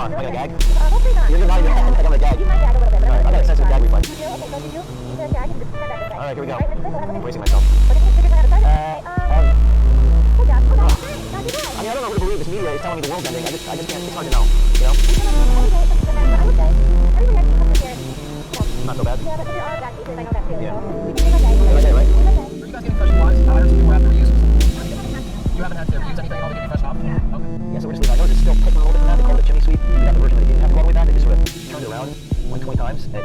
Am I gonna gag? You're nodding your head like I'm gonna gag. You might gag a little bit. Alright, I got a sensitive gag reflex. You do? Okay, so you do. You do gag and just set that to Alright, here we go. Right, Bracing myself. Good job. Okay. Not too I mean, bad. I don't know who to believe. This media is telling me the world's ending. I just can't, it's hard to know, you know? I would say everybody has to come here. Not so bad. Yeah, but there are bad cases. I know that too. Yeah. So we can make okay. Okay, right? Okay. Are you guys getting fresh supplies? I heard some people have to reuse. You haven't had to reuse anything at all to get your fresh off? Yeah. Okay. Yeah, so we're just leaving. I noticed it's still picking a little bit from that. They call it a chimney sweep. We got the version that it didn't have to go all the way back. It just sort of turned it around like 20 times. And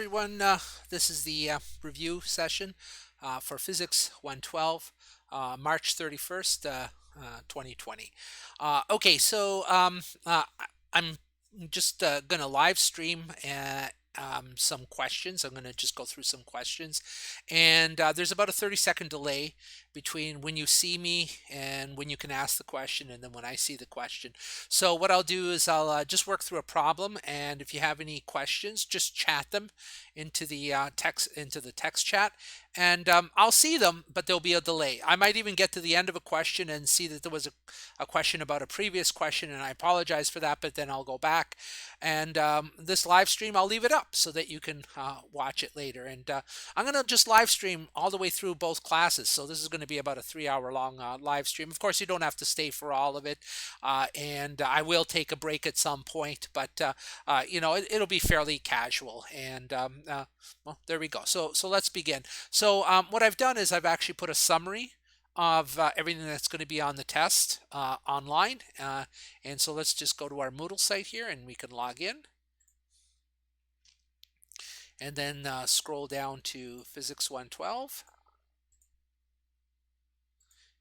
everyone. This is the review session for Physics 112, March 31st, 2020. Okay, so I'm just going to live stream some questions. I'm going to just go through some questions. And there's about a 30-second delay between when you see me and when you can ask the question and then when I see the question. So what I'll do is I'll just work through a problem, and if you have any questions, just chat them into the text chat, and I'll see them, but there'll be a delay. I might even get to the end of a question and see that there was a question about a previous question, and I apologize for that, but then I'll go back. And this live stream, I'll leave it up so that you can watch it later. And I'm going to just live stream all the way through both classes. So this is going to be about a 3-hour long live stream. Of course, you don't have to stay for all of it. And I will take a break at some point, but it'll be fairly casual. And well, there we go. So let's begin. So what I've done is I've actually put a summary of everything that's going to be on the test online. And so let's just go to our Moodle site here and we can log in. And then scroll down to Physics 112.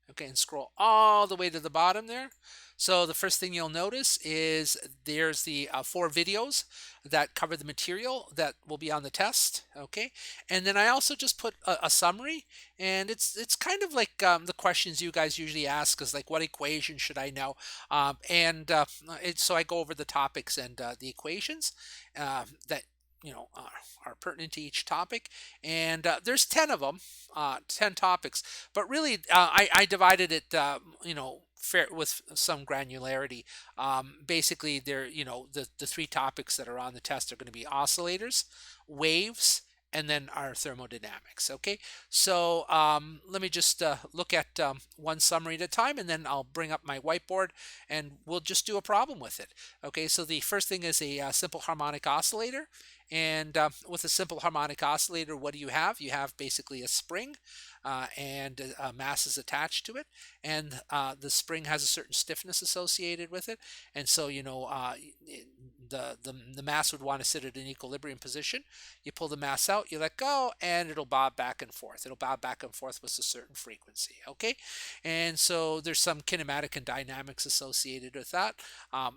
Okay, and scroll all the way to the bottom there. So the first thing you'll notice is there's the 4 videos that cover the material that will be on the test. Okay, and then I also just put a summary, and it's kind of like the questions you guys usually ask is like, what equation should I know? So I go over the topics and the equations that are pertinent to each topic, and there's 10 of them, 10 topics, but really I divided it fair with some granularity. Basically the 3 topics that are on the test are going to be oscillators, waves, and then our thermodynamics. Okay, so let me just look at one summary at a time, and then I'll bring up my whiteboard and we'll just do a problem with it. Okay, so the first thing is a simple harmonic oscillator. And with a simple harmonic oscillator, what do you have? You have basically a spring and mass is attached to it, and the spring has a certain stiffness associated with it, and so the mass would want to sit at an equilibrium position. You pull the mass out, you let go, and it'll bob back and forth. It'll bob back and forth with a certain frequency. Okay, and so there's some kinematic and dynamics associated with that.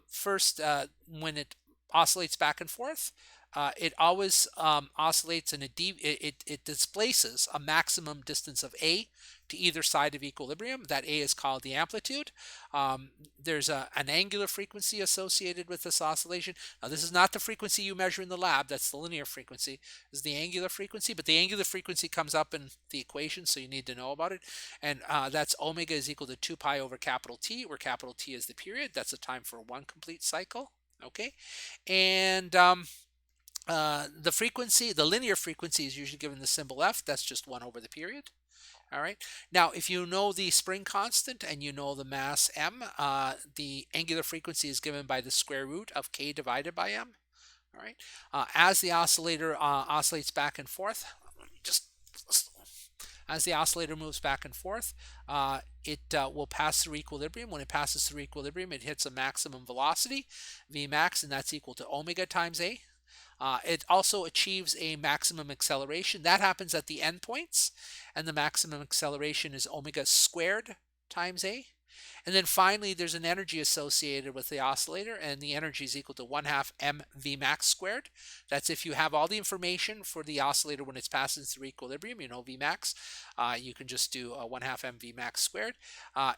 First, when it oscillates back and forth, it always oscillates, and it displaces a maximum distance of a to either side of equilibrium. That a is called the amplitude. There's an angular frequency associated with this oscillation. Now, this is not the frequency you measure in the lab. That's the linear frequency. This is the angular frequency, but the angular frequency comes up in the equation, so you need to know about it. And that's omega is equal to 2 pi over capital T, where capital T is the period. That's the time for one complete cycle. Okay, and the frequency, the linear frequency, is usually given the symbol f. That's just 1 over the period. All right. Now, if you know the spring constant and you know the mass m, the angular frequency is given by the square root of k divided by m. All right. As the oscillator oscillates back and forth, as the oscillator moves back and forth, it will pass through equilibrium. When it passes through equilibrium, it hits a maximum velocity, Vmax, and that's equal to omega times a. It also achieves a maximum acceleration. That happens at the endpoints, and the maximum acceleration is omega squared times a. And then finally, there's an energy associated with the oscillator, and the energy is equal to 1/2 mv max squared. That's if you have all the information for the oscillator when it's passing through equilibrium. You know Vmax. You can just do 1/2 mv max squared.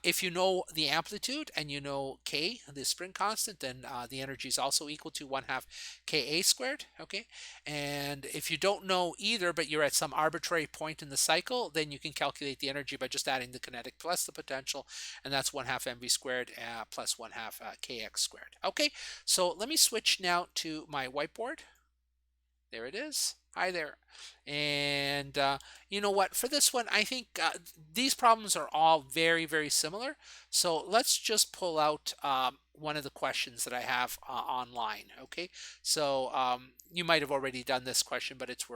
If you know the amplitude and you know k, the spring constant, then the energy is also equal to 1/2 ka squared. Okay, and if you don't know either, but you're at some arbitrary point in the cycle, then you can calculate the energy by just adding the kinetic plus the potential, and that's 1/2 mv squared plus 1/2 kx squared. Okay, so let me switch now to my whiteboard. There it is. Hi there. And you know what? For this one, I think these problems are all very, very similar. So let's just pull out one of the questions that I have online. Okay, so you might have already done this question, but it's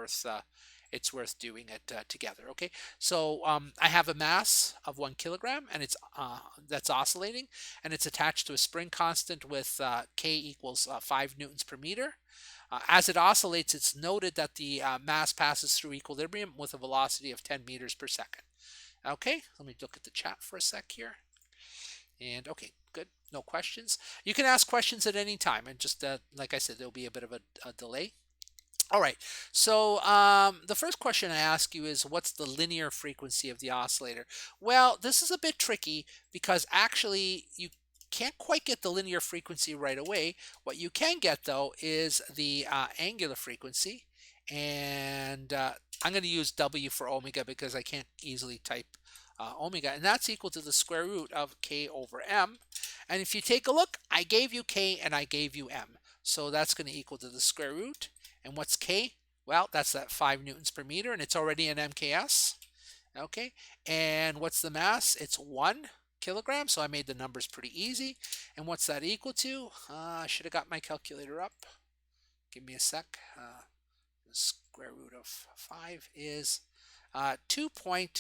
worth doing it together. Okay, so I have a mass of 1 kilogram, and it's that's oscillating, and it's attached to a spring constant with k equals 5 newtons per meter. As it oscillates, it's noted that the mass passes through equilibrium with a velocity of 10 meters per second. Okay, let me look at the chat for a sec here. And okay, good. No questions. You can ask questions at any time, and just like I said, there'll be a bit of a delay. All right, so the first question I ask you is, what's the linear frequency of the oscillator? Well, this is a bit tricky because actually you can't quite get the linear frequency right away. What you can get, though, is the angular frequency, and I'm going to use W for omega because I can't easily type omega, and that's equal to the square root of K over M. And if you take a look, I gave you K and I gave you M, so that's going to equal to the square root. And what's K? Well, that's that 5 newtons per meter, and it's already an MKS. Okay, and what's the mass? It's 1 kilogram, so I made the numbers pretty easy. And what's that equal to? I should have got my calculator up. Give me a sec. The square root of 5 is 2.24.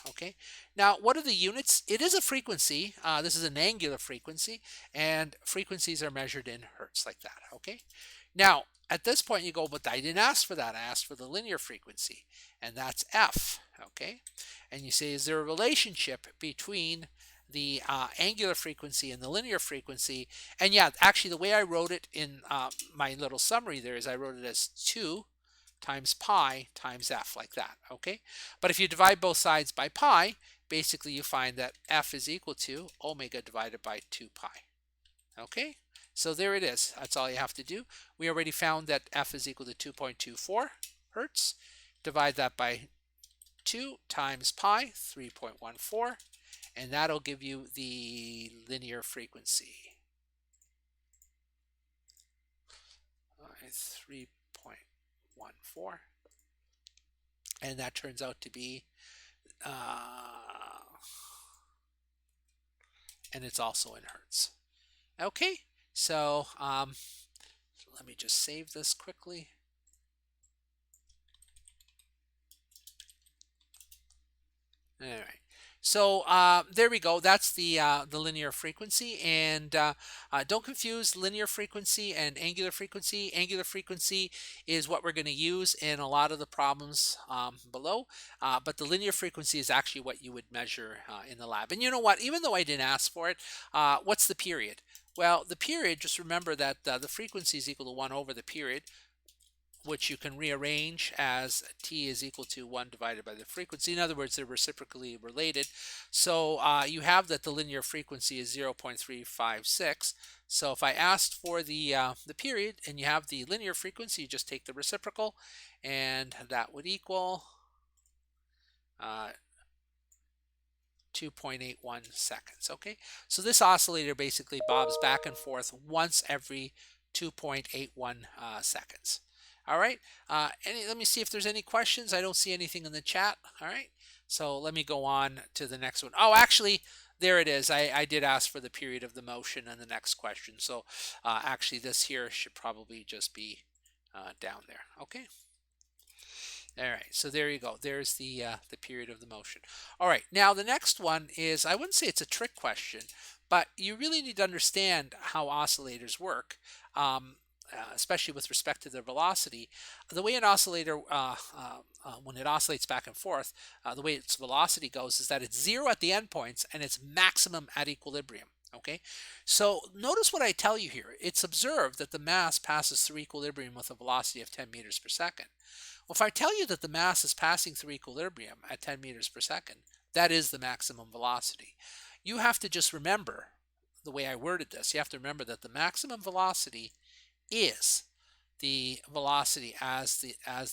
Okay, now what are the units? It is a frequency. This is an angular frequency, and frequencies are measured in hertz like that. Okay, now at this point you go, but I didn't ask for that. I asked for the linear frequency, and that's F. Okay, and you say, is there a relationship between the angular frequency and the linear frequency? And yeah, actually the way I wrote it in my little summary there is I wrote it as 2 times pi times F, like that. Okay, but if you divide both sides by pi, basically you find that F is equal to omega divided by 2 pi. Okay, so there it is. That's all you have to do. We already found that F is equal to 2.24 hertz. Divide that by 2 times pi, 3.14, and that'll give you the linear frequency. 3.14, and that turns out to be and it's also in hertz. Okay, so let me just save this quickly. All right, so there we go. That's the linear frequency, and don't confuse linear frequency and angular frequency. Angular frequency is what we're going to use in a lot of the problems below, but the linear frequency is actually what you would measure in the lab. And you know what? Even though I didn't ask for it, what's the period? Well, the period, just remember that the frequency is equal to 1 over the period, which you can rearrange as t is equal to 1 divided by the frequency. In other words, they're reciprocally related. So you have that the linear frequency is 0.356. So if I asked for the period and you have the linear frequency, you just take the reciprocal, and that would equal 2.81 seconds. Okay, so this oscillator basically bobs back and forth once every 2.81 seconds. All right, let me see if there's any questions. I don't see anything in the chat. All right, so let me go on to the next one. Oh, actually, there it is. I did ask for the period of the motion in the next question. So actually, this here should probably just be down there. Okay. All right, so there you go. There's the period of the motion. All right, now the next one is, I wouldn't say it's a trick question, but you really need to understand how oscillators work. Especially with respect to their velocity. The way an oscillator, when it oscillates back and forth, the way its velocity goes is that it's 0 at the endpoints and it's maximum at equilibrium. Okay, so notice what I tell you here. It's observed that the mass passes through equilibrium with a velocity of 10 meters per second. Well, if I tell you that the mass is passing through equilibrium at 10 meters per second, that is the maximum velocity. You have to just remember the way I worded this. You have to remember that the maximum velocity is the velocity as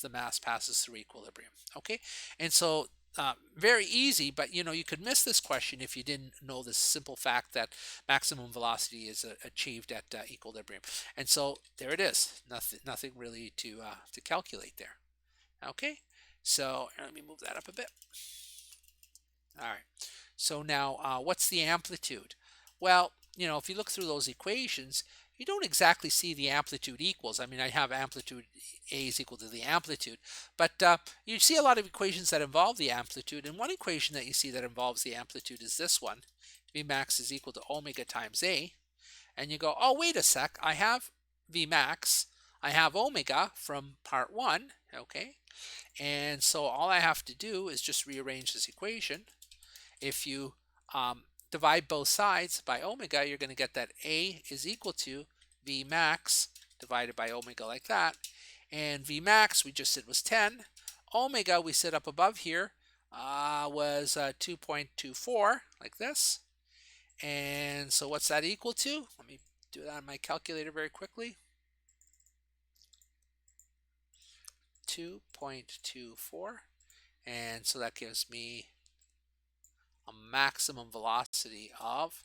the mass passes through equilibrium. Okay, and so very easy, but you know, you could miss this question if you didn't know this simple fact that maximum velocity is achieved at equilibrium. And so there it is. Nothing really to calculate there. Okay, so let me move that up a bit. All right, so now what's the amplitude? Well, you know, if you look through those equations, you don't exactly see the amplitude equals. I mean, I have amplitude A is equal to the amplitude, but you see a lot of equations that involve the amplitude, and one equation that you see that involves the amplitude is this one. Vmax is equal to omega times A, and you go, oh, wait a sec, I have Vmax, I have omega from part 1, okay? And so all I have to do is just rearrange this equation. If you divide both sides by omega, you're going to get that A is equal to Vmax divided by omega like that. And Vmax, we just said was 10. Omega, we set up above here, was 2.24, like this. And so what's that equal to? Let me do that on my calculator very quickly. 2.24. And so that gives me a maximum velocity of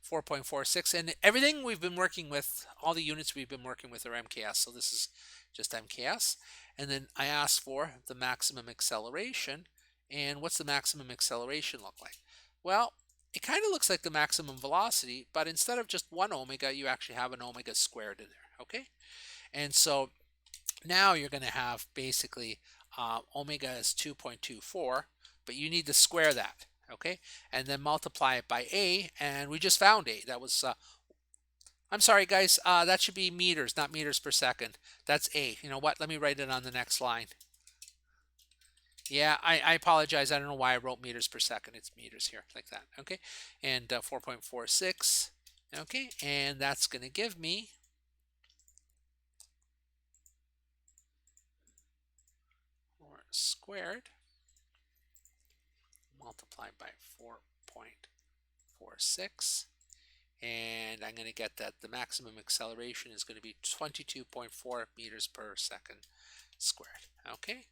4.46. And everything we've been working with, all the units we've been working with are MKS. So this is just MKS. And then I asked for the maximum acceleration. And what's the maximum acceleration look like? Well, it kind of looks like the maximum velocity, but instead of just 1 omega, you actually have an omega squared in there, okay? And so now you're going to have basically omega is 2.24, but you need to square that, okay? And then multiply it by A, and we just found A. That was, I'm sorry guys, that should be meters, not meters per second. That's A. You know what? Let me write it on the next line. Yeah, I apologize. I don't know why I wrote meters per second. It's meters here, like that, okay? And 4.46, okay? And that's going to give me squared multiplied by 4.46, and I'm going to get that the maximum acceleration is going to be 22.4 meters per second squared. Okay,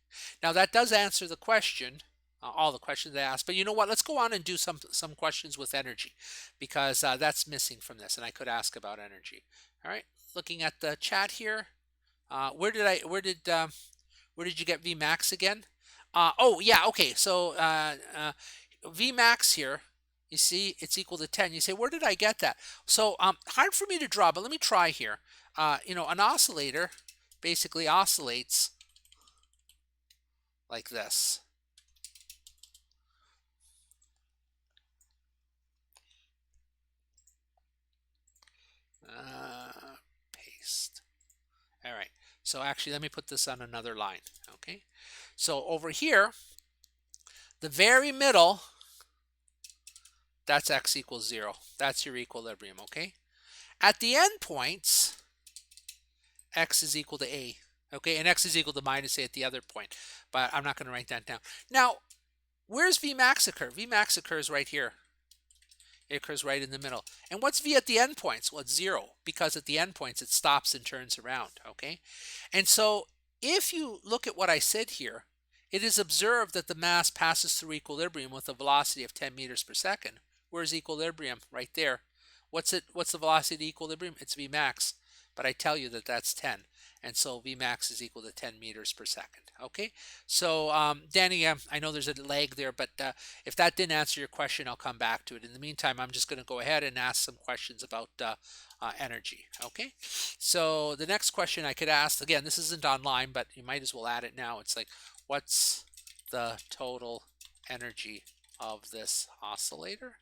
now that does answer the question, all the questions I asked, but you know what, let's go on and do some questions with energy, because that's missing from this, and I could ask about energy. All right, looking at the chat here, where did you get Vmax again? Oh yeah, okay, so Vmax here, you see it's equal to 10. You say, where did I get that? So hard for me to draw, but let me try here. You know, an oscillator basically oscillates like this. Paste. All right. So actually, let me put this on another line. Okay. So over here, the very middle, that's x equals 0. That's your equilibrium. Okay. At the endpoints, x is equal to a. Okay, and x is equal to minus a at the other point, but I'm not going to write that down. Now, where's Vmax occur? Vmax occurs right here. It occurs right in the middle. And what's V at the endpoints? Well, it's 0, because at the endpoints it stops and turns around, okay? And so if you look at what I said here, it is observed that the mass passes through equilibrium with a velocity of 10 meters per second. Where's equilibrium? Right there. What's the velocity of equilibrium? It's Vmax, but I tell you that that's 10. And so Vmax is equal to 10 meters per second. Okay, so Danny, I know there's a lag there, but if that didn't answer your question, I'll come back to it. In the meantime, I'm just going to go ahead and ask some questions about energy. Okay, so the next question I could ask, again, this isn't online, but you might as well add it now. It's like, what's the total energy of this oscillator?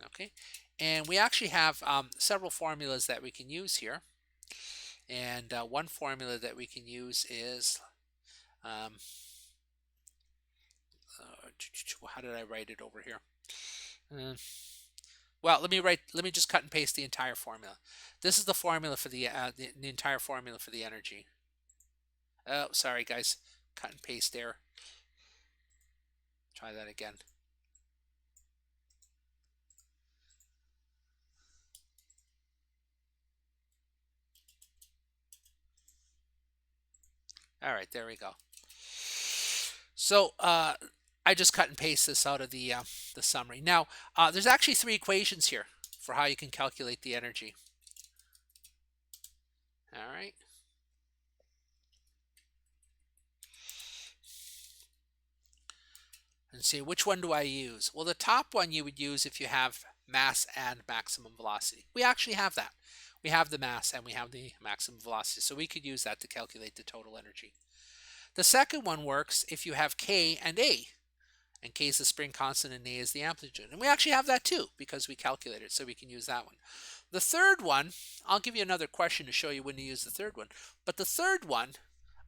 Okay, and we actually have several formulas that we can use here. And one formula that we can use is, how did I write it over here? Well, let me just cut and paste the entire formula. This is the formula for the entire formula for the energy. Oh, sorry guys, cut and paste there. Try that again. All right, there we go. So I just cut and paste this out of the summary. Now, there's actually 3 equations here for how you can calculate the energy. All right. And see, which one do I use? Well, the top one you would use if you have mass and maximum velocity. We actually have that. We have the mass and we have the maximum velocity, so we could use that to calculate the total energy. The second one works if you have K and A. and K is the spring constant, and A is the amplitude. And we actually have that too because we calculated it, so we can use that one. The third one, I'll give you another question to show you when to use the third one. But the third one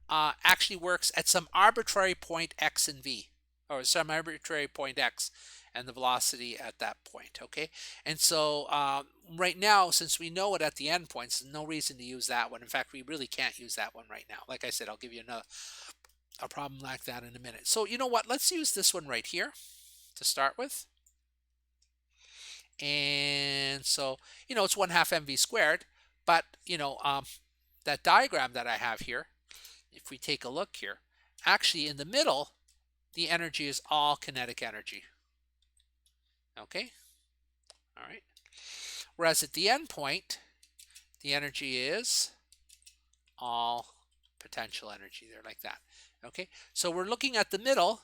actually works at some arbitrary point x and v, or some arbitrary point x and the velocity at that point, okay? And so right now, since we know it at the endpoints, no reason to use that one. In fact, we really can't use that one right now. Like I said, I'll give you a problem like that in a minute. So you know what? Let's use this one right here to start with. And so, you know, it's 1/2 mv squared, but, you know, that diagram that I have here, if we take a look here, actually in the middle, the energy is all kinetic energy. Okay? All right. Whereas at the end point, the energy is all potential energy there, like that. Okay? So we're looking at the middle.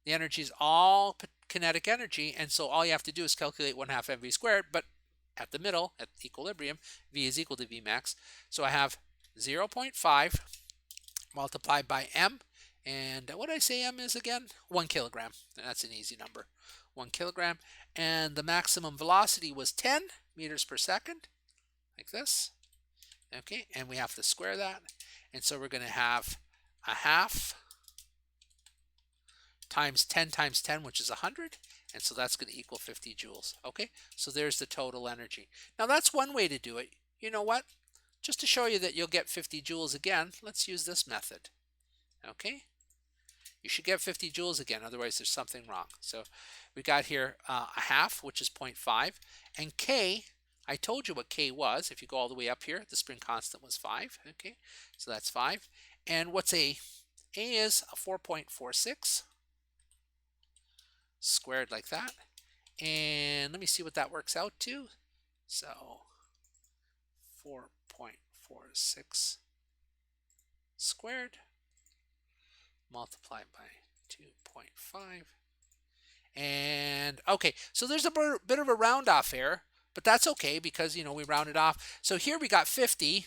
The energy is all kinetic energy, and so all you have to do is calculate 1/2 mv squared, but at the middle, at equilibrium, v is equal to v max. So I have 0.5 multiplied by m, and what did I say m is again? 1 kilogram. That's an easy number. 1 kilogram, and the maximum velocity was 10 meters per second, like this. Okay, and we have to square that, and so we're going to have a half times 10 times 10, which is 100, and so that's going to equal 50 joules. Okay, so there's the total energy. Now that's one way to do it. You know what? Just to show you that you'll get 50 joules again, let's use this method. Okay, you should get 50 joules again, otherwise there's something wrong. So we got here a half, which is 0.5, and K, I told you what K was. If you go all the way up here, the spring constant was 5. Okay, so that's 5. And what's A? A is a 4.46 squared, like that. And let me see what that works out to. So 4.46 squared multiplied by 2.5. And okay, so there's a bit of a round off error, but that's okay because, you know, we rounded off. So here we got 50,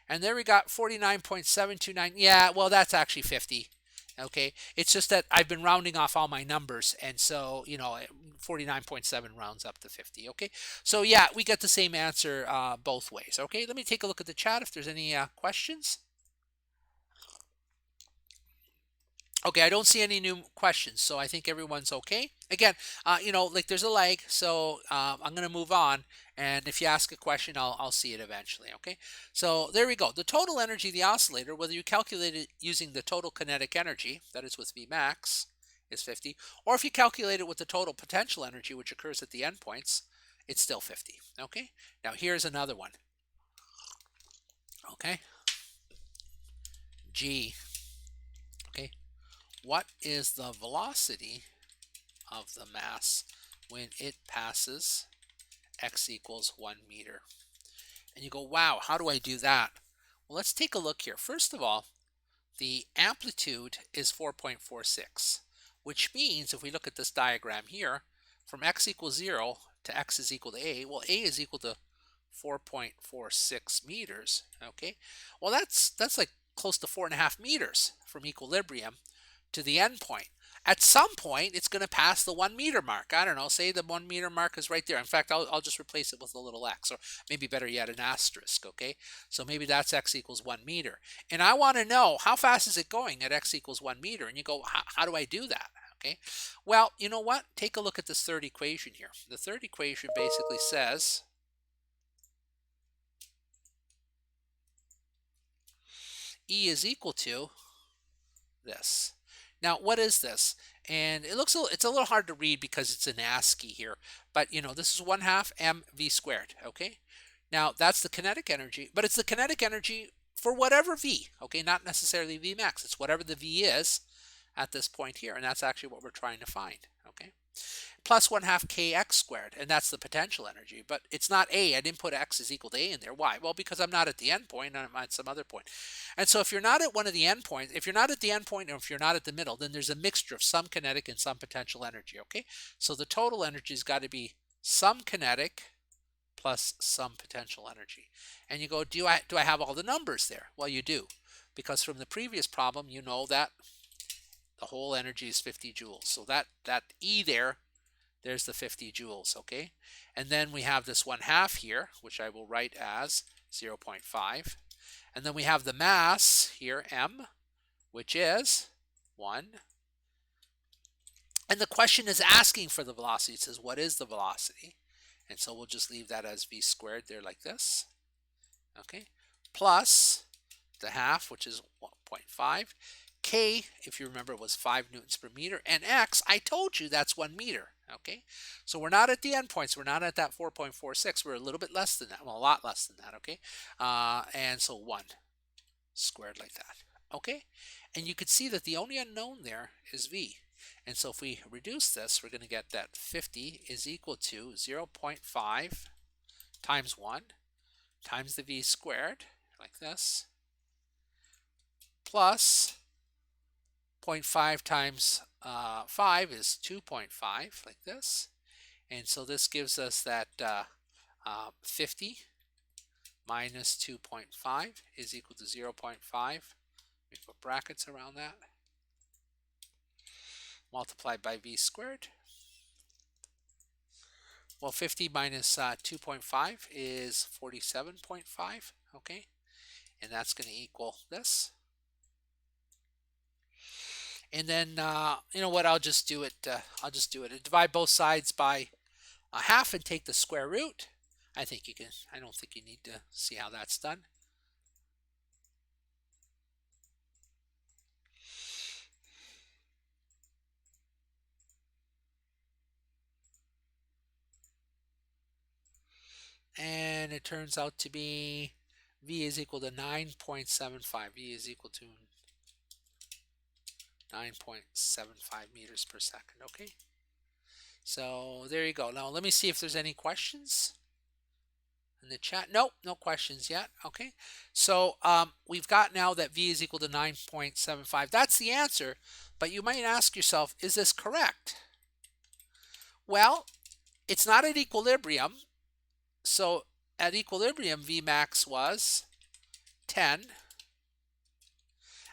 and there we got 49.729. Yeah, well, that's actually 50. Okay, it's just that I've been rounding off all my numbers, and so, you know, 49.7 rounds up to 50. Okay, so yeah, we get the same answer both ways. Okay, let me take a look at the chat if there's any questions. Okay, I don't see any new questions, so I think everyone's okay. Again, you know, like there's a lag, so I'm going to move on, and if you ask a question, I'll see it eventually, okay? So there we go. The total energy of the oscillator, whether you calculate it using the total kinetic energy, that is with V max, is 50, or if you calculate it with the total potential energy, which occurs at the endpoints, it's still 50, okay? Now here's another one, okay? G, okay? What is the velocity of the mass when it passes x equals 1 meter? And you go, wow, how do I do that? Well, let's take a look here. First of all, the amplitude is 4.46, which means if we look at this diagram here, from x equals 0 to x is equal to a, well, a is equal to 4.46 meters, okay? Well, that's like close to 4.5 meters from equilibrium to the end point. At some point, it's going to pass the 1 meter mark. I don't know, say the 1 meter mark is right there. In fact, I'll just replace it with a little x, or maybe better yet, an asterisk, okay? So maybe that's x equals 1 meter. And I want to know, how fast is it going at x equals 1 meter? And you go, how do I do that? Okay, well, you know what? Take a look at this third equation here. The third equation basically says E is equal to this. Now, what is this? And it's a little hard to read because it's in ASCII here, but you know, this is 1/2 mv squared, okay? Now, that's the kinetic energy, but it's the kinetic energy for whatever v, okay? Not necessarily v max. It's whatever the v is at this point here, and that's actually what we're trying to find, okay? Plus 1/2 kx squared, and that's the potential energy, but it's not a. I didn't put x is equal to a in there. Why? Well, because I'm not at the end point, I'm at some other point. And so if you're not at one of the end points, if you're not at the end point, or if you're not at the middle, then there's a mixture of some kinetic and some potential energy, okay? So the total energy has got to be some kinetic plus some potential energy. And you go, do I have all the numbers there? Well, you do, because from the previous problem, you know that The whole energy is 50 joules. So that E there's the 50 joules, okay? And then we have this 1/2 here, which I will write as 0.5. And then we have the mass here, m, which is 1. And the question is asking for the velocity. It says, what is the velocity? And so we'll just leave that as v squared there like this, okay? Plus the half, which is 1.5. K, if you remember, was 5 newtons per meter. And X, I told you that's 1 meter, okay? So we're not at the endpoints. We're not at that 4.46. We're a little bit less than that. Well, a lot less than that, okay? And so 1 squared like that, okay? And you could see that the only unknown there is V. And so if we reduce this, we're going to get that 50 is equal to 0.5 times 1 times the V squared, like this, plus 0.5 times 5 is 2.5, like this. And so this gives us that 50 minus 2.5 is equal to 0.5. We put brackets around that. Multiplied by V squared. Well, 50 minus 2.5 is 47.5, okay? And that's going to equal this. And then, you know what, I'll just do it. I divide both sides by a half and take the square root. I think you can, I don't think you need to see how that's done. And it turns out to be V is equal to 9.75. V is equal to 9.75 meters per second, okay? So there you go. Now let me see if there's any questions in the chat. Nope, no questions yet, okay? So we've got now that V is equal to 9.75. That's the answer, but you might ask yourself, is this correct? Well, it's not at equilibrium. So at equilibrium, Vmax was 10.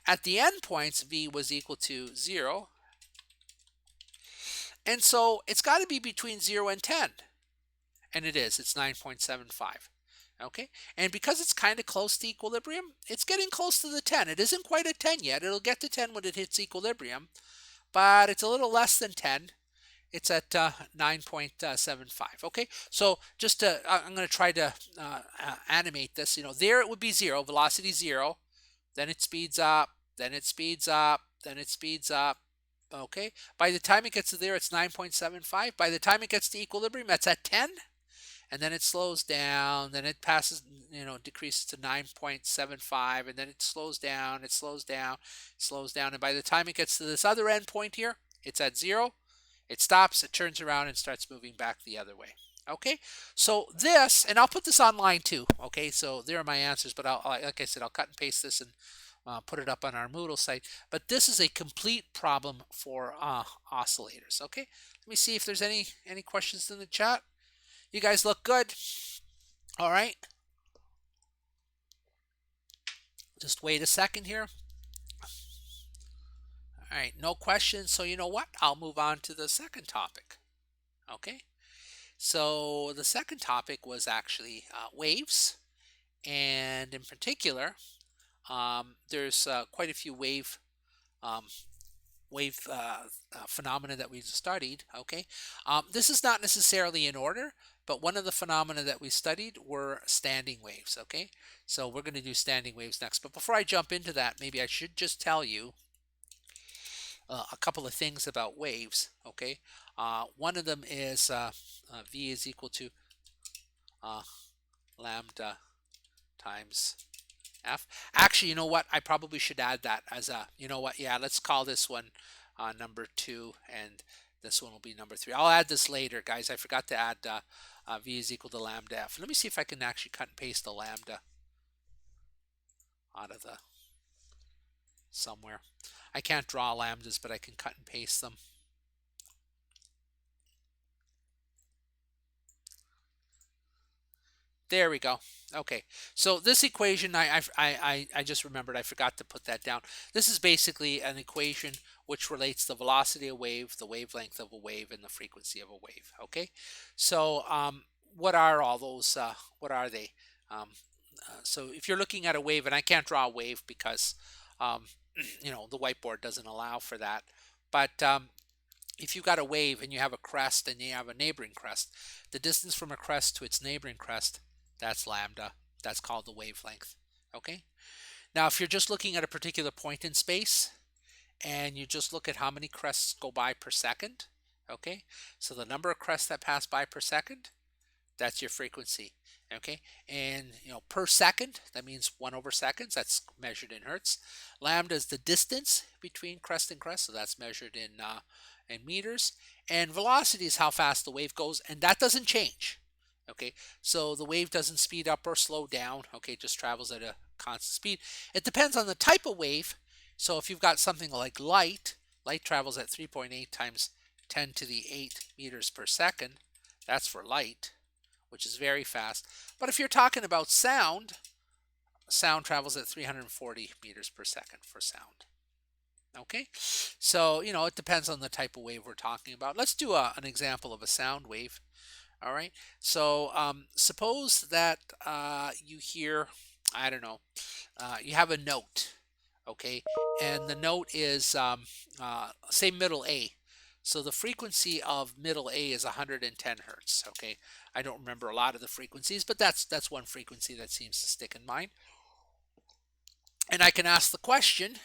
At the endpoints, V was equal to 0. And so it's got to be between 0 and 10. And it is. It's 9.75. Okay? And because it's kind of close to equilibrium, it's getting close to the 10. It isn't quite at 10 yet. It'll get to 10 when it hits equilibrium. But it's a little less than 10. It's at 9.75. Okay, so just I'm going to try to animate this. You know, there it would be 0, velocity 0. Then it speeds up. Then it speeds up. Then it speeds up. Okay, by the time it gets to there, it's 9.75. By the time it gets to equilibrium, that's at 10. And then it slows down. Then it passes, you know, decreases to 9.75. And then it slows down. It slows down. Slows down. And by the time it gets to this other end point here, it's at 0. It stops, it turns around, and starts moving back the other way. Okay, so this, and I'll put this online too. Okay, so there are my answers, but like I said, I'll cut and paste this and put it up on our Moodle site. But this is a complete problem for oscillators. Okay, let me see if there's any questions in the chat. You guys look good. All right. Just wait a second here. All right, no questions. So you know what? I'll move on to the second topic. Okay. So the second topic was actually waves, and in particular, there's quite a few wave phenomena that we studied. Okay, this is not necessarily in order, but one of the phenomena that we studied were standing waves. Okay, so we're going to do standing waves next. But before I jump into that, maybe I should just tell you a couple of things about waves. Okay, one of them is V is equal to lambda times F. Actually, you know what? I probably should add that as a, you know what? Yeah, let's call this one number 2, and this one will be number 3. I'll add this later, guys. I forgot to add V is equal to lambda F. Let me see if I can actually cut and paste the lambda out of the somewhere. I can't draw lambdas, but I can cut and paste them. There we go. Okay, so this equation, I just remembered, I forgot to put that down. This is basically an equation which relates the velocity of a wave, the wavelength of a wave, and the frequency of a wave. Okay, so what are all those? What are they? Um, so if you're looking at a wave, and I can't draw a wave because um, the whiteboard doesn't allow for that, but if you got a wave and you have a crest and you have a neighboring crest, the distance from a crest to its neighboring crest, that's lambda. That's called the wavelength. Okay. Now, if you're just looking at a particular point in space and you just look at how many crests go by per second, okay, so the number of crests that pass by per second, that's your frequency. Okay, and per second, that means 1/seconds. That's measured in hertz. Lambda is the distance between crest and crest, so that's measured in meters. And velocity is how fast the wave goes, and that doesn't change. Okay, so the wave doesn't speed up or slow down. Okay, it just travels at a constant speed. It depends on the type of wave. So if you've got something like light travels at 3.8 times 10 to the 8 meters per second. That's for light, which is very fast. But if you're talking about sound travels at 340 meters per second for sound. Okay, so it depends on the type of wave we're talking about. Let's do an example of a sound wave. All right, so suppose that you hear, I don't know, you have a note, okay, and the note is say middle A. So the frequency of middle A is 110 hertz. Okay, I don't remember a lot of the frequencies, but that's one frequency that seems to stick in mind. And I can ask the question,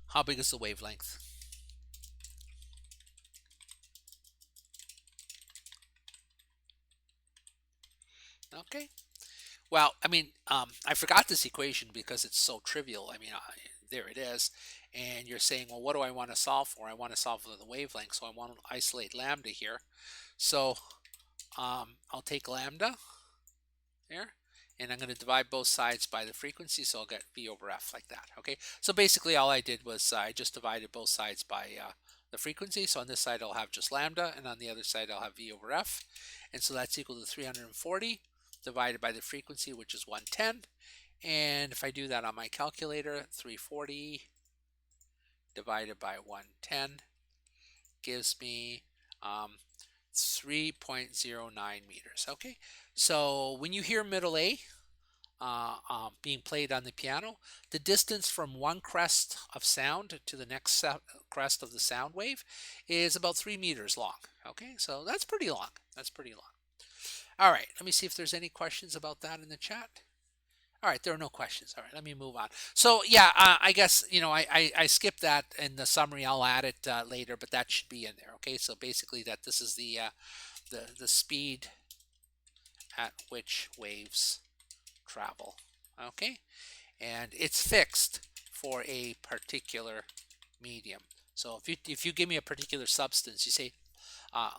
how big is the wavelength? Okay. Well, I mean, I forgot this equation because it's so trivial. I mean, there it is. And you're saying, well, what do I want to solve for? I want to solve for the wavelength, so I want to isolate lambda here. So I'll take lambda there, and I'm going to divide both sides by the frequency, so I'll get V over F like that. Okay, so basically all I did was I just divided both sides by the frequency. So on this side I'll have just lambda, and on the other side I'll have V over F. And so that's equal to 340 divided by the frequency, which is 110. And if I do that on my calculator, 340 divided by 110 gives me 3.09 meters. Okay, so when you hear middle A being played on the piano, the distance from one crest of sound to the next crest of the sound wave is about 3 meters long. Okay, so that's pretty long. That's pretty long. All right, let me see if there's any questions about that in the chat. All right, there are no questions. All right, let me move on. So yeah, I guess I skipped that in the summary. I'll add it later, but that should be in there. Okay, so basically that this is the speed at which waves travel. Okay, and it's fixed for a particular medium. So if you give me a particular substance, you say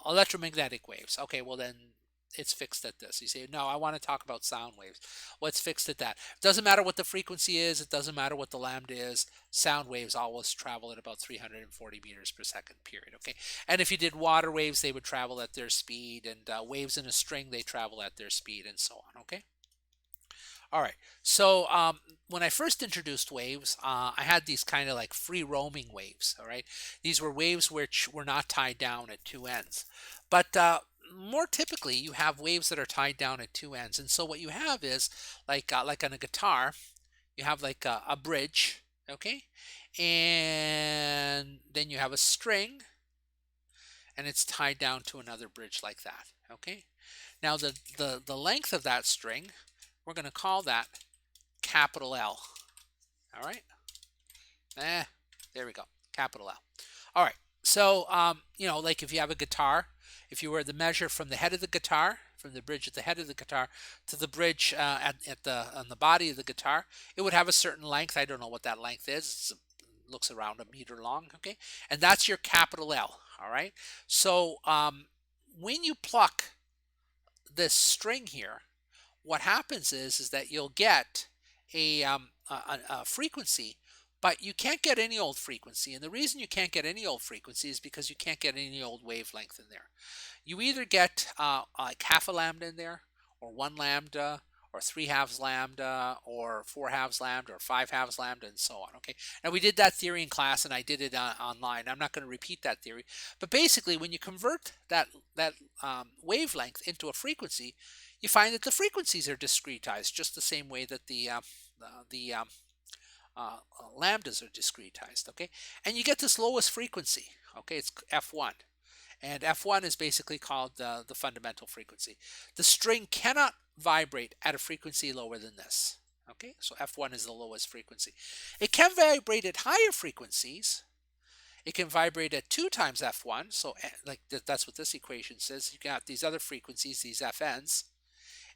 electromagnetic waves. Okay, well then it's fixed at this. You say, no, I want to talk about sound waves. Well, it's fixed at that. It doesn't matter what the frequency is. It doesn't matter what the lambda is. Sound waves always travel at about 340 meters per second period. Okay, and if you did water waves, they would travel at their speed, and waves in a string, they travel at their speed, and so on. Okay. All right, so when I first introduced waves, I had these kind of like free roaming waves. All right, these were waves which were not tied down at two ends, but more typically you have waves that are tied down at two ends. And so what you have is like on a guitar, you have like a bridge, okay, and then you have a string, and it's tied down to another bridge like that. Okay, now the length of that string, we're going to call that capital L. All right, there we go, capital L. All right, so like if you have a guitar, if you were to measure from the head of the guitar, from the bridge at the head of the guitar to the bridge on the body of the guitar, it would have a certain length. I don't know what that length is. It looks around a meter long. Okay, and that's your capital L. All right, so when you pluck this string here, what happens is that you'll get a frequency, but you can't get any old frequency. And the reason you can't get any old frequency is because you can't get any old wavelength in there. You either get like half a lambda in there, or 1 lambda, or 3 halves lambda, or 4 halves lambda, or 5 halves lambda, and so on. Okay. Now we did that theory in class, and I did it online. I'm not going to repeat that theory, but basically, when you convert that wavelength into a frequency, you find that the frequencies are discretized, just the same way that the lambdas are discretized. Okay, and you get this lowest frequency. Okay, it's F1. And F1 is basically called the fundamental frequency. The string cannot vibrate at a frequency lower than this. Okay, so F1 is the lowest frequency. It can vibrate at higher frequencies. It can vibrate at 2 times F1. So like that's what this equation says. You got these other frequencies, these FNs.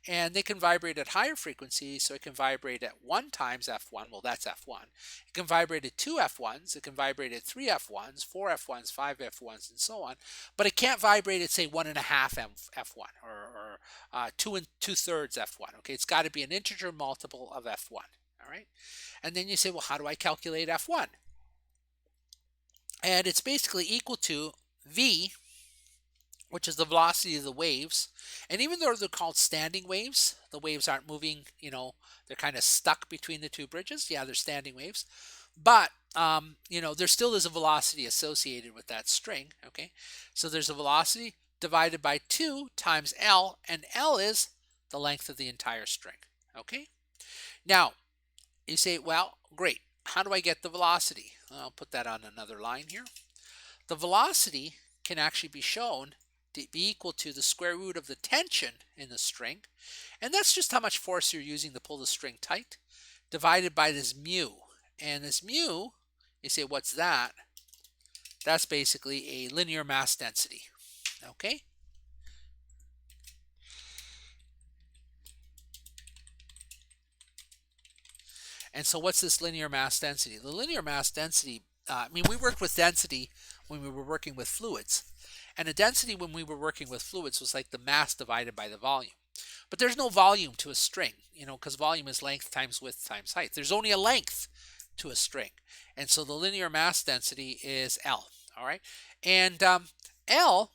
And they can vibrate at higher frequencies, so it can vibrate at 1 times F1. Well, that's F1. It can vibrate at 2 F1s. It can vibrate at 3 F1s, 4 F1s, 5 F1s, and so on. But it can't vibrate at, say, 1.5 F1 or 2 2/3 F1. Okay, it's got to be an integer multiple of F1. All right. And then you say, well, how do I calculate F1? And it's basically equal to V, which is the velocity of the waves. And even though they're called standing waves, the waves aren't moving, they're kind of stuck between the two bridges. Yeah, they're standing waves. But, there still is a velocity associated with that string, okay? So there's a velocity divided by 2 times L, and L is the length of the entire string, okay? Now, you say, well, great. How do I get the velocity? I'll put that on another line here. The velocity can actually be shown to be equal to the square root of the tension in the string, and that's just how much force you're using to pull the string tight, divided by this mu. And this mu, you say, what's that? That's basically a linear mass density, okay? And so what's this linear mass density? The linear mass density, we worked with density when we were working with fluids. And the density when we were working with fluids was like the mass divided by the volume. But there's no volume to a string, because volume is length times width times height. There's only a length to a string. And so the linear mass density is L, all right? And L,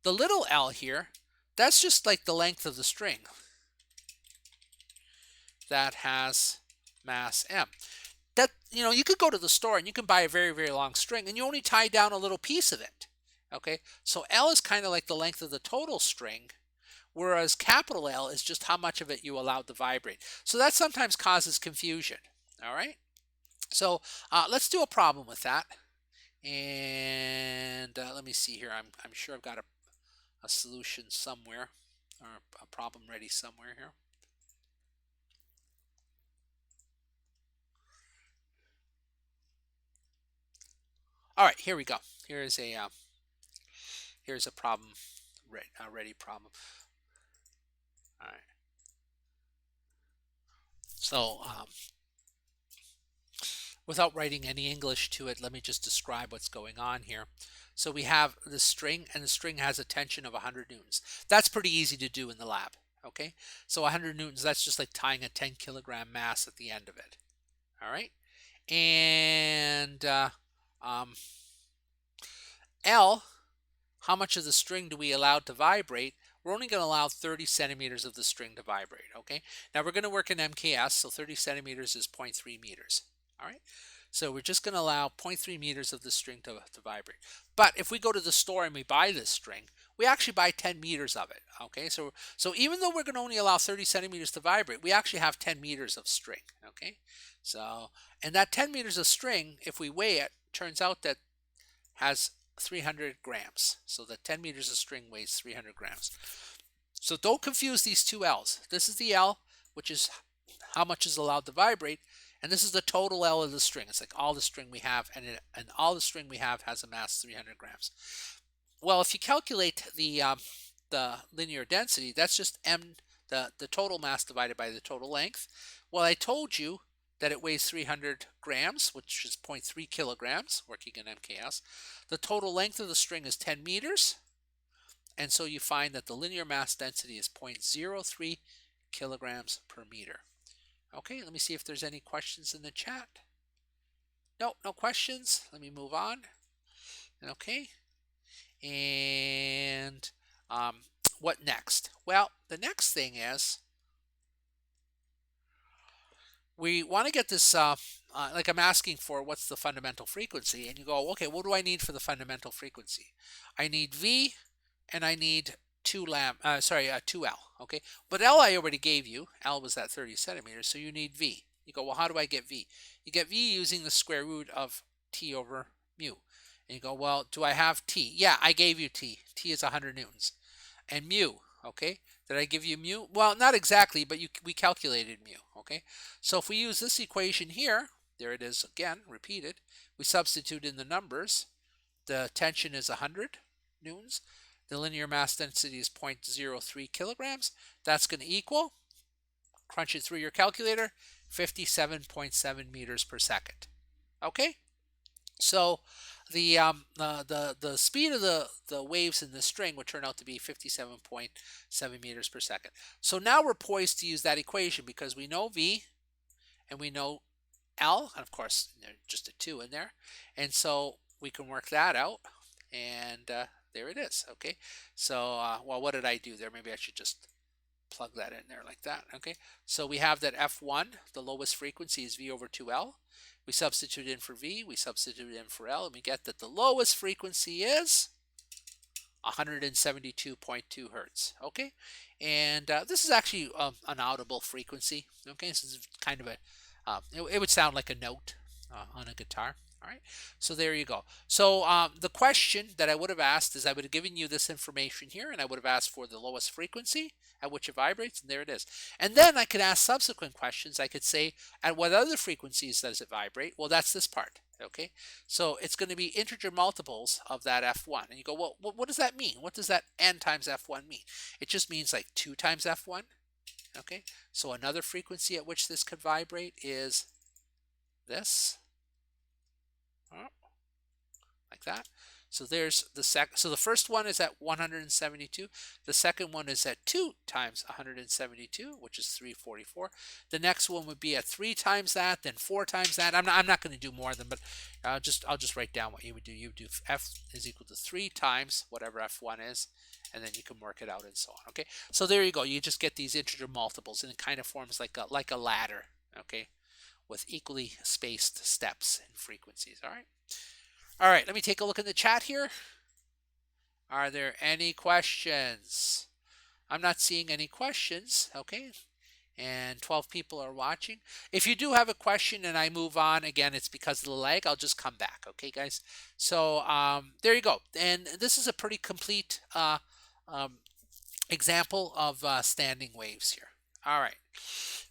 the little l here, that's just like the length of the string that has mass m. That, you could go to the store and you can buy a very, very long string and you only tie down a little piece of it. Okay, so L is kind of like the length of the total string, whereas capital L is just how much of it you allowed to vibrate. So that sometimes causes confusion. All right, so let's do a problem with that. And let me see here. I'm sure I've got a solution somewhere, or a problem ready somewhere here. All right, here we go. Here's a problem, ready problem. All right. So without writing any English to it, let me just describe what's going on here. So we have the string, and the string has a tension of 100 newtons. That's pretty easy to do in the lab. Okay, so 100 newtons, that's just like tying a 10 kilogram mass at the end of it. All right, and L, how much of the string do we allow to vibrate? We're only going to allow 30 centimeters of the string to vibrate, okay? Now we're going to work in MKS, so 30 centimeters is 0.3 meters, all right? So we're just going to allow 0.3 meters of the string to vibrate. But if we go to the store and we buy this string, we actually buy 10 meters of it, okay? So even though we're going to only allow 30 centimeters to vibrate, we actually have 10 meters of string, okay? So, and that 10 meters of string, if we weigh it, turns out that has 300 grams. So the 10 meters of string weighs 300 grams. So don't confuse these two L's. This is the L, which is how much is allowed to vibrate, and this is the total L of the string. It's like all the string we have, and all the string we have has a mass 300 grams. Well, if you calculate the linear density, that's just m, the total mass divided by the total length. Well, I told you that it weighs 300 grams, which is 0.3 kilograms, working in MKS. The total length of the string is 10 meters, and so you find that the linear mass density is 0.03 kilograms per meter. Okay, let me see if there's any questions in the chat. No questions. Let me move on. Okay, and what next? Well, the next thing is we want to get this, like I'm asking for what's the fundamental frequency, and you go, okay, what do I need for the fundamental frequency? I need V, and I need 2L, okay? But L I already gave you. L was that 30 centimeters, so you need V. You go, well, how do I get V? You get V using the square root of T over mu. And you go, well, do I have T? Yeah, I gave you T. T is 100 newtons. And mu, okay? Did I give you mu? Well, not exactly, but we calculated mu, okay? So if we use this equation here, there it is again, repeated. We substitute in the numbers. The tension is 100 newtons. The linear mass density is 0.03 kilograms. That's going to equal, crunch it through your calculator, 57.7 meters per second. Okay? So the speed of the waves in the string would turn out to be 57.7 meters per second. So now we're poised to use that equation because we know V and we know L, and of course there's just a 2 in there, and so we can work that out, and there it is. Okay, so well, what did I do there? Maybe I should just plug that in there like that. Okay, so we have that F1, the lowest frequency, is V over 2L. We substitute in for V, we substitute in for L, and we get that the lowest frequency is 172.2 hertz. Okay, and this is actually an audible frequency. Okay, this is kind of a it would sound like a note on a guitar. All right, so there you go. So the question that I would have asked is I would have given you this information here, and I would have asked for the lowest frequency at which it vibrates, and there it is. And then I could ask subsequent questions. I could say, at what other frequencies does it vibrate? Well, that's this part. Okay, so it's going to be integer multiples of that F1. And you go, well, what does that mean? What does that N times F1 mean? It just means like 2 times F1. Okay, so another frequency at which this could vibrate is this. Like that. So there's the second. So the first one is at 172. The second one is at 2 times 172, which is 344. The next one would be at 3 times that, then 4 times that. I'm not going to do more of them, but I'll just write down what you would do. You would do F is equal to 3 times whatever F1 is, and then you can work it out and so on. Okay. So there you go. You just get these integer multiples, and it kind of forms like a ladder. Okay, with equally spaced steps and frequencies. All right. All right, let me take a look in the chat here. Are there any questions? I'm not seeing any questions, okay? And 12 people are watching. If you do have a question and I move on, again, it's because of the lag. I'll just come back, okay, guys? So there you go. And this is a pretty complete example of standing waves here. All right.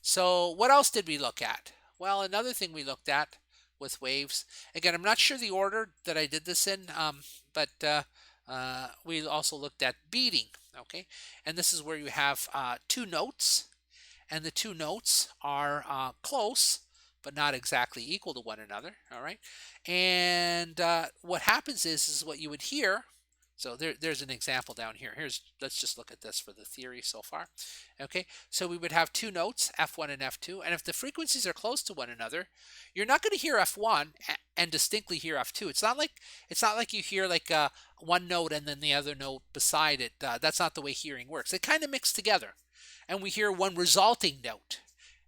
So what else did we look at? Well, another thing we looked at with waves. Again, I'm not sure the order that I did this in, but we also looked at beating, okay? And this is where you have 2 notes, and the 2 notes are close, but not exactly equal to one another, all right? And what happens is what you would hear. So there's an example down here. Let's just look at this for the theory so far. Okay, so we would have 2 notes, F1 and F2, and if the frequencies are close to one another, you're not going to hear F1 and distinctly hear F2. It's not like you hear like one note and then the other note beside it. That's not the way hearing works. They kind of mix together, and we hear one resulting note,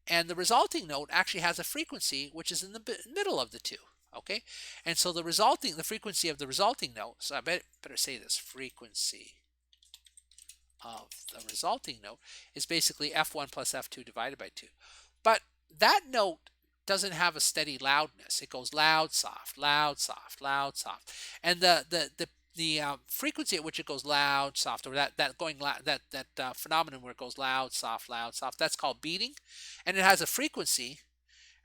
and the resulting note actually has a frequency which is in the middle of the two. Okay, and so the frequency of the resulting note, so I better say this, frequency of the resulting note is basically F1 plus F2 divided by 2. But that note doesn't have a steady loudness. It goes loud, soft, loud, soft, loud, soft. And the frequency at which it goes loud, soft, or that phenomenon where it goes loud, soft, that's called beating. And it has a frequency.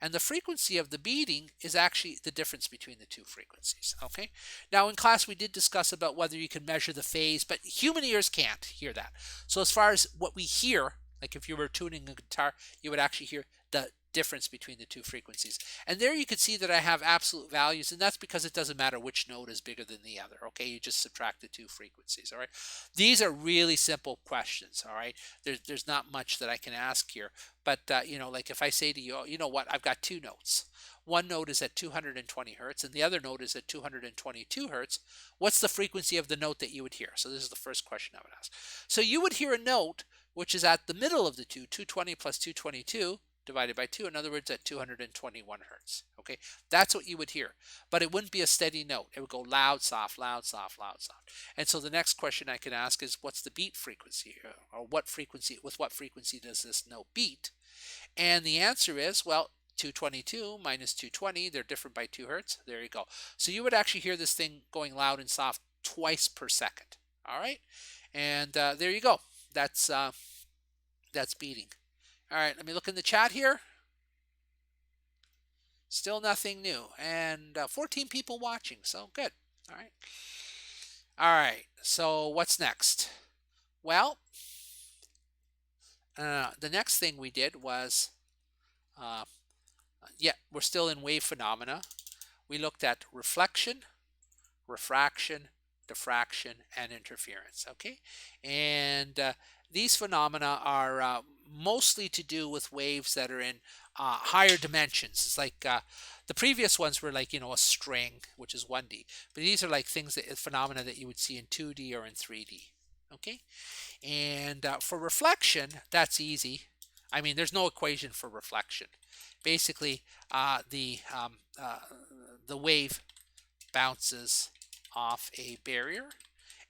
And the frequency of the beating is actually the difference between the 2 frequencies, okay? Now, in class, we did discuss about whether you can measure the phase, but human ears can't hear that. So as far as what we hear, like if you were tuning a guitar, you would actually hear the difference between the two frequencies. And there you can see that I have absolute values, and that's because it doesn't matter which node is bigger than the other. Okay, you just subtract the two frequencies. All right, these are really simple questions. All right, there's not much that I can ask here, but you know, like if I say to you, oh, you know what, I've got two notes. One node is at 220 hertz and the other node is at 222 hertz. What's the frequency of the note that you would hear? So this is the first question I would ask. So you would hear a note which is at the middle of the two, 220 plus 222 divided by 2, in other words, at 221 hertz. Okay, that's what you would hear. But it wouldn't be a steady note. It would go loud, soft, loud, soft, loud, soft. And so the next question I can ask is, what's the beat frequency? Or what frequency does this note beat? And the answer is, well, 222 minus 220, they're different by 2 hertz. There you go. So you would actually hear this thing going loud and soft twice per second. All right, and there you go. That's beating. All right, let me look in the chat here. Still nothing new, and 14 people watching, so good. All right. All right, so what's next? Well, the next thing we did was, we're still in wave phenomena. We looked at reflection, refraction, diffraction, and interference. Okay, and these phenomena are mostly to do with waves that are in higher dimensions. It's like the previous ones were like, you know, a string, which is 1D, but these are like phenomena that you would see in 2D or in 3D. Okay, and for reflection, that's easy. I mean, there's no equation for reflection. Basically, the wave bounces off a barrier,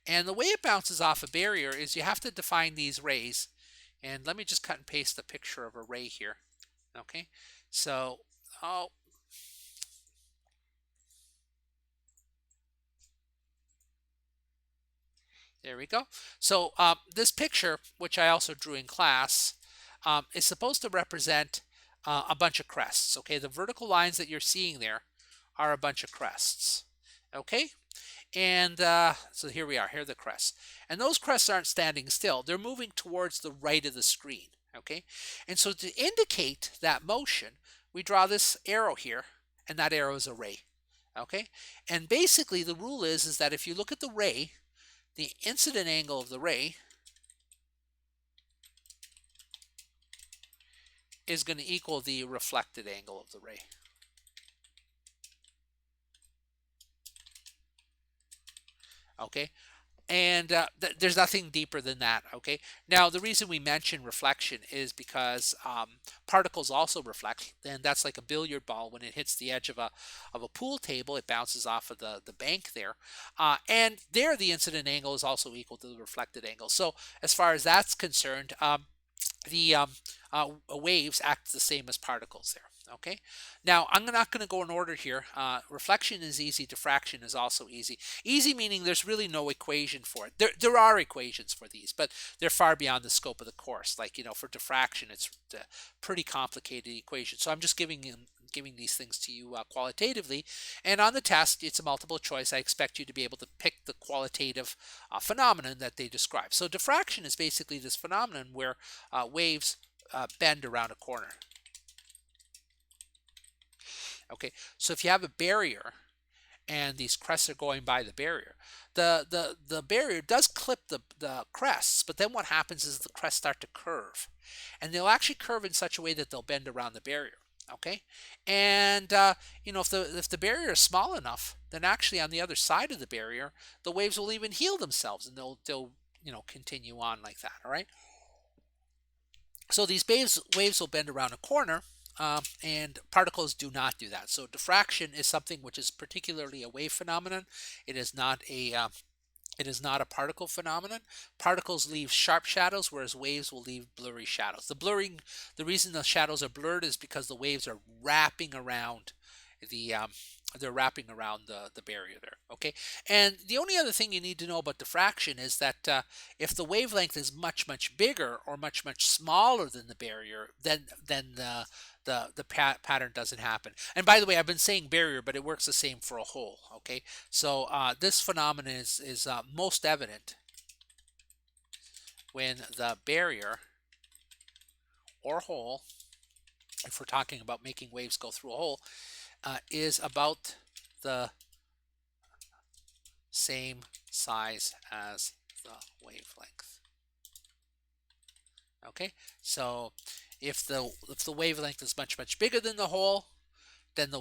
and the way it bounces off a barrier is you have to define these rays. And let me just cut and paste the picture of a ray here. Okay, so there we go. So this picture, which I also drew in class, is supposed to represent a bunch of crests. Okay, the vertical lines that you're seeing there are a bunch of crests. Okay, and so here we are. Here are the crests, and those crests aren't standing still. They're moving towards the right of the screen. Okay, and so to indicate that motion, we draw this arrow here, and that arrow is a ray. Okay, and basically the rule is that if you look at the ray, the incident angle of the ray is going to equal the reflected angle of the ray. Okay, and there's nothing deeper than that. Okay, now the reason we mention reflection is because particles also reflect, and that's like a billiard ball. When it hits the edge of a pool table, it bounces off of the bank there, and there the incident angle is also equal to the reflected angle. So as far as that's concerned, the waves act the same as particles there. Okay, now I'm not going to go in order here. Reflection is easy, diffraction is also easy. Easy meaning there's really no equation for it. There are equations for these, but they're far beyond the scope of the course. Like, you know, for diffraction, it's a pretty complicated equation. So I'm just giving these things to you qualitatively, and on the test it's a multiple choice. I expect you to be able to pick the qualitative phenomenon that they describe. So diffraction is basically this phenomenon where waves bend around a corner. Okay, so if you have a barrier and these crests are going by the barrier, the barrier does clip the crests, but then what happens is the crests start to curve, and they'll actually curve in such a way that they'll bend around the barrier. Okay, and you know, if the barrier is small enough, then actually on the other side of the barrier, the waves will even heal themselves, and they'll you know, continue on like that. All right, so these waves will bend around a corner. And particles do not do that. So diffraction is something which is particularly a wave phenomenon. It is not a particle phenomenon. Particles leave sharp shadows, whereas waves will leave blurry shadows. The reason the shadows are blurred is because the waves are wrapping around the barrier there. Okay, and the only other thing you need to know about diffraction is that if the wavelength is much bigger or much smaller than the barrier, then the pattern doesn't happen. And by the way, I've been saying barrier, but it works the same for a hole. Okay, so this phenomenon is most evident when the barrier or hole if we're talking about making waves go through a hole, is about the same size as the wavelength. Okay, so if the wavelength is much bigger than the hole, then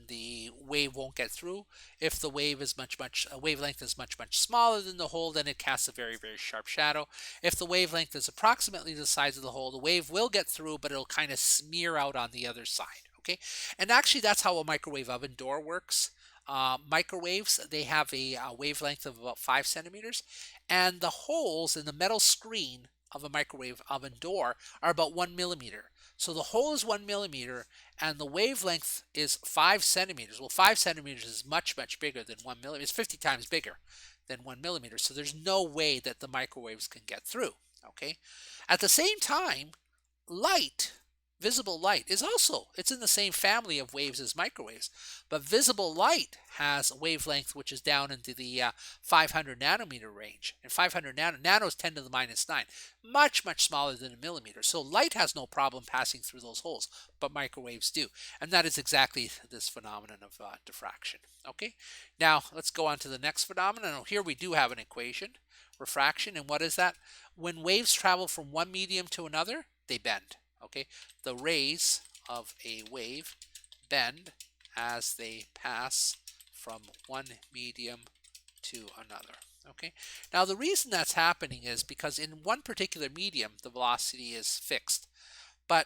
the wave won't get through. If the wavelength is much smaller than the hole, then it casts a very sharp shadow. If the wavelength is approximately the size of the hole, the wave will get through, but it'll kind of smear out on the other side. Okay, and actually that's how a microwave oven door works. Microwaves, they have a wavelength of about 5 centimeters, and the holes in the metal screen of a microwave oven door are about 1 millimeter. So the hole is 1 millimeter and the wavelength is 5 centimeters. Well, 5 centimeters is much bigger than 1 millimeter. It's 50 times bigger than 1 millimeter. So there's no way that the microwaves can get through. Okay. At the same time, light, visible light, it's in the same family of waves as microwaves, but visible light has a wavelength which is down into the 500 nanometer range, and 500 nano is 10 to the minus 9, much smaller than a millimeter. So light has no problem passing through those holes, but microwaves do, and that is exactly this phenomenon of diffraction. Okay, now let's go on to the next phenomenon. Here we do have an equation, refraction, and what is that? When waves travel from one medium to another, they bend. Okay, the rays of a wave bend as they pass from one medium to another. Okay, now the reason that's happening is because in one particular medium the velocity is fixed, but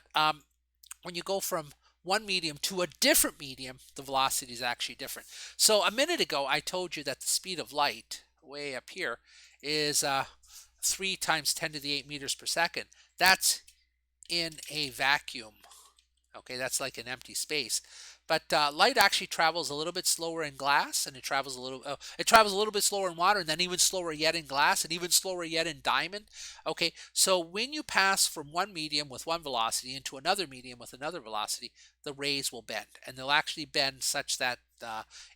when you go from one medium to a different medium, the velocity is actually different. So a minute ago I told you that the speed of light way up here is 3 times 10 to the 8 meters per second. That's in a vacuum. Okay, that's like an empty space. But light actually travels a little bit slower in glass, and it travels a little bit slower in water, and then even slower yet in glass, and even slower yet in diamond. Okay, so when you pass from one medium with one velocity into another medium with another velocity, the rays will bend, and they'll actually bend such that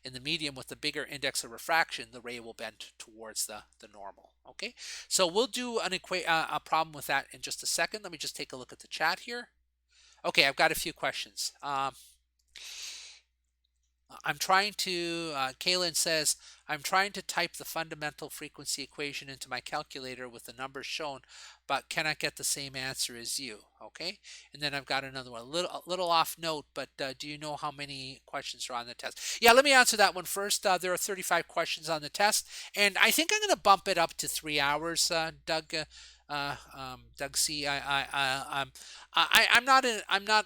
in the medium with the bigger index of refraction, the ray will bend towards the normal. Okay, so we'll do a problem with that in just a second. Let me just take a look at the chat here. Okay, I've got a few questions. I'm trying to, Kaylin says, I'm trying to type the fundamental frequency equation into my calculator with the numbers shown, but cannot get the same answer as you. Okay, and then I've got another one, a little off note, but do you know how many questions are on the test? Yeah, let me answer that one first. There are 35 questions on the test, and I think I'm going to bump it up to 3 hours, Doug. Doug C. I'm not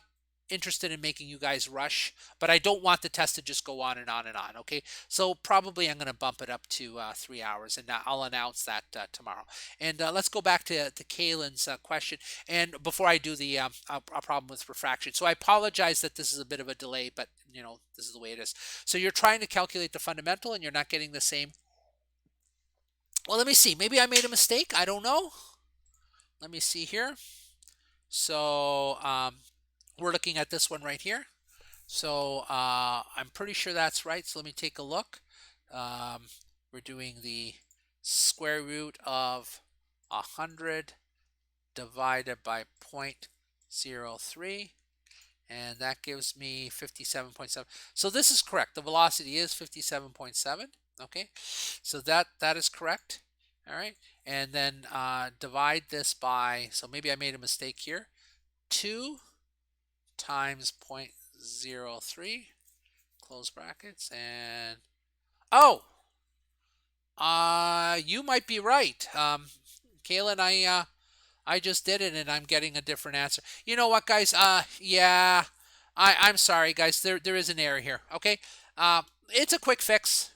interested in making you guys rush, but I don't want the test to just go on and on and on. Okay, so probably I'm going to bump it up to 3 hours, and I'll announce that tomorrow. And let's go back to Kaylin's question. And before I do the problem with refraction, so I apologize that this is a bit of a delay, but you know, this is the way it is. So you're trying to calculate the fundamental, and you're not getting the same. Well, let me see. Maybe I made a mistake. I don't know. Let me see here. So we're looking at this one right here. So I'm pretty sure that's right. So let me take a look. We're doing the square root of 100 divided by 0.03. And that gives me 57.7. So this is correct. The velocity is 57.7. Okay. So that is correct. All right. And then divide this by, so maybe I made a mistake here, 2 times 0.03, close brackets, and oh, you might be right. Kaylin, I just did it and I'm getting a different answer. You know what, guys? Yeah, I'm sorry, guys. There is an error here. Okay. It's a quick fix.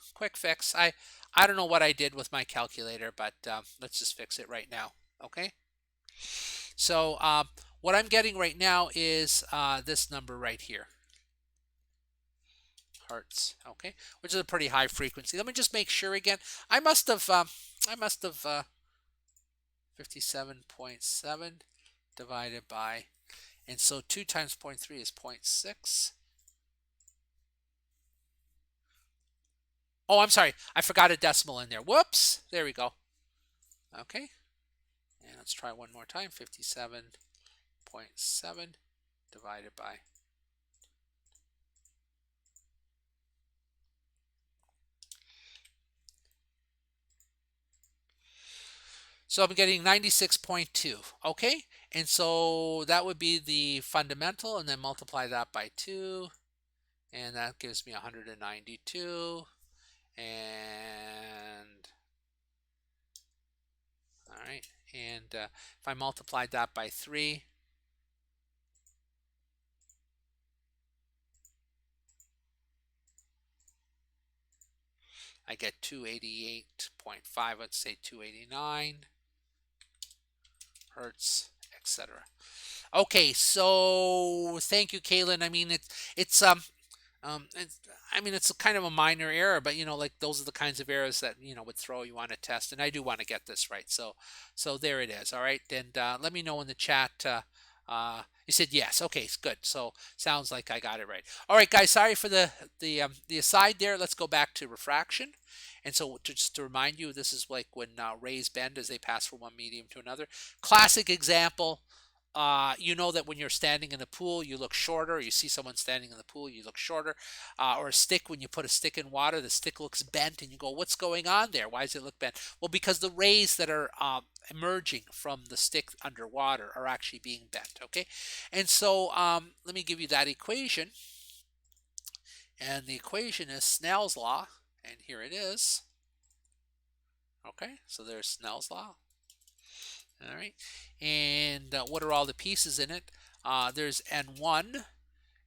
I don't know what I did with my calculator, but let's just fix it right now. Okay. So what I'm getting right now is this number right here, hertz. Okay, which is a pretty high frequency. Let me just make sure again. I must have 57.7 divided by, and so 2 times 0.3 is 0.6. Oh, I'm sorry. I forgot a decimal in there. Whoops. There we go. Okay. And let's try one more time. 57.7 divided by. So I'm getting 96.2, okay? And so that would be the fundamental, and then multiply that by 2, and that gives me 192. And all right, and if I multiplied that by 3, I get 288.5, let's say 289 hertz, etc. Okay, so thank you, Kaylin. I mean, it's a kind of a minor error, but like those are the kinds of errors that would throw you on a test, and I do want to get this right. So there it is. All right, and let me know in the chat. You said yes. Okay, good. So sounds like I got it right. All right, guys. Sorry for the aside there. Let's go back to refraction. And so just to remind you, this is like when rays bend as they pass from one medium to another. Classic example. You know that when you're standing in the pool, you look shorter. You see someone standing in the pool, you look shorter. Or a stick, when you put a stick in water, the stick looks bent, and you go, what's going on there? Why does it look bent? Well, because the rays that are emerging from the stick underwater are actually being bent, okay? And so let me give you that equation. And the equation is Snell's law, and here it is. Okay, so there's Snell's law. All right, and what are all the pieces in it? There's N1,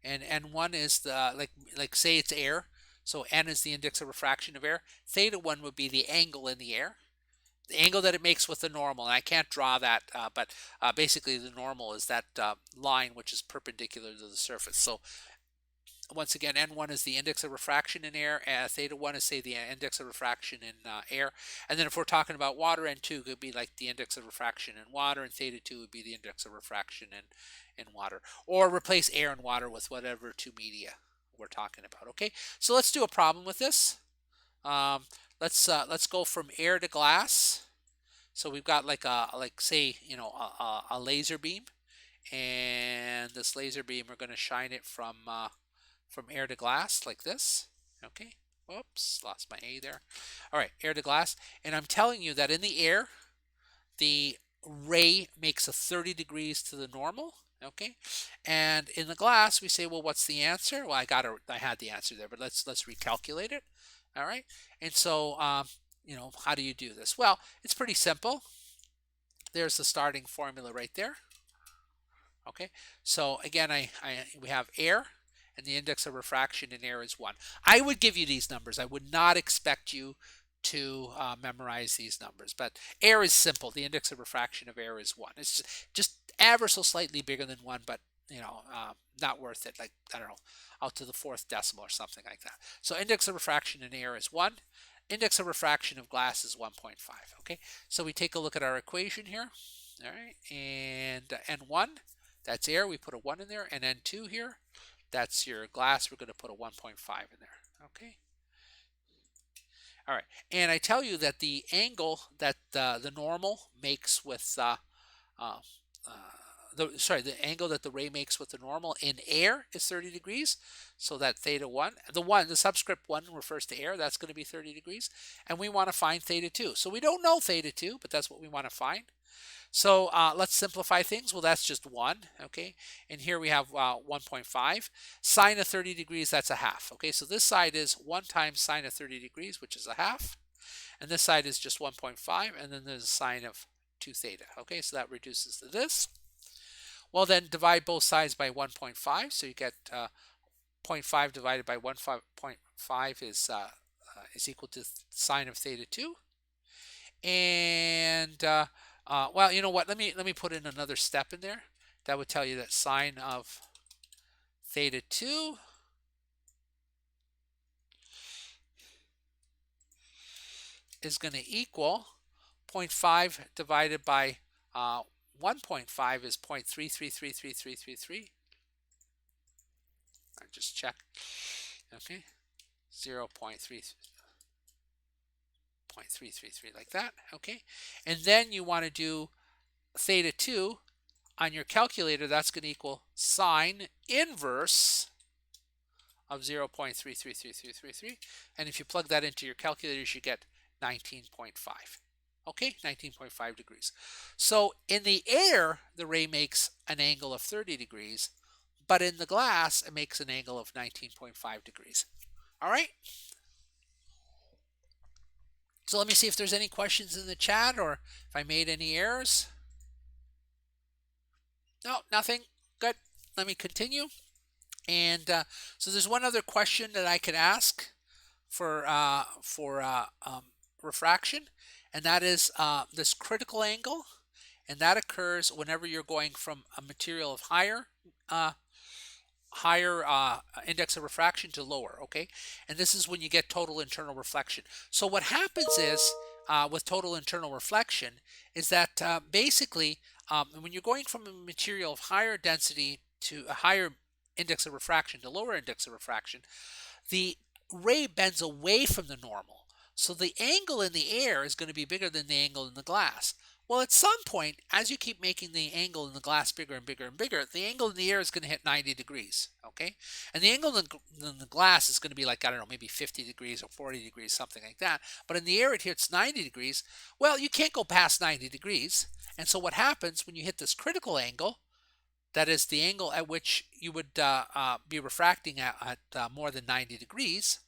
and N1 is the, like say it's air, so N is the index of refraction of air. Theta 1 would be the angle in the air, the angle that it makes with the normal. And I can't draw that, but basically the normal is that line which is perpendicular to the surface. So once again, N1 is the index of refraction in air, theta 1 is, say, the index of refraction in air. And then if we're talking about water, N2 could be like the index of refraction in water, and theta 2 would be the index of refraction in water. Or replace air and water with whatever two media we're talking about, okay? So let's do a problem with this. Let's go from air to glass. So we've got like say, a laser beam. And this laser beam, we're going to shine it from air to glass like this. Okay, whoops, lost my A there. All right, air to glass, and I'm telling you that in the air the ray makes a 30 degrees to the normal. Okay, and in the glass we say, well, what's the answer? Well, I had the answer there, but let's recalculate it. All right, and so how do you do this? Well, it's pretty simple. There's the starting formula right there. Okay, so again, we have air, and the index of refraction in air is 1. I would give you these numbers. I would not expect you to memorize these numbers, but air is simple. The index of refraction of air is 1. It's just ever so slightly bigger than 1, but not worth it. Like, I don't know, out to the 4th decimal or something like that. So index of refraction in air is 1. Index of refraction of glass is 1.5. Okay, so we take a look at our equation here. All right, and N1, that's air. We put a 1 in there, and N2 here, that's your glass. We're going to put a 1.5 in there. Okay. All right. And I tell you that the angle that the normal makes with the angle that the ray makes with the normal in air is 30 degrees. So that theta 1, the subscript 1 refers to air. That's going to be 30 degrees. And we want to find theta 2. So we don't know theta 2, but that's what we want to find. So let's simplify things. Well, that's just 1, okay? And here we have 1.5. Sine of 30 degrees, that's a half, okay? So this side is 1 times sine of 30 degrees, which is a half. And this side is just 1.5, and then there's a sine of 2 theta, okay? So that reduces to this. Well, then divide both sides by 1.5, so you get 0.5 divided by 1.5 is equal to sine of theta 2. And well, you know what? Let me put in another step in there. That would tell you that sine of theta 2 is going to equal 0.5 divided by 1.5 is 0.333333. I just check. Okay, 0.333 like that. Okay, and then you want to do theta 2 on your calculator, that's going to equal sine inverse of 0.333333. And if you plug that into your calculators, you get 19.5. Okay, 19.5 degrees. So in the air, the ray makes an angle of 30 degrees, but in the glass, it makes an angle of 19.5 degrees. All right. So let me see if there's any questions in the chat or if I made any errors. No, nothing. Good. Let me continue. And so there's one other question that I could ask for refraction, and that is this critical angle, and that occurs whenever you're going from a material of higher index of refraction to lower, okay? And this is when you get total internal reflection. So what happens is with total internal reflection is that basically when you're going from a material of higher density to a higher index of refraction to lower index of refraction, the ray bends away from the normal. So the angle in the air is going to be bigger than the angle in the glass. Well, at some point, as you keep making the angle in the glass bigger and bigger and bigger, the angle in the air is going to hit 90 degrees, okay? And the angle in the glass is going to be like, I don't know, maybe 50 degrees or 40 degrees, something like that. But in the air, it hits 90 degrees. Well, you can't go past 90 degrees. And so what happens when you hit this critical angle, that is the angle at which you would be refracting at more than 90 degrees,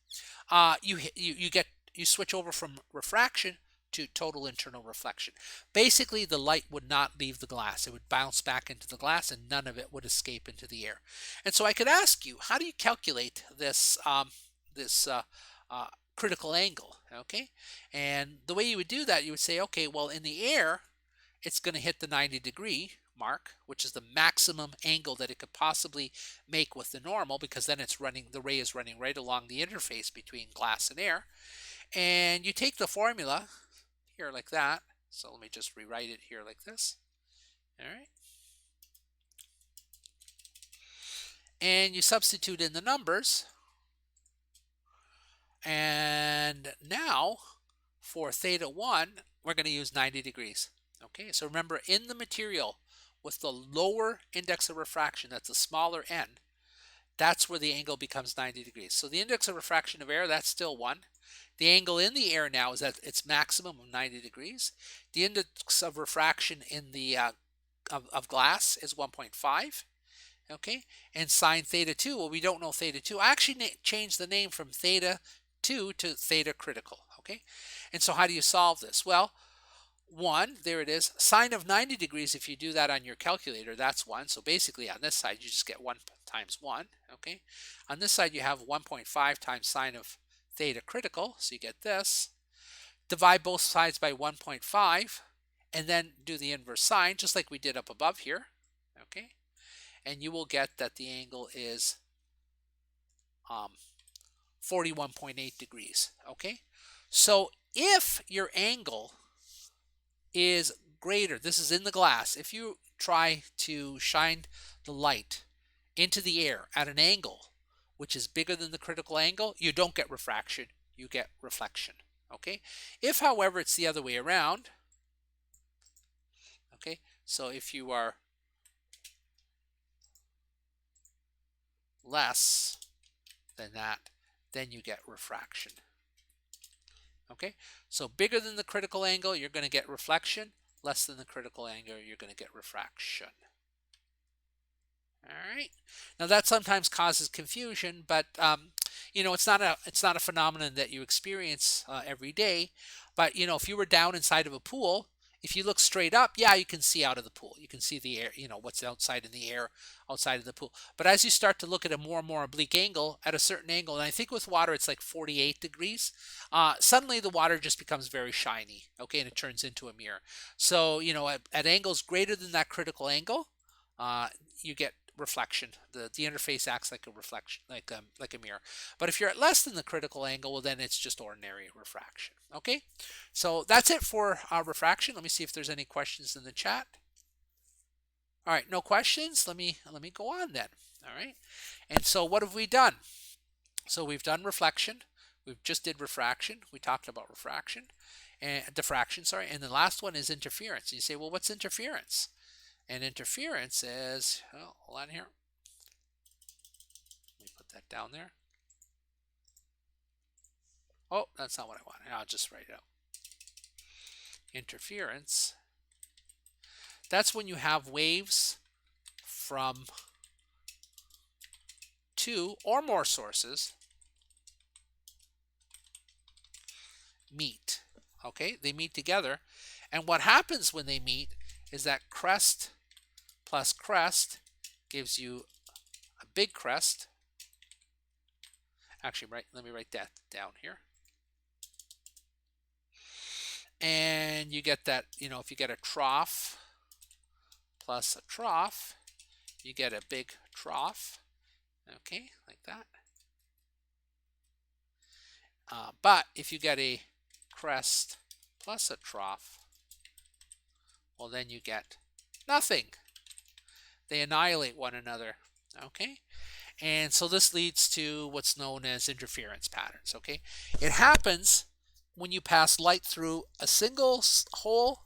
you switch over from refraction to total internal reflection. Basically, the light would not leave the glass. It would bounce back into the glass and none of it would escape into the air. And so I could ask you, how do you calculate this critical angle, okay? And the way you would do that, you would say, okay, well, in the air, it's going to hit the 90 degree mark, which is the maximum angle that it could possibly make with the normal, because then the ray is running right along the interface between glass and air. And you take the formula here like that. So let me just rewrite it here like this. All right. And you substitute in the numbers. And now for theta 1, we're going to use 90 degrees. Okay, so remember, in the material with the lower index of refraction, that's the smaller n, that's where the angle becomes 90 degrees. So the index of refraction of air, that's still 1. The angle in the air now is at its maximum of 90 degrees. The index of refraction in the of glass is 1.5. Okay, and sine theta 2, well, we don't know theta 2. I actually changed the name from theta 2 to theta critical. Okay, and so how do you solve this? Well, 1, there it is. Sine of 90 degrees, if you do that on your calculator, that's 1. So basically on this side, you just get 1 times 1. Okay, on this side, you have 1.5 times sine of theta critical. So you get this. Divide both sides by 1.5 and then do the inverse sine, just like we did up above here. Okay, and you will get that the angle is 41.8 degrees. Okay, so if your angle is greater, this is in the glass, if you try to shine the light into the air at an angle which is bigger than the critical angle, you don't get refraction, you get reflection. Okay, if however it's the other way around, okay, so if you are less than that, then you get refraction. Okay, so bigger than the critical angle, you're going to get reflection. Less than the critical angle, you're going to get refraction. All right. Now that sometimes causes confusion, but you know, it's not a phenomenon that you experience every day. But you know, if you were down inside of a pool, if you look straight up, yeah, you can see out of the pool. You can see the air, you know, what's outside in the air, outside of the pool. But as you start to look at a more and more oblique angle, at a certain angle, and I think with water it's like 48 degrees, suddenly the water just becomes very shiny, okay, and it turns into a mirror. So, you know, at angles greater than that critical angle, you get reflection. The interface acts like a reflection, like a mirror. But if you're at less than the critical angle, well, then it's just ordinary refraction. Okay, so that's it for refraction. Let me see if there's any questions in the chat. All right, no questions. Let me go on then. All right, and so what have we done? So we've done reflection. We've just did refraction. We talked about refraction and diffraction. Sorry, and the last one is interference. You say, well, what's interference? And interference is, oh, hold on here. Let me put that down there. Oh, that's not what I want. I'll just write it out. Interference. That's when you have waves from two or more sources meet. Okay, they meet together. And what happens when they meet is that crest plus crest gives you a big crest. Actually, let me write that down here. And you get that, if you get a trough plus a trough, you get a big trough. Okay, like that. But if you get a crest plus a trough, well, then you get nothing. They annihilate one another. Okay, and so this leads to what's known as interference patterns. Okay, it happens when you pass light through a single hole,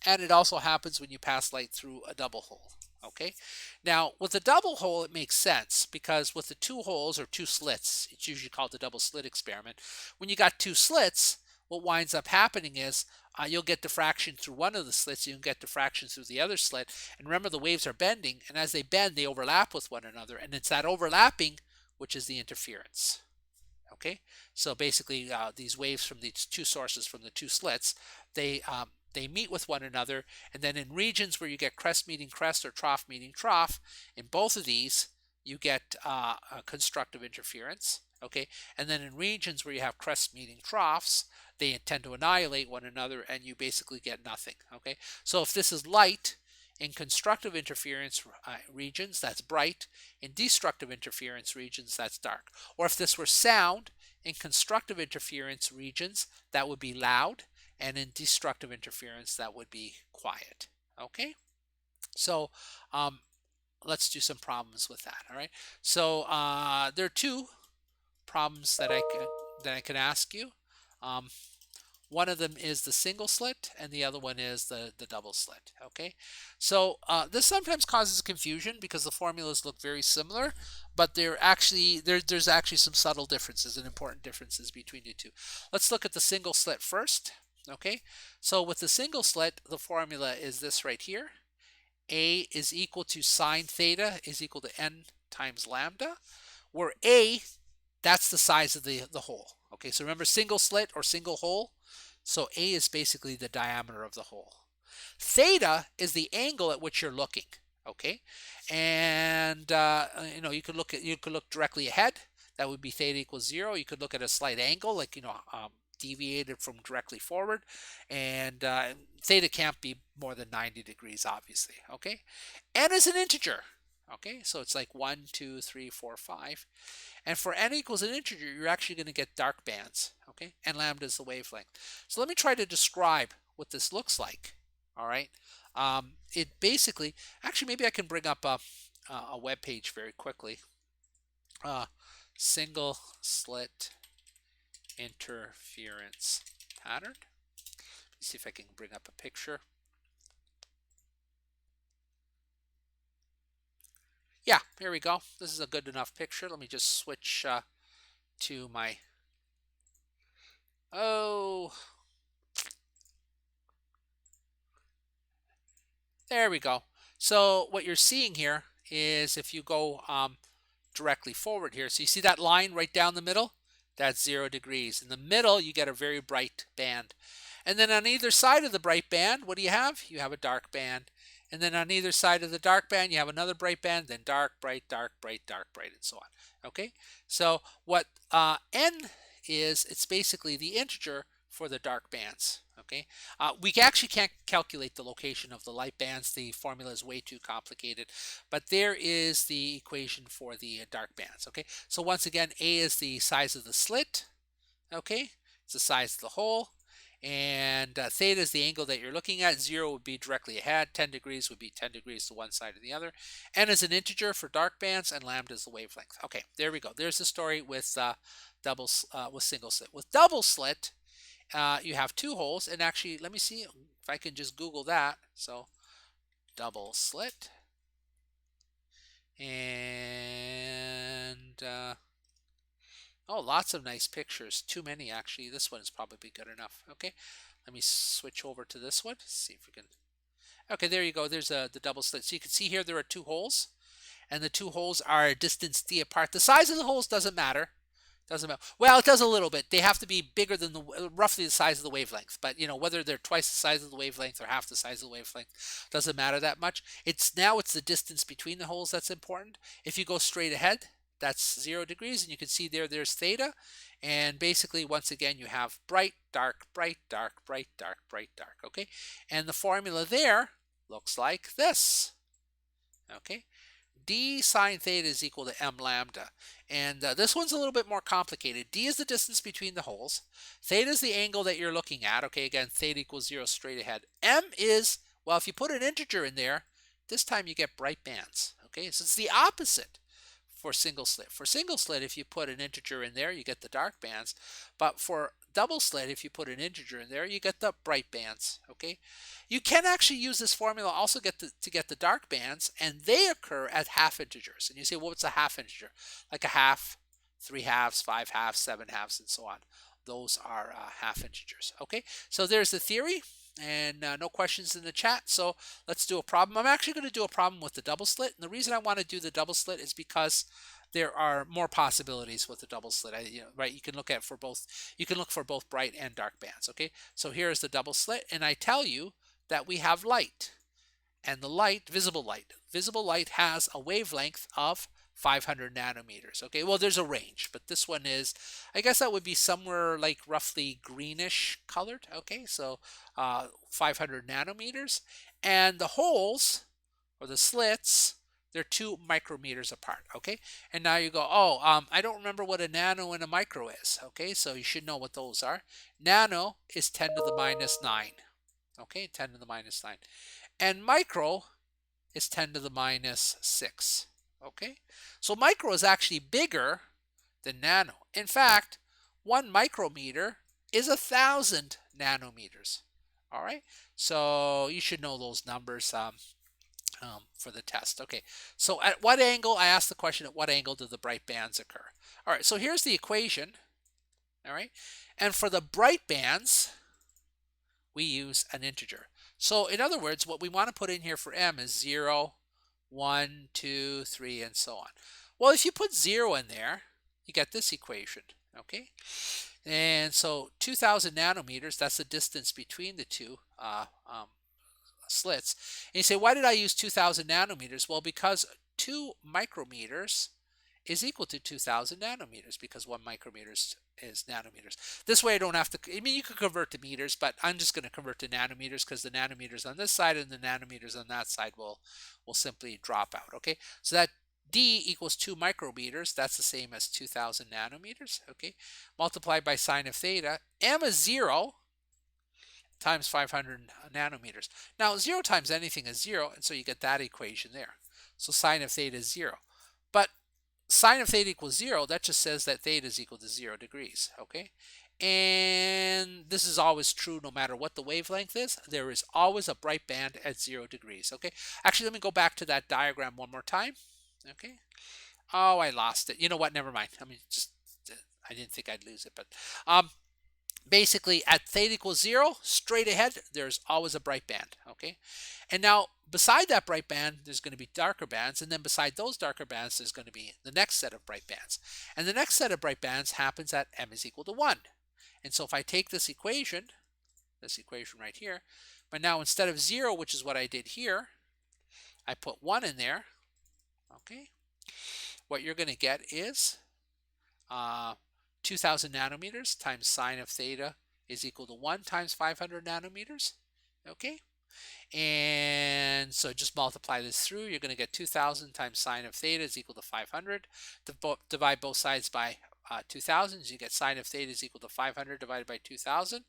and it also happens when you pass light through a double hole. Okay, now with a double hole it makes sense, because with the two holes or two slits, it's usually called the double slit experiment. When you got two slits, what winds up happening is you'll get diffraction through one of the slits, you can get diffraction through the other slit, and remember the waves are bending, and as they bend they overlap with one another, and it's that overlapping which is the interference. Okay, so basically these waves from these two sources from the two slits, they meet with one another, and then in regions where you get crest meeting crest or trough meeting trough, in both of these you get a constructive interference. Okay, and then in regions where you have crest meeting troughs, they tend to annihilate one another, and you basically get nothing. Okay, so if this is light, in constructive interference regions, that's bright. In destructive interference regions, that's dark. Or if this were sound, in constructive interference regions, that would be loud. And in destructive interference, that would be quiet. Okay? So let's do some problems with that. All right? So there are two problems that I can ask you. One of them is the single slit, and the other one is the double slit. Okay, so this sometimes causes confusion because the formulas look very similar, but there's actually some subtle differences and important differences between the two. Let's look at the single slit first. Okay, so with the single slit, the formula is this right here. A is equal to sine theta is equal to n times lambda, where A, that's the size of the hole. Okay, so remember single slit or single hole. So A is basically the diameter of the hole. Theta is the angle at which you're looking. Okay, and you could look directly ahead. That would be theta equals 0. You could look at a slight angle, like deviated from directly forward, and theta can't be more than 90 degrees, obviously. Okay, n is an integer. Okay, so it's like 1, 2, 3, 4, 5. And for n equals an integer, you're actually going to get dark bands. Okay, and lambda is the wavelength. So let me try to describe what this looks like. All right, it basically, actually, maybe I can bring up a web page very quickly. Single slit interference pattern. Let's see if I can bring up a picture. Yeah, here we go. This is a good enough picture. Let me just switch to my... Oh, there we go. So what you're seeing here is if you go directly forward here, so you see that line right down the middle? That's 0 degrees. In the middle, you get a very bright band. And then on either side of the bright band, what do you have? You have a dark band. And then on either side of the dark band, you have another bright band, then dark, bright, dark, bright, dark, bright, and so on. Okay? So what n is, it's basically the integer for the dark bands. Okay? We actually can't calculate the location of the light bands. The formula is way too complicated. But there is the equation for the dark bands. Okay? So once again, A is the size of the slit. Okay? It's the size of the hole. And theta is the angle that you're looking at. 0 would be directly ahead. 10 degrees would be 10 degrees to one side or the other. N is an integer for dark bands, and lambda is the wavelength. Okay, there we go. There's the story with single slit. With double slit, you have two holes. And actually, let me see if I can just Google that. So double slit. And oh, lots of nice pictures. Too many, actually. This one is probably good enough. Okay, let me switch over to this one. See if we can. Okay, there you go. There's the double slit. So you can see here there are two holes, and the two holes are a distance d apart. The size of the holes doesn't matter. Doesn't matter. Well, it does a little bit. They have to be bigger than roughly the size of the wavelength. But you know, whether they're twice the size of the wavelength or half the size of the wavelength doesn't matter that much. It's the distance between the holes that's important. If you go straight ahead, that's 0 degrees, and you can see there's theta. And basically, once again, you have bright, dark, bright, dark, bright, dark, bright, dark. Okay, and the formula there looks like this. Okay. D sine theta is equal to m lambda. And this one's a little bit more complicated. D is the distance between the holes. Theta is the angle that you're looking at. Okay, again, theta equals 0 straight ahead. M is, well, if you put an integer in there, this time you get bright bands. Okay, so it's the opposite for single slit. For single slit, if you put an integer in there, you get the dark bands. But for double slit, if you put an integer in there, you get the bright bands. Okay, you can actually use this formula also to get the dark bands, and they occur as half integers. And you say, well, what's a half integer? Like a half, 3 halves, 5 halves, 7 halves, and so on. Those are half integers. Okay, so there's the theory. And no questions in the chat, so let's do a problem. I'm actually going to do a problem with the double slit, and the reason I want to do the double slit is because there are more possibilities with the double slit. Right? You can look for both bright and dark bands. Okay, so here's the double slit, and I tell you that we have light, and the light, visible light has a wavelength of 500 nanometers. Okay, well, there's a range, but this one is, I guess that would be somewhere like roughly greenish colored. Okay, so 500 nanometers, and the holes or the slits, they're 2 micrometers apart. Okay, and now you go, oh, I don't remember what a nano and a micro is. Okay, so you should know what those are. Nano is 10 to the minus 9. Okay, 10 to the minus 9, and micro is 10 to the minus 6. Okay, so micro is actually bigger than nano. In fact, 1 micrometer is 1,000 nanometers. All right, so you should know those numbers for the test. Okay, so at what angle, I asked the question, at what angle do the bright bands occur? All right, so here's the equation. All right, and for the bright bands, we use an integer. So in other words, what we want to put in here for m is 0, 1, 2, 3, and so on. Well, if you put 0 in there, you get this equation. Okay, and so 2,000 nanometers, that's the distance between the two slits. And you say, why did I use 2,000 nanometers? Well, because 2 micrometers is equal to 2,000 nanometers, because 1 micrometer is nanometers. This way I don't have to, I mean, you could convert to meters, but I'm just going to convert to nanometers because the nanometers on this side and the nanometers on that side will simply drop out. Okay, so that D equals 2 micrometers, that's the same as 2,000 nanometers. Okay, multiplied by sine of theta, m is 0 times 500 nanometers. Now 0 times anything is 0, and so you get that equation there. So sine of theta is 0. But sine of theta equals 0, that just says that theta is equal to 0 degrees. Okay, and this is always true no matter what the wavelength is. There is always a bright band at 0 degrees. Okay, actually, let me go back to that diagram one more time. Okay, oh, I lost it. You know what, never mind. I mean, I didn't think I'd lose it, but basically at theta equals 0, straight ahead, there's always a bright band. Okay, and now beside that bright band, there's going to be darker bands, and then beside those darker bands, there's going to be the next set of bright bands. And the next set of bright bands happens at m is equal to 1. And so if I take this equation right here, but now instead of 0, which is what I did here, I put 1 in there. Okay, what you're going to get is 2,000 nanometers times sine of theta is equal to 1 times 500 nanometers. Okay, and so just multiply this through. You're going to get 2,000 times sine of theta is equal to 500. Divide both sides by 2,000. So you get sine of theta is equal to 500 divided by 2,000,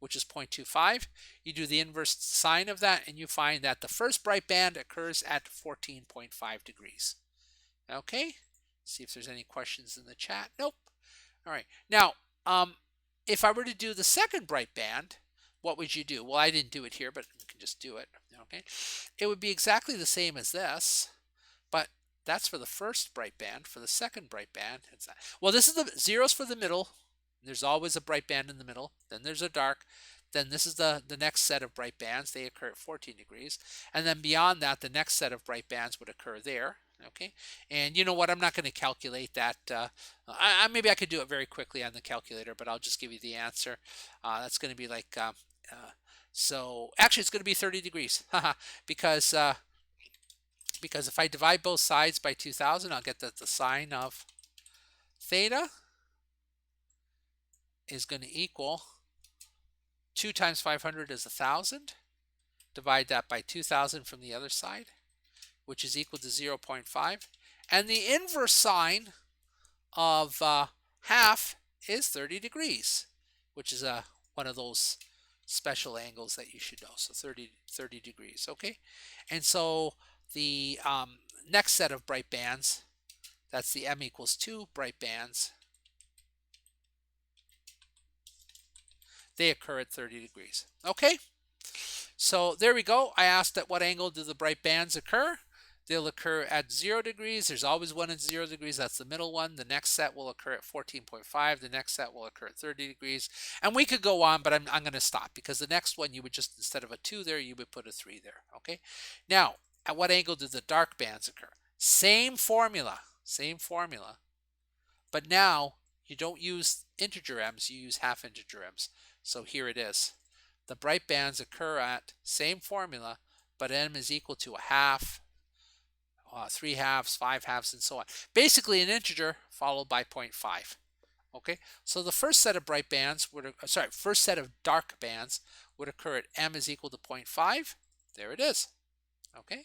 which is 0.25. You do the inverse sine of that, and you find that the first bright band occurs at 14.5 degrees. Okay, see if there's any questions in the chat. Nope. All right. Now, if I were to do the second bright band, what would you do? Well, I didn't do it here, but you can just do it. Okay, it would be exactly the same as this, but that's for the first bright band. For the second bright band, it's not. Well, this is the zeros for the middle. There's always a bright band in the middle. Then there's a dark. Then this is the next set of bright bands. They occur at 14 degrees. And then beyond that, the next set of bright bands would occur there. Okay, and you know what? I'm not going to calculate that. Maybe I could do it very quickly on the calculator, but I'll just give you the answer. That's going to be like, so actually it's going to be 30 degrees because if I divide both sides by 2000, I'll get that the sine of theta is going to equal 2 times 500 is 1,000. Divide that by 2,000 from the other side, which is equal to 0.5. And the inverse sine of half is 30 degrees, which is one of those special angles that you should know. So 30 degrees, okay? And so the next set of bright bands, that's the m equals 2 bright bands, they occur at 30 degrees. Okay, so there we go. I asked at what angle do the bright bands occur. They'll occur at 0 degrees. There's always one at 0 degrees. That's the middle one. The next set will occur at 14.5. The next set will occur at 30 degrees. And we could go on, but I'm going to stop because the next one you would just, instead of a 2 there, you would put a 3 there. Okay, now at what angle do the dark bands occur? Same formula, but now you don't use integer m's, you use half integer m's. So here it is. The bright bands occur at same formula, but m is equal to a half, 3 halves, 5 halves, and so on. Basically an integer followed by 0.5. Okay, so the first set of bright bands first set of dark bands would occur at m is equal to 0.5. There it is. Okay,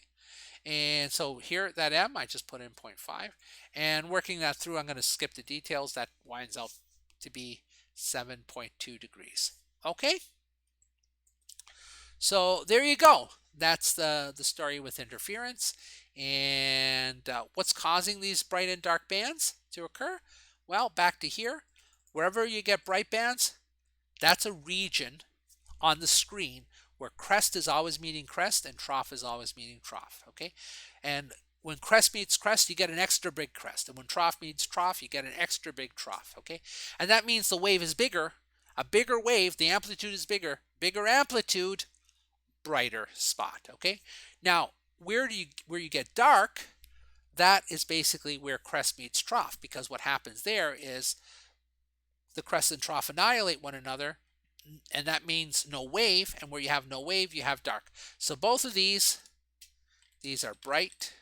and so here that m, I just put in 0.5, and working that through, I'm going to skip the details. That winds out to be 7.2 degrees. Okay, so there you go. That's the story with interference. And what's causing these bright and dark bands to occur? Well, back to here. Wherever you get bright bands, that's a region on the screen where crest is always meeting crest and trough is always meeting trough. Okay, and when crest meets crest, you get an extra big crest, and when trough meets trough, you get an extra big trough. Okay, and that means the wave is bigger. A bigger wave, the amplitude is bigger. Bigger amplitude, brighter spot. Okay, now where you get dark, that is basically where crest meets trough, because what happens there is the crest and trough annihilate one another, and that means no wave, and where you have no wave, you have dark. So both of these are bright,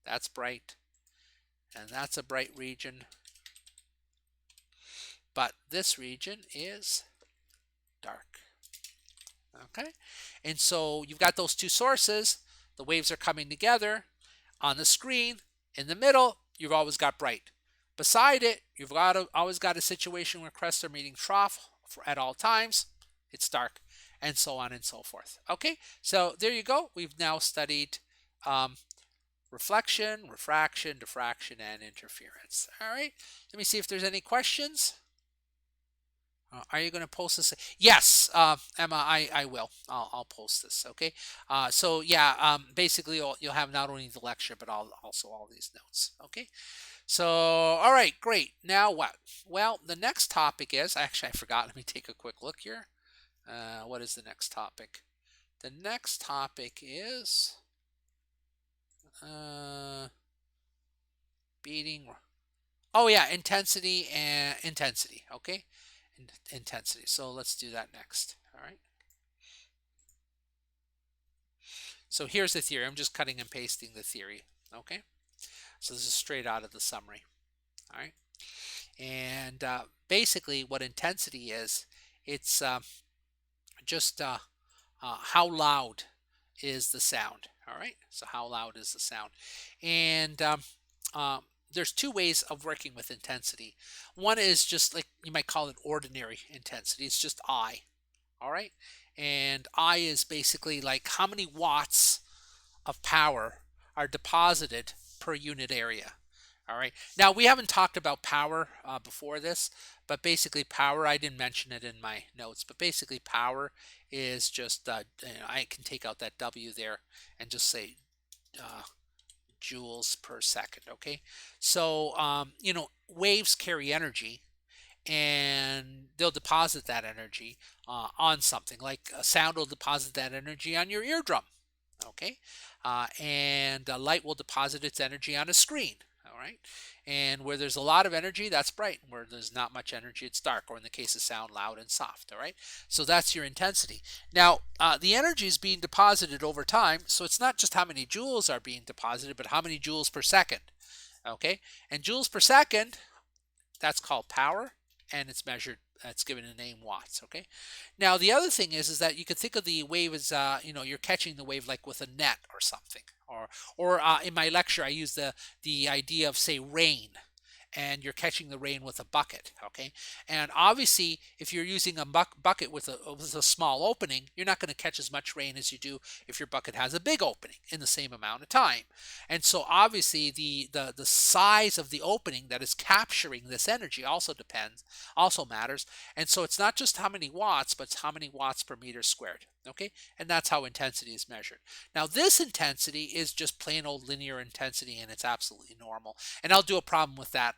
that's bright, and that's a bright region, but this region is dark. Okay, and so you've got those two sources. The waves are coming together on the screen. In the middle, you've always got bright. Beside it, you've always got a situation where crests are meeting trough at all times. It's dark, and so on and so forth. Okay, so there you go. We've now studied reflection, refraction, diffraction, and interference. All right, let me see if there's any questions. Are you going to post this? Yes, Emma, I will. I'll post this. Okay. So yeah, basically you'll have not only the lecture but also all these notes. Okay. So all right, great. Now what? Well, the next topic is actually I forgot. Let me take a quick look here. What is the next topic? The next topic is beating. Oh yeah, intensity and intensity. Okay. Intensity. So let's do that next. All right. So here's the theory. I'm just cutting and pasting the theory. Okay. So this is straight out of the summary. All right. And basically what intensity is, it's just how loud is the sound. All right. So how loud is the sound? And there's two ways of working with intensity. One is just like you might call it ordinary intensity. It's just I. All right. And I is basically like how many watts of power are deposited per unit area. All right. Now, we haven't talked about power before this, but basically power, I didn't mention it in my notes, but basically power is just, I can take out that W there and just say joules per second, okay? So, waves carry energy, and they'll deposit that energy on something. Like sound will deposit that energy on your eardrum, okay? And light will deposit its energy on a screen, all right? And where there's a lot of energy, that's bright. Where there's not much energy, it's dark, or in the case of sound, loud and soft, all right? So that's your intensity. Now, the energy is being deposited over time, so it's not just how many joules are being deposited, but how many joules per second, okay? And joules per second, that's called power, and it's measured, it's given a name watts, okay? Now, the other thing is that you could think of the wave as, you're catching the wave like with a net or something. Or in my lecture, I use the idea of, say, rain, and you're catching the rain with a bucket, okay? And obviously, if you're using a bucket with a small opening, you're not going to catch as much rain as you do if your bucket has a big opening in the same amount of time. And so obviously, the size of the opening that is capturing this energy also matters. And so it's not just how many watts, but it's how many watts per meter squared, okay? And that's how intensity is measured. Now, this intensity is just plain old linear intensity, and it's absolutely normal. And I'll do a problem with that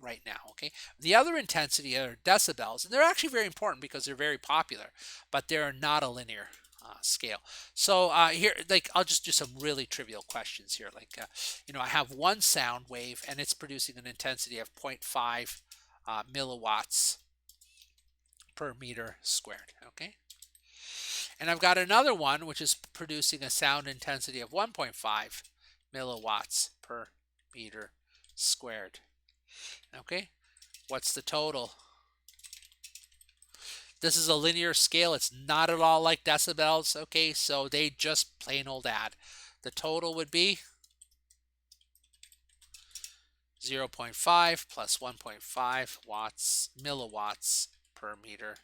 right now, okay? The other intensity are decibels, and they're actually very important because they're very popular, but they're not a linear scale. So here, like, I'll just do some really trivial questions here. Like, I have one sound wave, and it's producing an intensity of 0.5 milliwatts per meter squared, okay? And I've got another one which is producing a sound intensity of 1.5 milliwatts per meter squared. Okay, what's the total? This is a linear scale. It's not at all like decibels. Okay, so they just plain old add. The total would be 0.5 plus 1.5 milliwatts per meter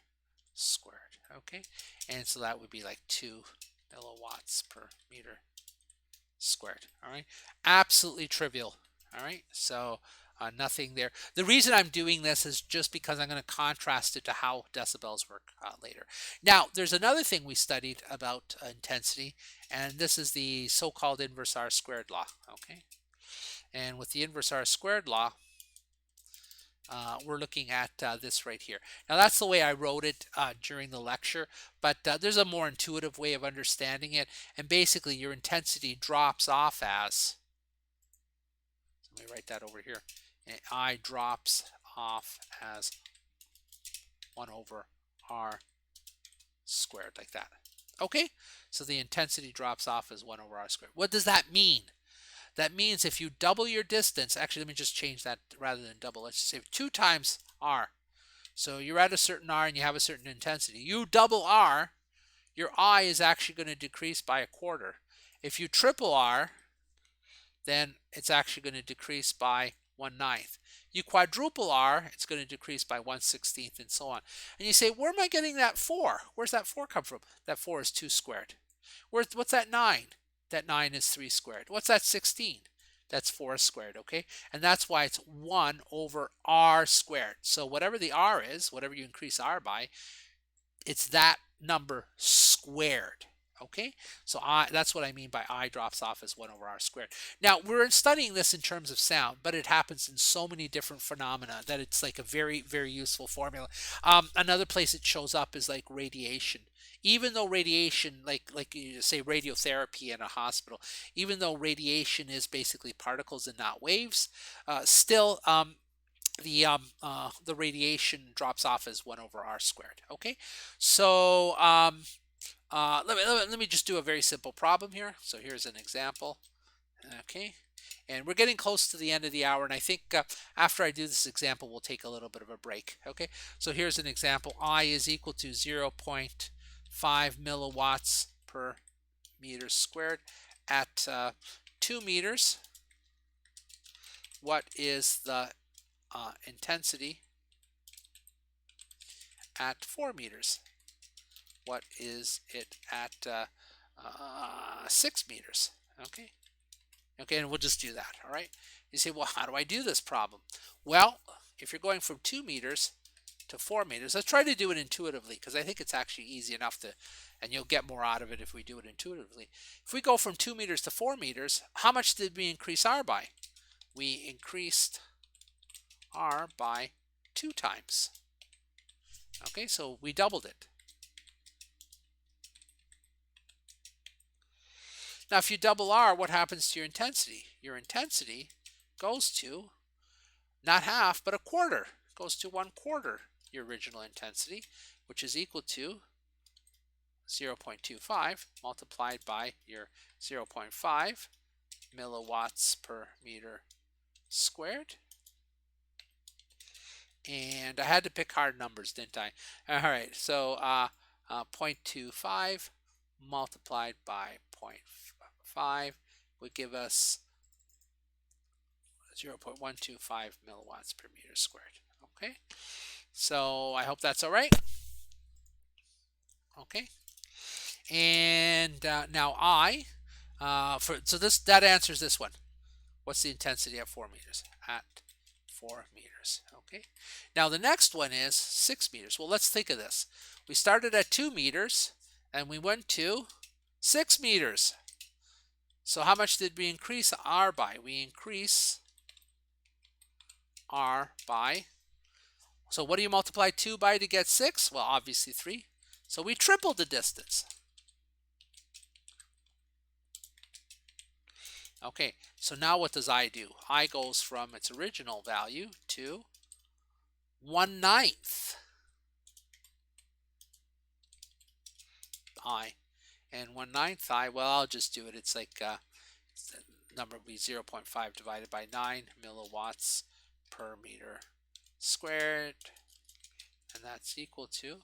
squared. Okay, and so that would be like 2 milliwatts per meter squared. All right, absolutely trivial. All right, so nothing there. The reason I'm doing this is just because I'm going to contrast it to how decibels work later. Now, there's another thing we studied about intensity, and this is the so-called inverse R squared law. Okay, and with the inverse R squared law, we're looking at this right here. Now, that's the way I wrote it during the lecture, but there's a more intuitive way of understanding it. And basically, your intensity drops off as, let me write that over here, and I drops off as 1 over R squared, like that. Okay, so the intensity drops off as 1 over R squared. What does that mean? That means if you double your distance, actually, let me just change that rather than double. Let's just say 2 times R. So you're at a certain R and you have a certain intensity. You double R, your I is actually going to decrease by a quarter. If you triple R, then it's actually going to decrease by 1/9. You quadruple R, it's going to decrease by 1/16, and so on. And you say, where am I getting that 4? Where's that 4 come from? That 4 is 2 squared. What's that 9? That 9 is 3 squared. What's that 16? That's 4 squared, okay? And that's why it's 1 over R squared. So whatever the R is, whatever you increase R by, it's that number squared. Okay, so that's what I mean by I drops off as 1 over R squared. Now, we're studying this in terms of sound, but it happens in so many different phenomena that it's like a very, very useful formula. Another place it shows up is like radiation. Even though radiation, like you say radiotherapy in a hospital, even though radiation is basically particles and not waves, still the radiation drops off as 1 over R squared. Okay, so let me just do a very simple problem here. So here's an example. Okay, and we're getting close to the end of the hour, and I think after I do this example, we'll take a little bit of a break. Okay, so here's an example. I is equal to 0.5 milliwatts per meter squared at 2 meters. What is the intensity at 4 meters? What is it at 6 meters? Okay, Okay, and we'll just do that. All right. You say, well, how do I do this problem? Well, if you're going from 2 meters to 4 meters, let's try to do it intuitively, because I think it's actually easy enough to, and you'll get more out of it if we do it intuitively. If we go from 2 meters to 4 meters, how much did we increase R by? We increased R by 2 times. Okay, so we doubled it. Now, if you double R, what happens to your intensity? Your intensity goes to not half, but a quarter. It goes to 1/4 your original intensity, which is equal to 0.25 multiplied by your 0.5 milliwatts per meter squared. And I had to pick hard numbers, didn't I? All right, so 0.25 multiplied by 0.5 would give us 0.125 milliwatts per meter squared. Okay, so I hope that's all right. Okay, and now so that answers this one. What's the intensity at 4 meters? At 4 meters. Okay, now the next one is 6 meters. Well, let's think of this. We started at 2 meters and we went to 6 meters. So how much did we increase R by? We increase R by, so what do you multiply 2 by to get 6? Well, obviously 3. So we tripled the distance. Okay, so now what does I do? I goes from its original value to 1/9 I. And 1/9 I, well, I'll just do it. It's like the number would be 0.5 divided by 9 milliwatts per meter squared. And that's equal to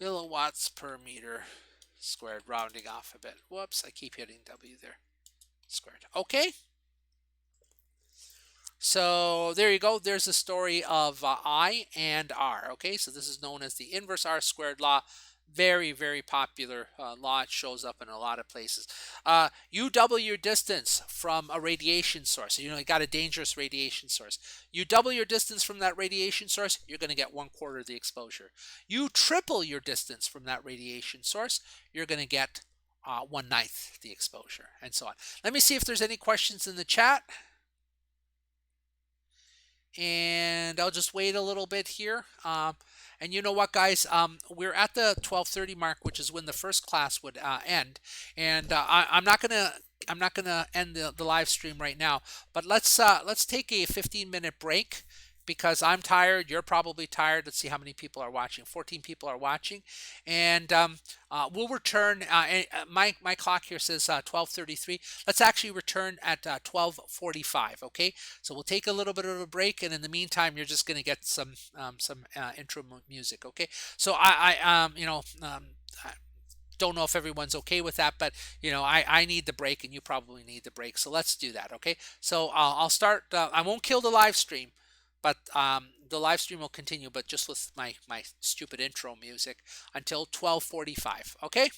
milliwatts per meter squared, rounding off a bit. Whoops, I keep hitting W there. Squared. Okay. So there you go. There's the story of I and R. Okay, so this is known as the inverse R squared law. Very, very popular law. It shows up in a lot of places. You double your distance from a radiation source. You got a dangerous radiation source. You double your distance from that radiation source, you're going to get 1/4 of the exposure. You triple your distance from that radiation source, you're going to get 1/9 the exposure, and so on. Let me see if there's any questions in the chat. And I'll just wait a little bit here. And you know what, guys? We're at the 12:30 mark, which is when the first class would end. And I'm not gonna end the live stream right now. But let's take a 15-minute break, because I'm tired. You're probably tired. Let's see how many people are watching. 14 people are watching, and we'll return. My clock here says 12:33. Let's actually return at 12:45. Okay, so we'll take a little bit of a break, and in the meantime, you're just going to get some intro music. Okay, so I don't know if everyone's okay with that, but I need the break, and you probably need the break. So let's do that. Okay, so I'll start. I won't kill the live stream, but the live stream will continue, but just with my stupid intro music until 12:45. Okay.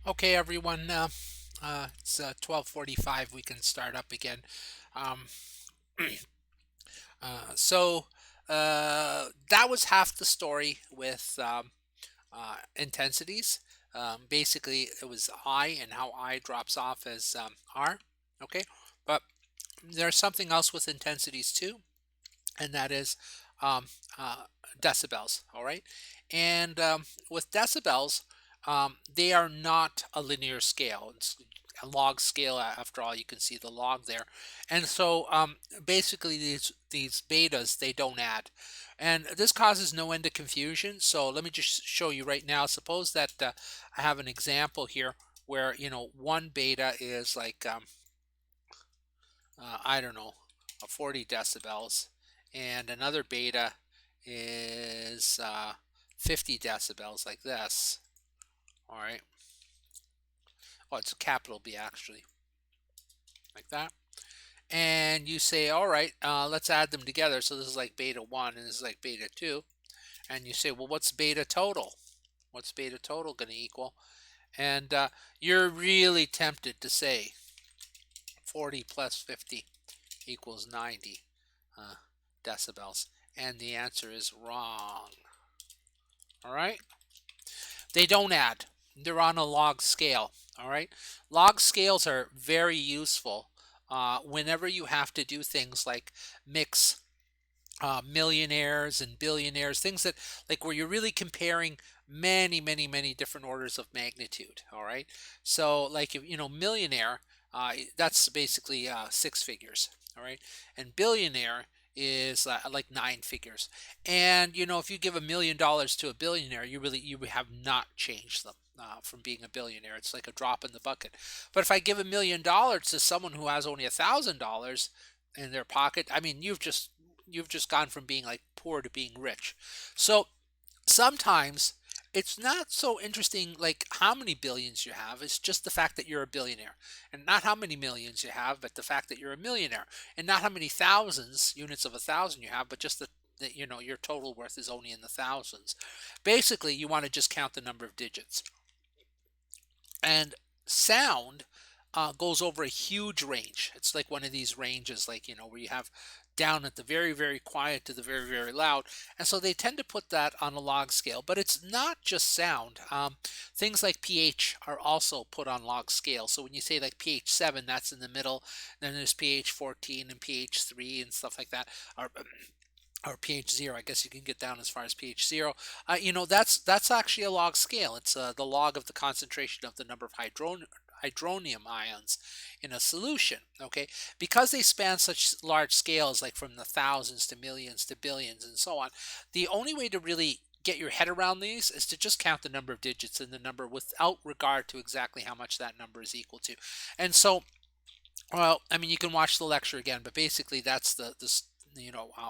Okay, everyone. It's 12:45. We can start up again. Um, that was half the story with intensities. Basically, it was I and how I drops off as R. Okay, but there's something else with intensities too, and that is um, uh, decibels. All right, and with decibels, they are not a linear scale. It's a log scale. After all, you can see the log there, and so basically these betas, they don't add, and this causes no end of confusion. So let me just show you right now. Suppose that I have an example here where one beta is like I don't know, 40 decibels, and another beta is 50 decibels, like this. All right. Oh, it's a capital B actually, like that. And you say, all right, let's add them together. So this is like beta 1 and this is like beta 2. And you say, well, what's beta total? What's beta total going to equal? And you're really tempted to say 40 plus 50 equals 90 decibels. And the answer is wrong. All right? They don't add. They're on a log scale. All right? Log scales are very useful whenever you have to do things like mix millionaires and billionaires, things that like where you're really comparing many different orders of magnitude. All right, so like if millionaire, that's basically six figures. All right, and billionaire is like nine figures. And if you give $1 million to a billionaire, you have not changed them from being a billionaire. It's like a drop in the bucket. But if I give $1 million to someone who has only $1,000 in their pocket, I mean, you've just gone from being like poor to being rich. So sometimes it's not so interesting like how many billions you have. It's just the fact that you're a billionaire, and not how many millions you have, but the fact that you're a millionaire, and not how many thousands units of 1,000 you have, but just that your total worth is only in the thousands. Basically, you want to just count the number of digits. And sound goes over a huge range. It's like one of these ranges, like, where you have down at the very quiet to the very loud. And so they tend to put that on a log scale. But it's not just sound. Things like pH are also put on log scale. So when you say like pH 7, that's in the middle. Then there's pH 14 and pH 3 and stuff like that. Or pH 0, I guess you can get down as far as pH 0. That's actually a log scale. It's the log of the concentration of the number of hydronium ions in a solution. Okay, because they span such large scales, like from the thousands to millions to billions and so on. The only way to really get your head around these is to just count the number of digits in the number without regard to exactly how much that number is equal to. And so, well, I mean, you can watch the lecture again, but basically that's the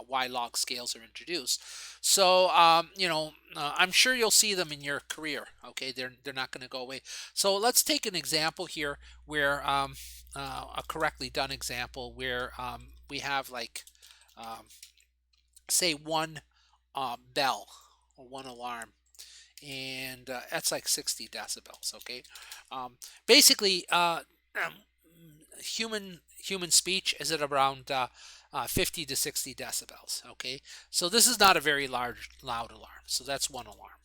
why log scales are introduced. So I'm sure you'll see them in your career. Okay, they're not going to go away. So let's take an example here where a correctly done example where we have like say one bell or one alarm, and that's like 60 decibels. Okay, basically human speech is at around 50 to 60 decibels. Okay, so this is not a very loud alarm. So that's one alarm.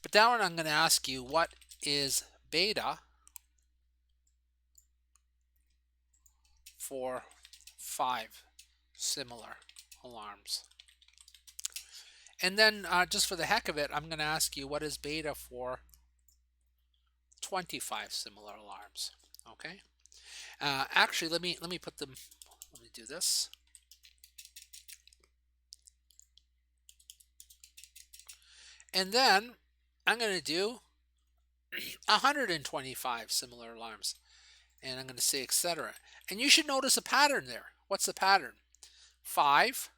But now I'm going to ask you, what is beta for 5 similar alarms? And then just for the heck of it, I'm going to ask you, what is beta for 25 similar alarms? Okay. Actually, let me put them. Let me do this. And then I'm going to do 125 similar alarms, and I'm going to say etc. And you should notice a pattern there. What's the pattern? 5,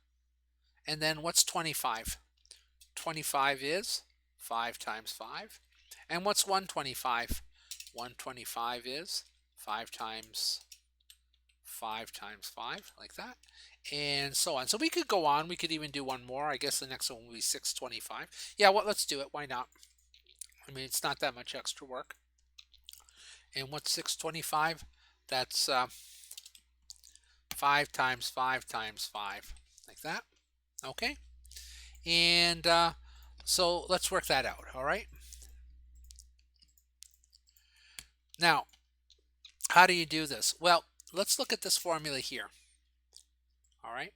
and then what's 25? 25 is 5 times 5. And what's 125? 125 is 5 times 5 times 5, like that, and so on. So we could go on. We could even do one more. I guess the next one will be 625. Yeah, let's do it. Why not? I mean, it's not that much extra work. And what's 625? That's 5 times 5 times 5, like that. Okay? And so let's work that out, all right? Now, how do you do this? Well, let's look at this formula here. All right?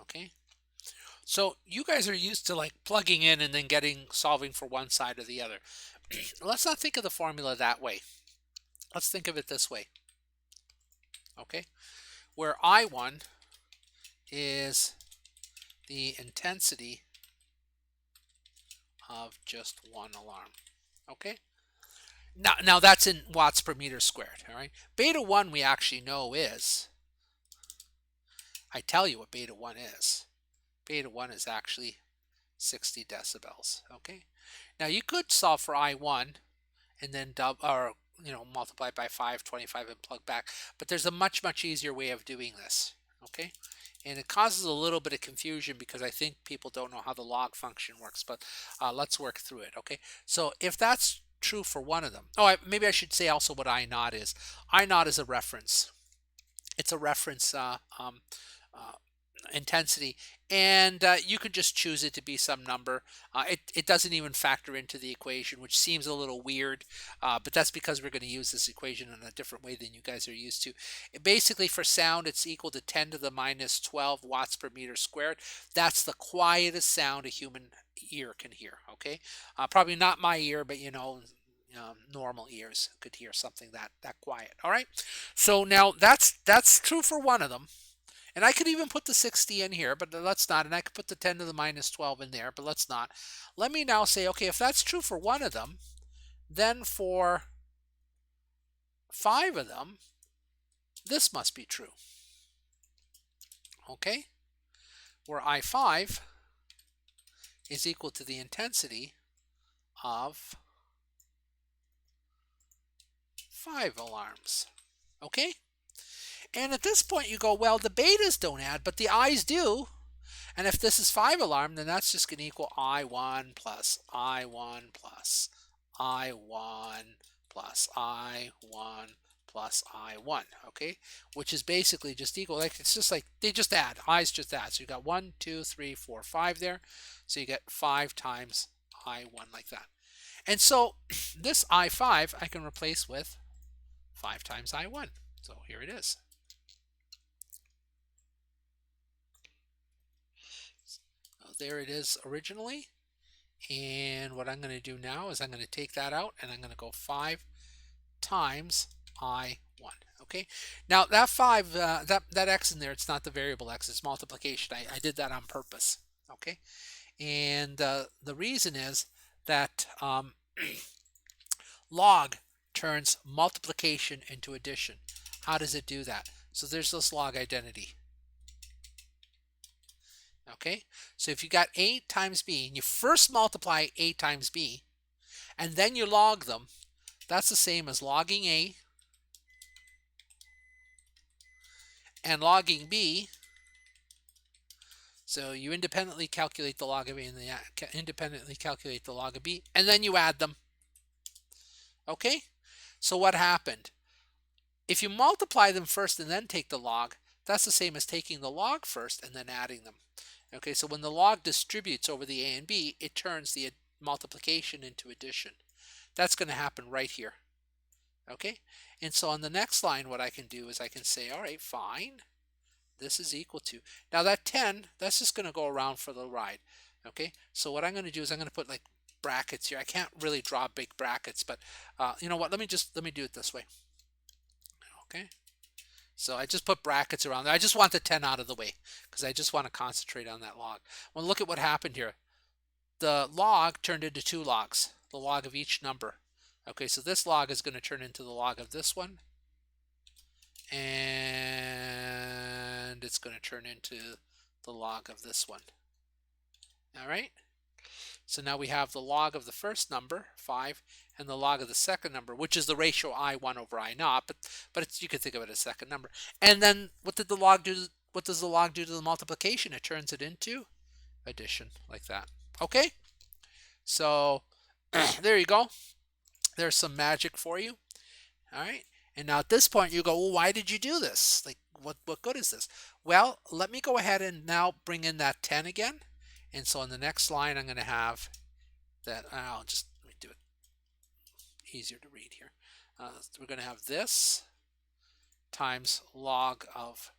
Okay? So you guys are used to like plugging in and then solving for one side or the other. Let's not think of the formula that way. Let's think of it this way. Okay? Where I1 is the intensity of just one alarm. Okay? Now that's in watts per meter squared. All right? Beta 1 we actually know is, I tell you what beta 1 is. Beta 1 is actually 60 decibels. Okay? Now you could solve for I1 and then multiply by 525 and plug back, but there's a much easier way of doing this. Okay? And it causes a little bit of confusion because I think people don't know how the log function works, but let's work through it. Okay? So if that's true for one of them, maybe I should say also what I naught is. I naught is a reference. It's a reference intensity, and you could just choose it to be some number. It doesn't even factor into the equation, which seems a little weird, but that's because we're going to use this equation in a different way than you guys are used to. Basically, for sound, it's equal to 10 to the minus 12 watts per meter squared. That's the quietest sound a human ear can hear. Okay, probably not my ear, but normal ears could hear something that quiet. All right, so now that's true for one of them. And I could even put the 60 in here, but let's not. And I could put the 10 to the minus 12 in there, but let's not. Let me now say, okay, if that's true for one of them, then for 5 of them, this must be true. Okay? Where I5 is equal to the intensity of 5 alarms. Okay? And at this point you go, well, the betas don't add, but the I's do. And if this is 5 alarm, then that's just going to equal I1 plus I1 plus I1 plus I1 plus I1, okay? Which is basically just equal, like it's just like they just add, I's just add. So you got 1, 2, 3, 4, 5 there. So you get 5 times I1 like that. And so this I5 I can replace with 5 times I1. So here it is. There it is originally, and what I'm going to do now is I'm going to take that out and I'm going to go 5 times I1. Okay, now that 5 that x in there, it's not the variable x, it's multiplication. I did that on purpose. Okay, and the reason is that log turns multiplication into addition. How does it do that? So there's this log identity. Okay, so if you got A times B, and you first multiply A times B, and then you log them, that's the same as logging A and logging B. So you independently calculate the log of A and independently calculate the log of B, and then you add them. Okay, so what happened? If you multiply them first and then take the log, that's the same as taking the log first and then adding them. Okay, so when the log distributes over the A and B, it turns the multiplication into addition. That's going to happen right here. Okay, and so on the next line, what I can do is I can say, all right, fine, this is equal to, now that 10, that's just going to go around for the ride. Okay, so what I'm going to do is I'm going to put like brackets here. I can't really draw big brackets, but you know what, let me do it this way. Okay, so I just put brackets around there. I just want the 10 out of the way because I just want to concentrate on that log. Well, look at what happened here. The log turned into 2 logs, the log of each number. Okay, so this log is going to turn into the log of this one, and it's going to turn into the log of this one. All right, so now we have the log of the first number, 5, and the log of the second number, which is the ratio I1 over I naught, but you could think of it as second number. And then what did the log do? What does the log do to the multiplication? It turns it into addition, like that. Okay, So there you go. There's some magic for you. All right. And now at this point you go, well, why did you do this? Like, what good is this? Well, let me go ahead and now bring in that 10 again. And so on the next line, I'm going to have that. Let me do it easier to read here. We're going to have this times log of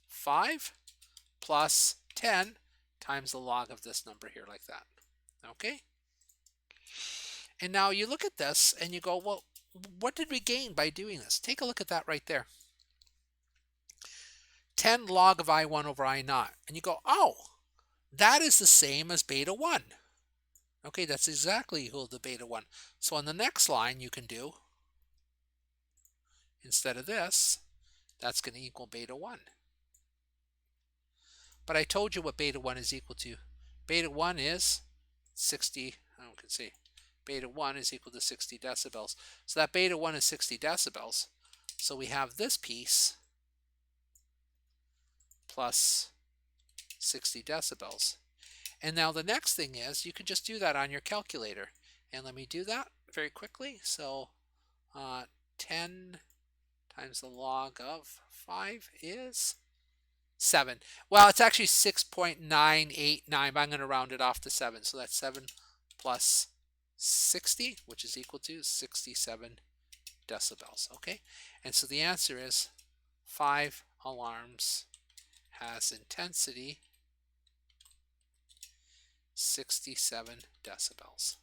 5 plus 10 times the log of this number here, like that. Okay? And now you look at this and you go, well, what did we gain by doing this? Take a look at that right there. 10 log of I1 over I0. And you go, oh, that is the same as beta 1. Okay, that's exactly equal to beta 1. So on the next line you can do, instead of this, that's going to equal beta 1. But I told you what beta 1 is equal to. Beta 1 is 60, I can see, beta 1 is equal to 60 decibels. So that beta 1 is 60 decibels. So we have this piece plus 60 decibels. And now the next thing is, you can just do that on your calculator. And let me do that very quickly. So 10 times the log of 5 is 7. Well, it's actually 6.989, but I'm going to round it off to 7. So that's 7 plus 60, which is equal to 67 decibels. Okay, and so the answer is 5 alarms has intensity 67 decibels.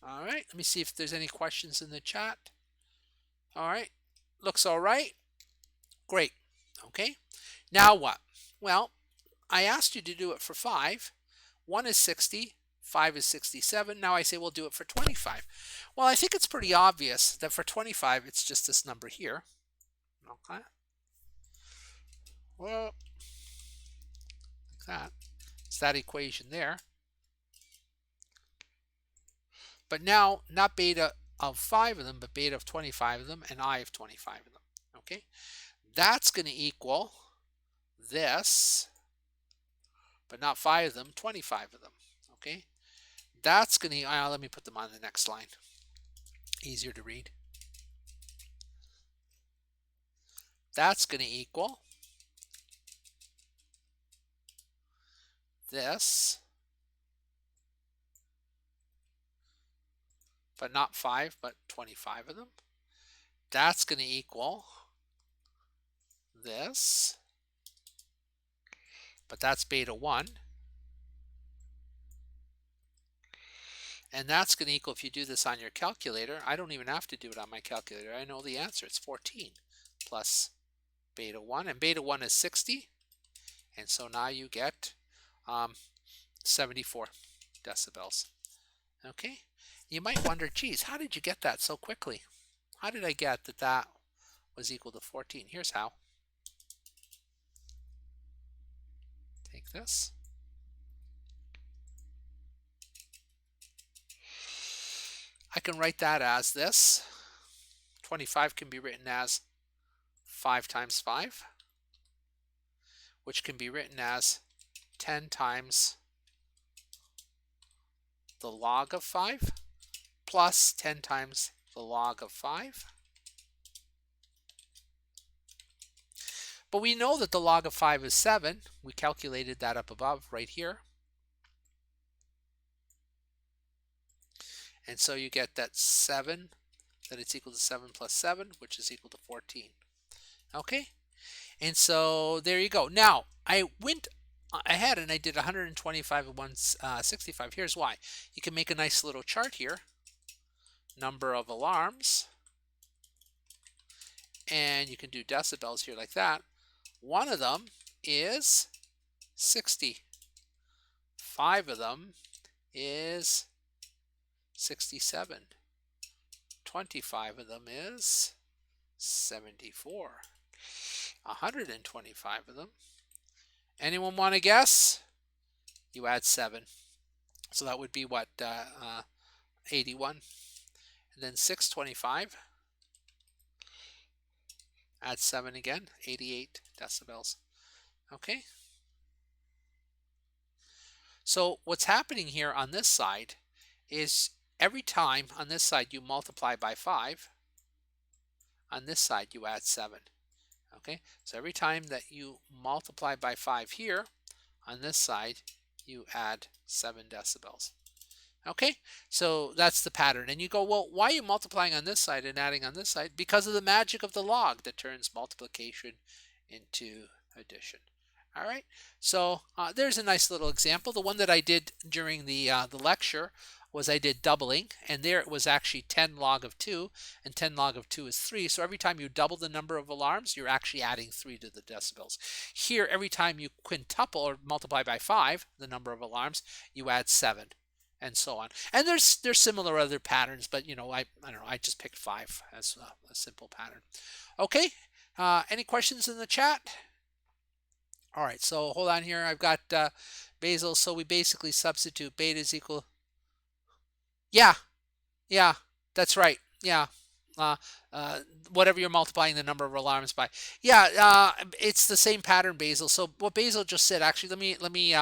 All right, let me see if there's any questions in the chat. All right, looks all right. Great. Okay, now what? Well, I asked you to do it for 5. 1 is 60, 5 is 67. Now I say we'll do it for 25. Well, I think it's pretty obvious that for 25, it's just this number here. Okay. Well, like that. It's that equation there. But now, not beta of 5 of them, but beta of 25 of them, and I of 25 of them. Okay. That's going to equal this, but not 5 of them, 25 of them. Okay. That's going to, let me put them on the next line. Easier to read. That's going to equal this, but not 5, but 25 of them. That's going to equal this, but that's beta 1. And that's going to equal, if you do this on your calculator, I don't even have to do it on my calculator. I know the answer. It's 14 plus beta 1. And beta 1 is 60. And so now you get 74 decibels. Okay? You might wonder, geez, how did you get that so quickly? How did I get that that was equal to 14? Here's how. Take this. I can write that as this. 25 can be written as 5 times 5, which can be written as 10 times the log of 5 plus 10 times the log of 5. But we know that the log of 5 is 7. We calculated that up above right here. And so you get that 7, that it's equal to 7 plus 7, which is equal to 14. Okay? And so there you go. Now, I went ahead and I did 125 and 165. Here's why. You can make a nice little chart here. Number of alarms. And you can do decibels here like that. One of them is 60. 5 of them is 67. 25 of them is 74. 125 of them. Anyone want to guess? You add 7. So that would be what? 81. And then 625. Add 7 again. 88 decibels. Okay. So what's happening here on this side is every time on this side you multiply by 5, on this side you add 7. Okay, so every time that you multiply by 5 here, on this side you add 7 decibels. Okay, so that's the pattern. And you go, well, why are you multiplying on this side and adding on this side? Because of the magic of the log that turns multiplication into addition. All right, so there's a nice little example. The one that I did during the lecture was I did doubling, and there it was actually 10 log of 2, and 10 log of 2 is 3. So every time you double the number of alarms, you're actually adding 3 to the decibels. Here, every time you quintuple or multiply by 5 the number of alarms, you add 7. And so on. And there's similar other patterns, but you know, I don't know, I just picked 5 as a simple pattern. Okay, any questions in the chat? All right, so hold on here. I've got Basil. So we basically substitute beta is equal. Yeah, that's right. Yeah, whatever you're multiplying the number of alarms by. Yeah, it's the same pattern, Basil. So what Basil just said, actually, let me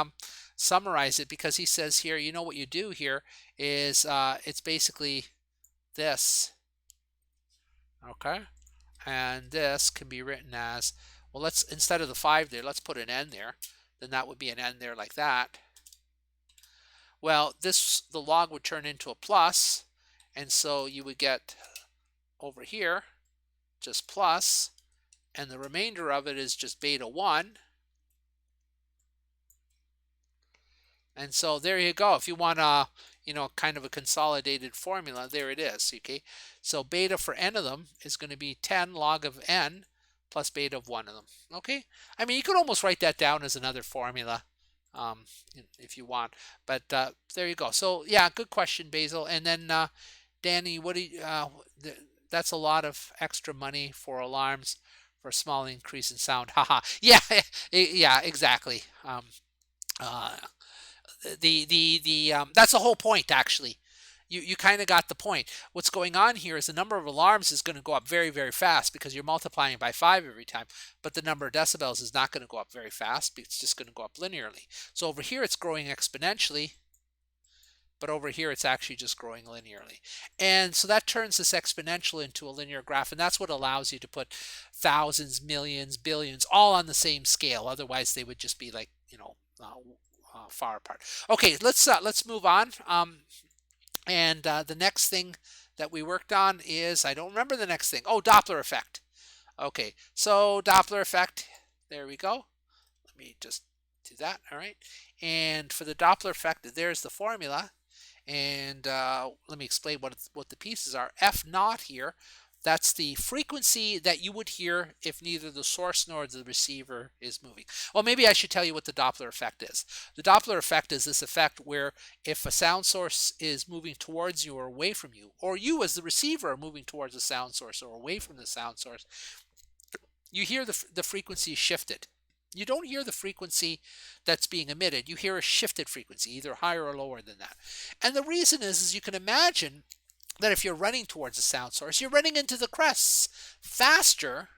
summarize it, because he says here, you know what you do here is it's basically this. Okay, and this can be written as, well, let's, instead of the 5 there, let's put an n there. Then that would be an n there like that. Well, the log would turn into a plus, and so you would get over here just plus, and the remainder of it is just beta 1. And so there you go. If you want a, you know, kind of a consolidated formula, there it is. Okay, so beta for n of them is going to be 10 log of n plus beta of 1 of them. Okay, I mean, you could almost write that down as another formula if you want, but there you go. So yeah, good question, Basil. And then Danny, what do you, that's a lot of extra money for alarms for a small increase in sound. Haha. Yeah, yeah, exactly. That's the whole point, actually. You kind of got the point. What's going on here is the number of alarms is going to go up very, very fast because you're multiplying by 5 every time, but the number of decibels is not going to go up very fast. It's just going to go up linearly. So over here it's growing exponentially, but over here it's actually just growing linearly. And so that turns this exponential into a linear graph, and that's what allows you to put thousands, millions, billions all on the same scale. Otherwise they would just be like, you know, far apart. Okay, let's move on. And the next thing that we worked on is, I don't remember the next thing. Oh, Doppler effect. Okay, so Doppler effect, there we go. Let me just do that. All right, and for the Doppler effect, there's the formula. And let me explain what the pieces are. F naught here, that's the frequency that you would hear if neither the source nor the receiver is moving. Well, maybe I should tell you what the Doppler effect is. The Doppler effect is this effect where if a sound source is moving towards you or away from you, or you as the receiver are moving towards the sound source or away from the sound source, you hear the frequency shifted. You don't hear the frequency that's being emitted. You hear a shifted frequency, either higher or lower than that. And the reason is you can imagine that if you're running towards a sound source, you're running into the crests faster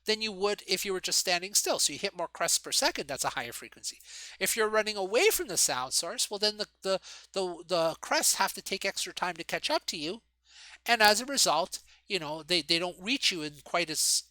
than you would if you were just standing still. So you hit more crests per second, that's a higher frequency. If you're running away from the sound source, well, then the crests have to take extra time to catch up to you. And as a result, you know, they don't reach you in quite as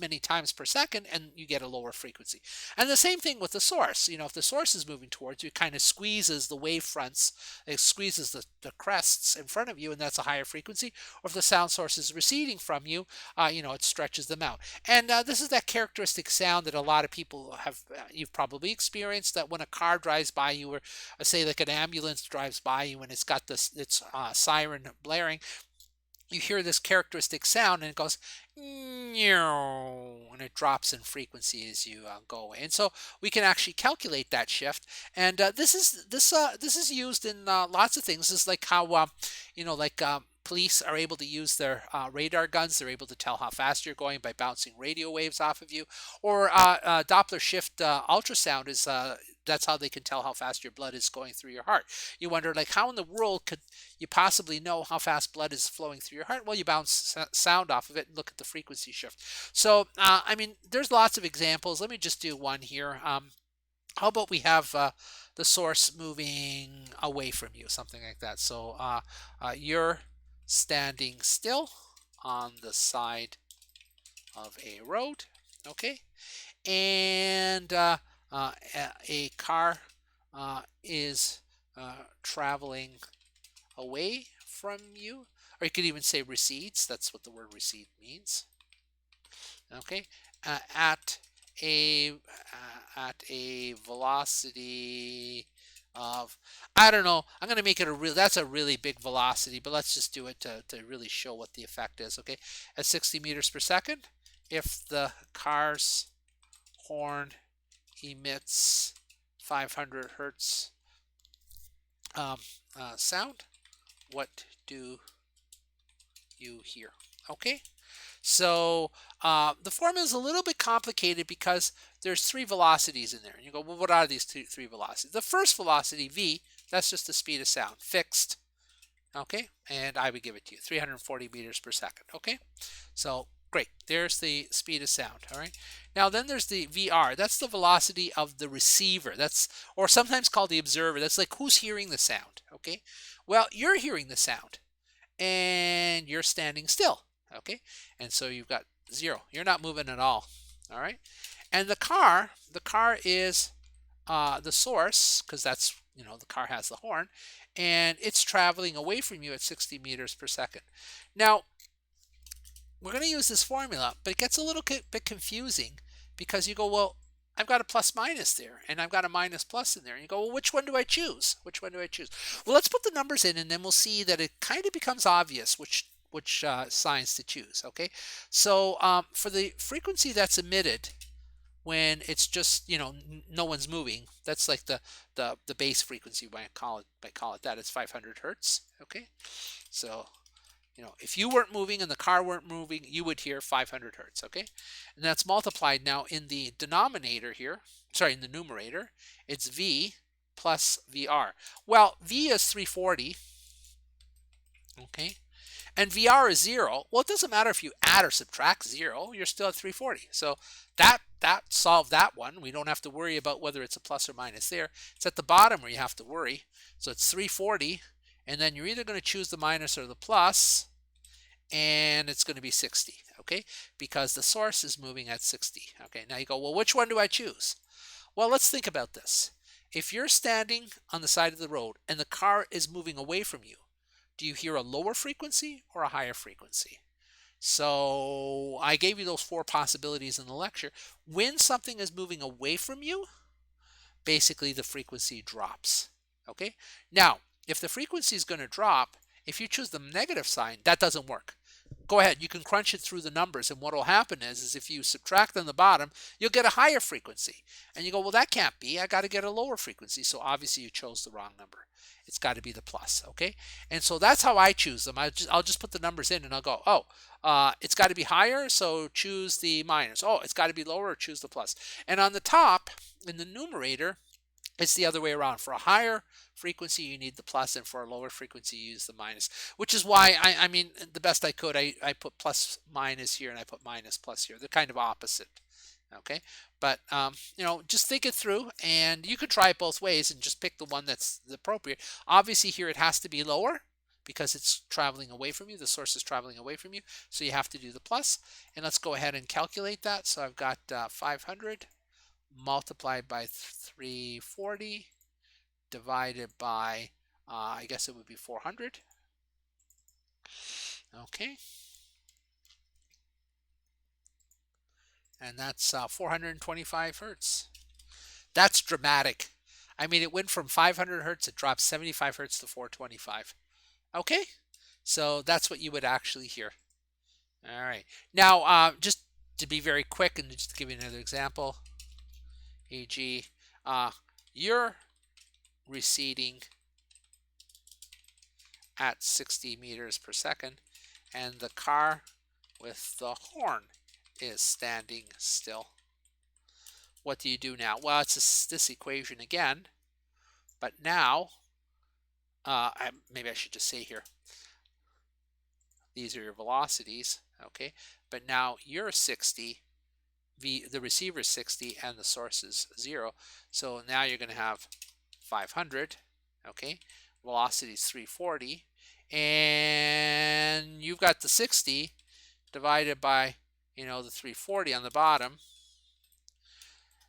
many times per second, and you get a lower frequency. And the same thing with the source. You know, if the source is moving towards you, it kind of squeezes the wave fronts, it squeezes the crests in front of you, and that's a higher frequency. Or if the sound source is receding from you, you know, it stretches them out. And this is that characteristic sound that a lot of people have, you've probably experienced, that when a car drives by you, or say like an ambulance drives by you and it's got its siren blaring, you hear this characteristic sound and it goes, and it drops in frequency as you go away. And so we can actually calculate that shift. And this is used in lots of things. This is like how you know, like police are able to use their radar guns. They're able to tell how fast you're going by bouncing radio waves off of you. Or Doppler shift ultrasound is that's how they can tell how fast your blood is going through your heart. You wonder, like, how in the world could you possibly know how fast blood is flowing through your heart? Well, you bounce sound off of it and look at the frequency shift. So, I mean, there's lots of examples. Let me just do one here. How about we have the source moving away from you, something like that. So you're standing still on the side of a road, okay? And a car is traveling away from you, or you could even say recedes. That's what the word recede means. Okay, at a velocity of, I don't know. I'm going to make it a real. That's a really big velocity, but let's just do it to really show what the effect is. Okay, at 60 meters per second, if the car's horn emits 500 hertz sound, what do you hear? Okay, so the formula is a little bit complicated because there's three velocities in there. And you go, well, what are these three velocities? The first velocity, v, that's just the speed of sound, fixed. Okay, and I would give it to you, 340 meters per second. Okay, so great. There's the speed of sound. All right. Now then there's the VR. That's the velocity of the receiver. That's, or sometimes called the observer. That's like who's hearing the sound. Okay. Well, you're hearing the sound and you're standing still. Okay. And so you've got 0. You're not moving at all. All right. And the car is the source, because that's, the car has the horn, and it's traveling away from you at 60 meters per second. Now, we're going to use this formula, but it gets a little bit confusing because you go, well, I've got a plus minus there, and I've got a minus plus in there. And you go, well, which one do I choose? Which one do I choose? Well, let's put the numbers in, and then we'll see that it kind of becomes obvious which signs to choose. Okay, so for the frequency that's emitted when it's just, no one's moving, that's like the base frequency, might call it that. It's 500 hertz. Okay, so if you weren't moving and the car weren't moving, you would hear 500 hertz. Okay, and that's multiplied now in the denominator here. Sorry, in the numerator, it's v plus vr. Well, v is 340. Okay, and VR is 0. Well, it doesn't matter if you add or subtract 0, you're still at 340. So that solved that one. We don't have to worry about whether it's a plus or minus there. It's at the bottom where you have to worry. So it's 340, and then you're either going to choose the minus or the plus, and it's going to be 60, okay? Because the source is moving at 60. Okay, now you go, well, which one do I choose? Well, let's think about this. If you're standing on the side of the road and the car is moving away from you, do you hear a lower frequency or a higher frequency? So I gave you those 4 possibilities in the lecture. When something is moving away from you, basically the frequency drops. Okay? Now, if the frequency is going to drop, if you choose the negative sign, that doesn't work. Go ahead, you can crunch it through the numbers, and what will happen is if you subtract on the bottom, you'll get a higher frequency. And you go, well, that can't be. I got to get a lower frequency. So obviously you chose the wrong number. It's got to be the plus, okay? And so that's how I choose them. I'll just put the numbers in, and I'll go, it's got to be higher, so choose the minus. Oh, it's got to be lower, choose the plus. And on the top, in the numerator, it's the other way around. For a higher frequency, you need the plus, and for a lower frequency, you use the minus, which is why, I mean, the best I could, I put plus minus here, and I put minus plus here. They're kind of opposite, okay? But, just think it through, and you could try it both ways and just pick the one that's appropriate. Obviously, here it has to be lower because it's traveling away from you. The source is traveling away from you, so you have to do the plus. And let's go ahead and calculate that. So I've got 500 multiplied by 340 divided by, I guess it would be 400. Okay. And that's 425 hertz. That's dramatic. I mean, it went from 500 hertz, it dropped 75 hertz to 425. Okay, so that's what you would actually hear. All right. Now, just to be very quick and just to give you another example, e.g., you're receding at 60 meters per second, and the car with the horn is standing still. What do you do now? Well, it's this equation again, but now, maybe I should just say here, these are your velocities, okay? But now you're 60 the receiver is 60 and the source is 0. So now you're going to have 500, okay? Velocity is 340, and you've got the 60 divided by, the 340 on the bottom.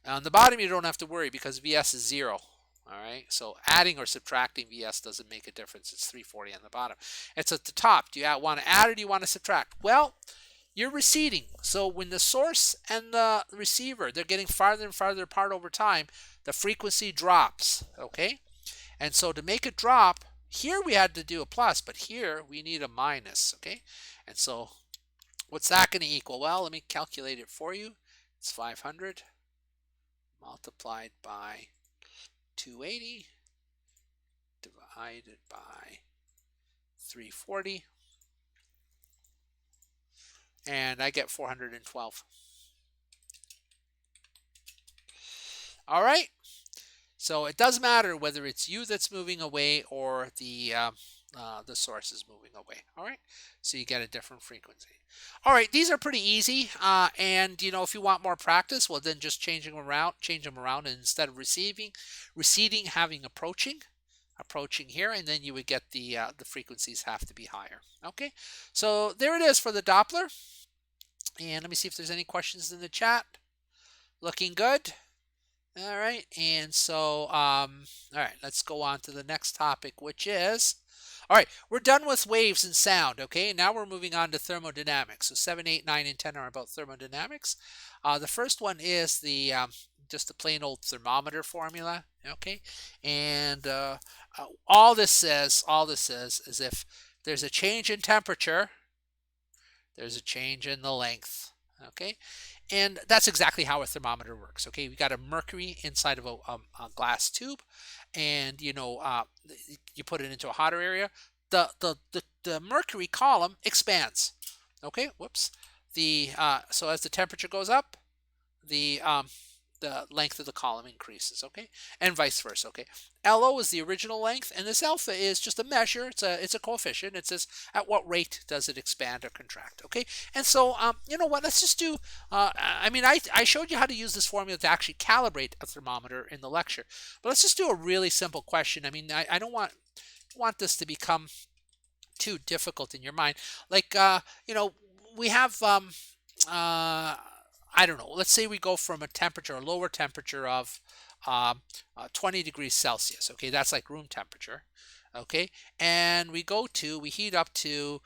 On the bottom, you don't have to worry because Vs is 0. All right, so adding or subtracting Vs doesn't make a difference. It's 340 on the bottom. It's at the top. Do you want to add or do you want to subtract? Well, you're receding. So when the source and the receiver, they're getting farther and farther apart over time, the frequency drops, okay? And so to make it drop, here we had to do a plus, but here we need a minus, okay? And so what's that going to equal? Well, let me calculate it for you. It's 500 multiplied by 280 divided by 340, and I get 412. All right, so it doesn't matter whether it's you that's moving away or the source is moving away. All right, so you get a different frequency. All right, these are pretty easy, and if you want more practice, well, then just change them around, and instead of receding, having approaching here, and then you would get the frequencies have to be higher. Okay, so there it is for the Doppler, and let me see if there's any questions in the chat. Looking good. All right, and so all right, let's go on to the next topic, which is, all right, we're done with waves and sound, okay? Now we're moving on to thermodynamics. So 7, 8, 9, and 10 are about thermodynamics. The first one is the just the plain old thermometer formula, okay? And all this says is if there's a change in temperature, there's a change in the length, okay? And that's exactly how a thermometer works, okay? We got a mercury inside of a glass tube, and you put it into a hotter area. The mercury column expands, okay? Whoops. So as the temperature goes up, the length of the column increases, okay? And vice versa, okay? LO is the original length, and this alpha is just a measure. It's a coefficient. It says at what rate does it expand or contract, okay? And so, you know what? Let's just do, I showed you how to use this formula to actually calibrate a thermometer in the lecture, but let's just do a really simple question. I mean, I don't want this to become too difficult in your mind. Like, we have, I don't know, let's say we go from a lower temperature of 20 degrees Celsius, okay, that's like room temperature, okay, and we heat up to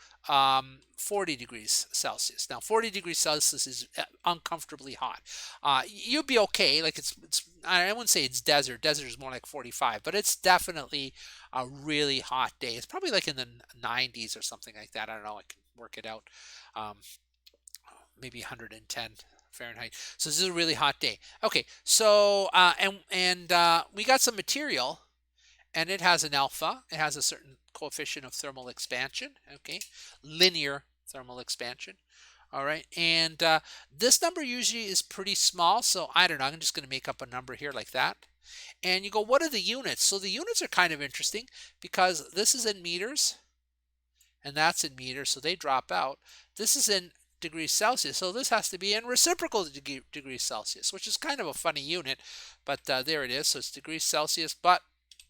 40 degrees Celsius. Now 40 degrees Celsius is uncomfortably hot. You'd be okay, like I wouldn't say it's desert is more like 45, but it's definitely a really hot day. It's probably like in the 90s or something like that. I don't know, I can work it out. Maybe 110 Fahrenheit. So this is a really hot day. Okay, so we got some material, and it has an alpha. It has a certain coefficient of thermal expansion. Okay, linear thermal expansion. All right, and this number usually is pretty small. So I don't know. I'm just going to make up a number here like that. And you go, what are the units? So the units are kind of interesting because this is in meters, and that's in meters. So they drop out. This is in degrees Celsius, so this has to be in reciprocal degrees Celsius, which is kind of a funny unit, but there it is. So it's degrees Celsius, but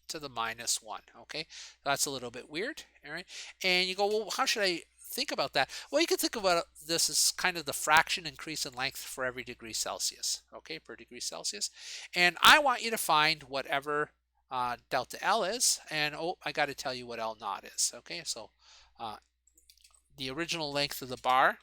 to the -1. Okay, that's a little bit weird. All right, and you go, well, how should I think about that? Well, you can think about this as kind of the fraction increase in length for every degree Celsius. Okay, per degree Celsius, and I want you to find whatever delta L is, and I got to tell you what L naught is. Okay, so the original length of the bar.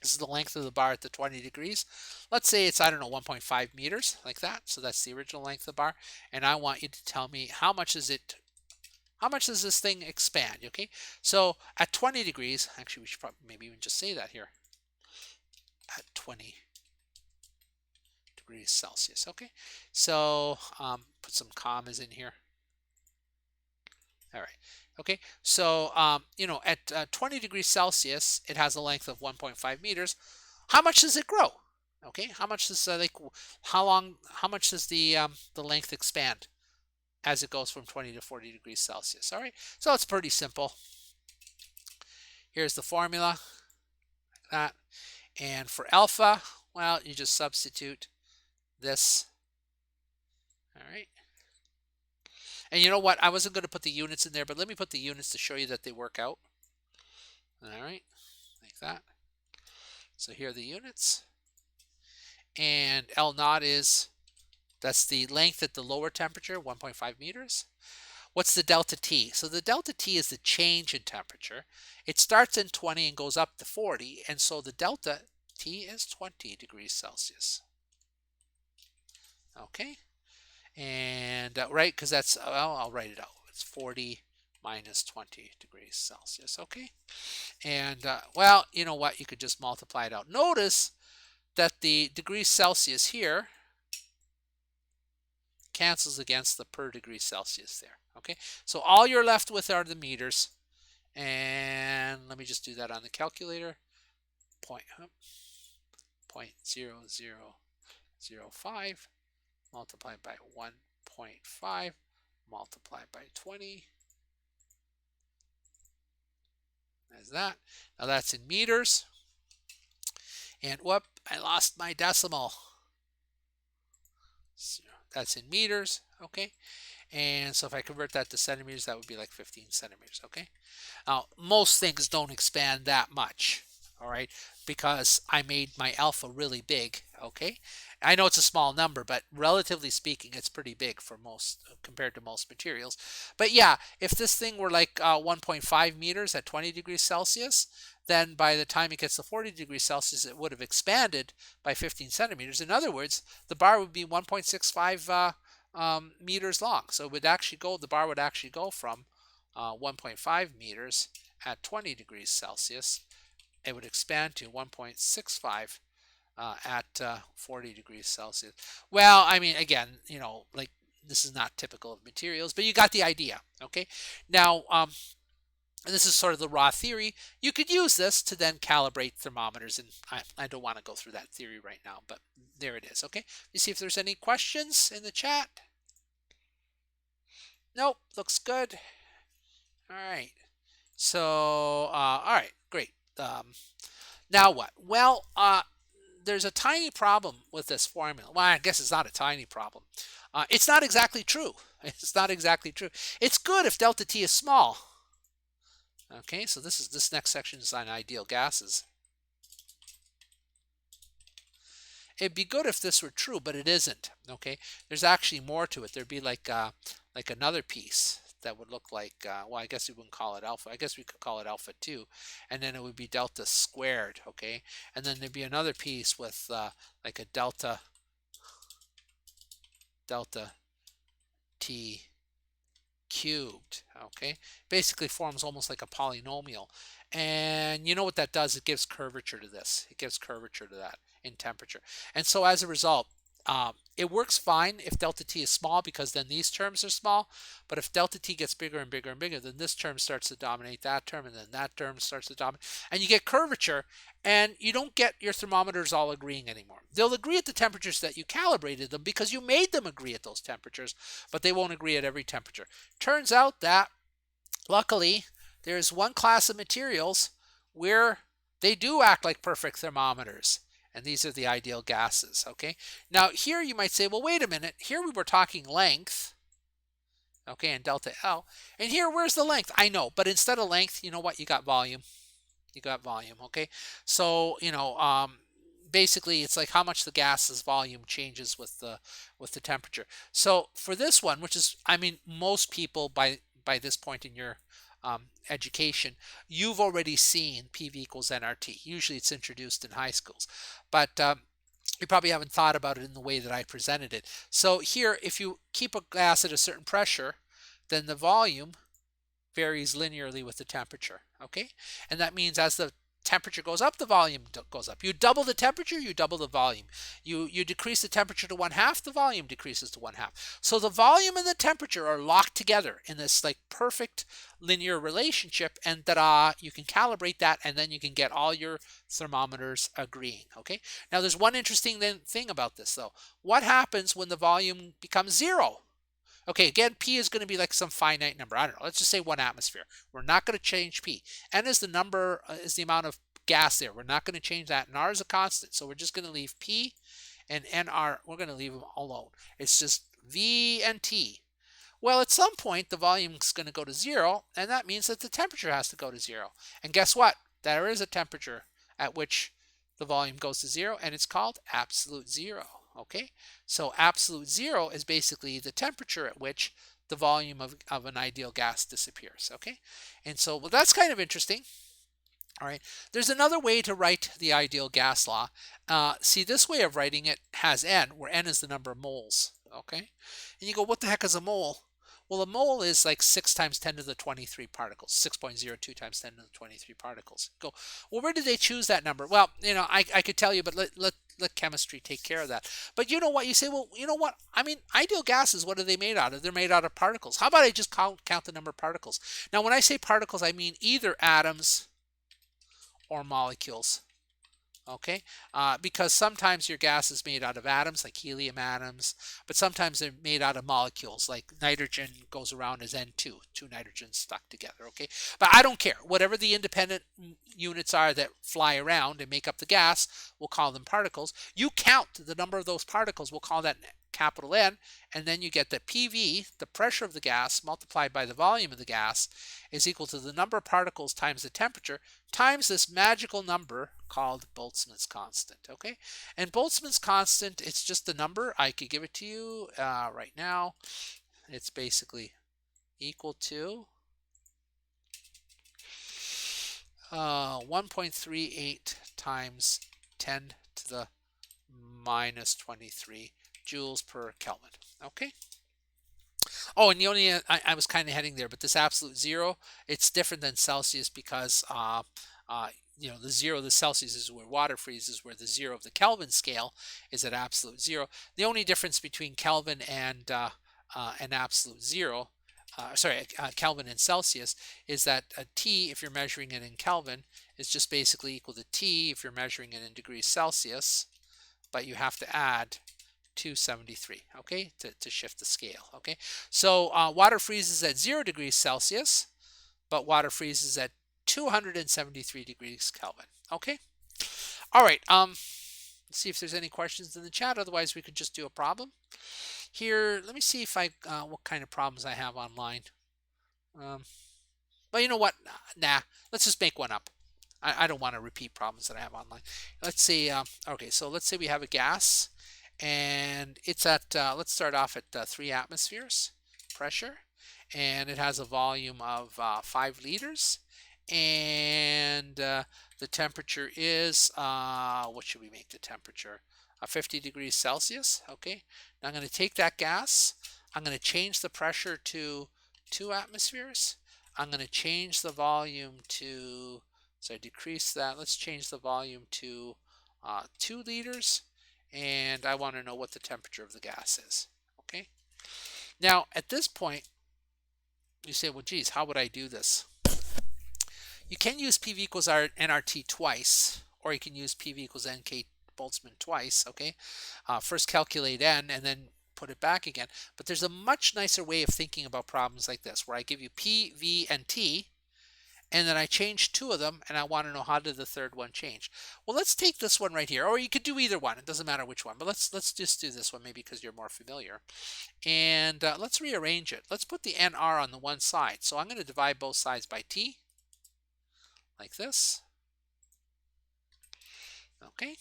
This is the length of the bar at the 20 degrees. Let's say it's, I don't know, 1.5 meters, like that. So that's the original length of the bar. And I want you to tell me how much does this thing expand, okay? So at 20 degrees, actually we should probably maybe even just say that here. At 20 degrees Celsius, okay? So put some commas in here. All right. Okay, so at 20 degrees Celsius, it has a length of 1.5 meters. How much does it grow? Okay, how much does how much does the length expand as it goes from 20 to 40 degrees Celsius? All right, so it's pretty simple. Here's the formula, like that, and for alpha, Well, you just substitute this. All right. And you know what? I wasn't going to put the units in there, but let me put the units to show you that they work out. All right, like that. So here are the units. And L naught is, that's the length at the lower temperature, 1.5 meters. What's the delta T? So the delta T is the change in temperature. It starts in 20 and goes up to 40, and so the delta T is 20 degrees Celsius. Okay, and right, because that's, well, I'll write it out. It's 40 minus 20 degrees Celsius. Okay, and well, you know what? You could just multiply it out. Notice that the degrees Celsius here cancels against the per degree Celsius there. Okay, so all you're left with are the meters, and let me just do that on the calculator. 0.0005 multiplied by 1.5 multiplied by 20. There's that. Now that's in meters. And whoop, I lost my decimal. So that's in meters, okay? And so if I convert that to centimeters, that would be like 15 centimeters, okay? Now, most things don't expand that much, all right? Because I made my alpha really big, okay? I know it's a small number, but relatively speaking, it's pretty big for most, compared to most materials. But yeah, if this thing were like 1.5 meters at 20 degrees Celsius, then by the time it gets to 40 degrees Celsius, it would have expanded by 15 centimeters. In other words, the bar would be 1.65 meters long. So it would actually go, the bar would actually go from 1.5 meters at 20 degrees Celsius. It would expand to 1.65 at 40 degrees Celsius. Well, I mean, again, you know, like this is not typical of materials, but you got the idea, okay? Now, this is sort of the raw theory. You could use this to then calibrate thermometers, and I don't want to go through that theory right now, but there it is, okay? You see if there's any questions in the chat. Nope, looks good. All right. So, all right, great. Now what? Well, there's a tiny problem with this formula. Well, I guess it's not a tiny problem. It's not exactly true. It's not exactly true. It's good if delta T is small. Okay, so this next section is on ideal gases. It'd be good if this were true, but it isn't. Okay, there's actually more to it. There'd be like another piece that would look like, well, I guess we wouldn't call it alpha. I guess we could call it alpha 2, and then it would be delta squared. Okay, and then there'd be another piece with like a delta T cubed. Okay, basically forms almost like a polynomial, and you know what that does? It gives curvature to this. It gives curvature to that in temperature, and so as a result, it works fine if delta T is small, because then these terms are small. But if delta T gets bigger and bigger and bigger, then this term starts to dominate that term, and then that term starts to dominate, and you get curvature, and you don't get your thermometers all agreeing anymore. They'll agree at the temperatures that you calibrated them because you made them agree at those temperatures, but they won't agree at every temperature. Turns out that, luckily, there's one class of materials where they do act like perfect thermometers. And these are the ideal gases, okay? Now, here you might say, well, wait a minute. Here we were talking length, okay, and delta L. And here, where's the length? I know, but instead of length, you know what? You got volume. You got volume, okay? So, you know, basically, it's like how much the gas's volume changes with the temperature. So for this one, which is, I mean, most people by this point in your education, you've already seen PV equals nRT. Usually it's introduced in high schools, but you probably haven't thought about it in the way that I presented it. So here, if you keep a gas at a certain pressure, then the volume varies linearly with the temperature, okay? And that means as the temperature goes up, the volume goes up. You double the temperature, you double the volume. You decrease the temperature to 1/2, the volume decreases to 1/2. So the volume and the temperature are locked together in this like perfect linear relationship, and ta-da, you can calibrate that, and then you can get all your thermometers agreeing, okay? Now there's one interesting thing about this though. What happens when the volume becomes 0? Okay, again, P is going to be like some finite number. I don't know. Let's just say 1 atmosphere. We're not going to change P. N is the number, is the amount of gas there. We're not going to change that. And R is a constant. So we're just going to leave P and NR. We're going to leave them alone. It's just V and T. Well, at some point, the volume is going to go to 0, and that means that the temperature has to go to 0. And guess what? There is a temperature at which the volume goes to 0, and it's called absolute 0. Okay, so absolute 0 is basically the temperature at which the volume of an ideal gas disappears. Okay, and so well, that's kind of interesting. All right, there's another way to write the ideal gas law. See, this way of writing it has n, where n is the number of moles. Okay, and you go, what the heck is a mole? Well, a mole is like 6 times 10 to the 23 particles, 6.02 times 10 to the 23 particles. Go, well, where did they choose that number? Well, you know, I could tell you, but let chemistry take care of that. But you know what? You say, well, you know what? I mean, ideal gases, what are they made out of? They're made out of particles. How about I just count the number of particles? Now, when I say particles, I mean either atoms or molecules. Okay, because sometimes your gas is made out of atoms, like helium atoms, but sometimes they're made out of molecules, like nitrogen goes around as N2, 2 nitrogens stuck together. Okay, but I don't care. Whatever the independent units are that fly around and make up the gas, we'll call them particles. You count the number of those particles, we'll call that capital N, and then you get that PV, the pressure of the gas, multiplied by the volume of the gas, is equal to the number of particles times the temperature times this magical number called Boltzmann's constant. Okay, and Boltzmann's constant, it's just a number. I could give it to you right now. It's basically equal to 1.38 times 10 to the minus 23 joules per Kelvin. Okay. Oh, and the only I was kind of heading there, but this absolute 0, it's different than Celsius because you know, the 0 of the Celsius is where water freezes, where the 0 of the Kelvin scale is at absolute 0. The only difference between Kelvin and absolute 0, Kelvin and Celsius, is that T, if you're measuring it in Kelvin, is just basically equal to T if you're measuring it in degrees Celsius, but you have to add 273, okay, to shift the scale. Okay, so water freezes at 0 degrees Celsius, but water freezes at 273 degrees Kelvin. Okay, all right, let's see if there's any questions in the chat. Otherwise, we could just do a problem here. Let me see if what kind of problems I have online. But you know what, nah, let's just make one up. I don't want to repeat problems that I have online. Let's see, okay, so let's say we have a gas, and it's at, let's start off at 3 atmospheres pressure, and it has a volume of 5 liters, and the temperature is, what should we make the temperature? 50 degrees Celsius. Okay, now I'm going to take that gas, I'm going to change the pressure to 2 atmospheres, I'm going to change the volume to, so I decrease that, let's change the volume to 2 liters, and I want to know what the temperature of the gas is. Okay, now at this point you say, well, geez, how would I do this? You can use PV equals Nrt twice, or you can use PV equals Nk Boltzmann twice. Okay, first calculate N and then put it back again. But there's a much nicer way of thinking about problems like this, where I give you P, V, and T, and then I change 2 of them, and I want to know how did the third one change. Well, let's take this one right here, or you could do either one. It doesn't matter which one, but let's just do this one maybe because you're more familiar. And let's rearrange it. Let's put the NR on the one side. So I'm going to divide both sides by T, like this. Okay.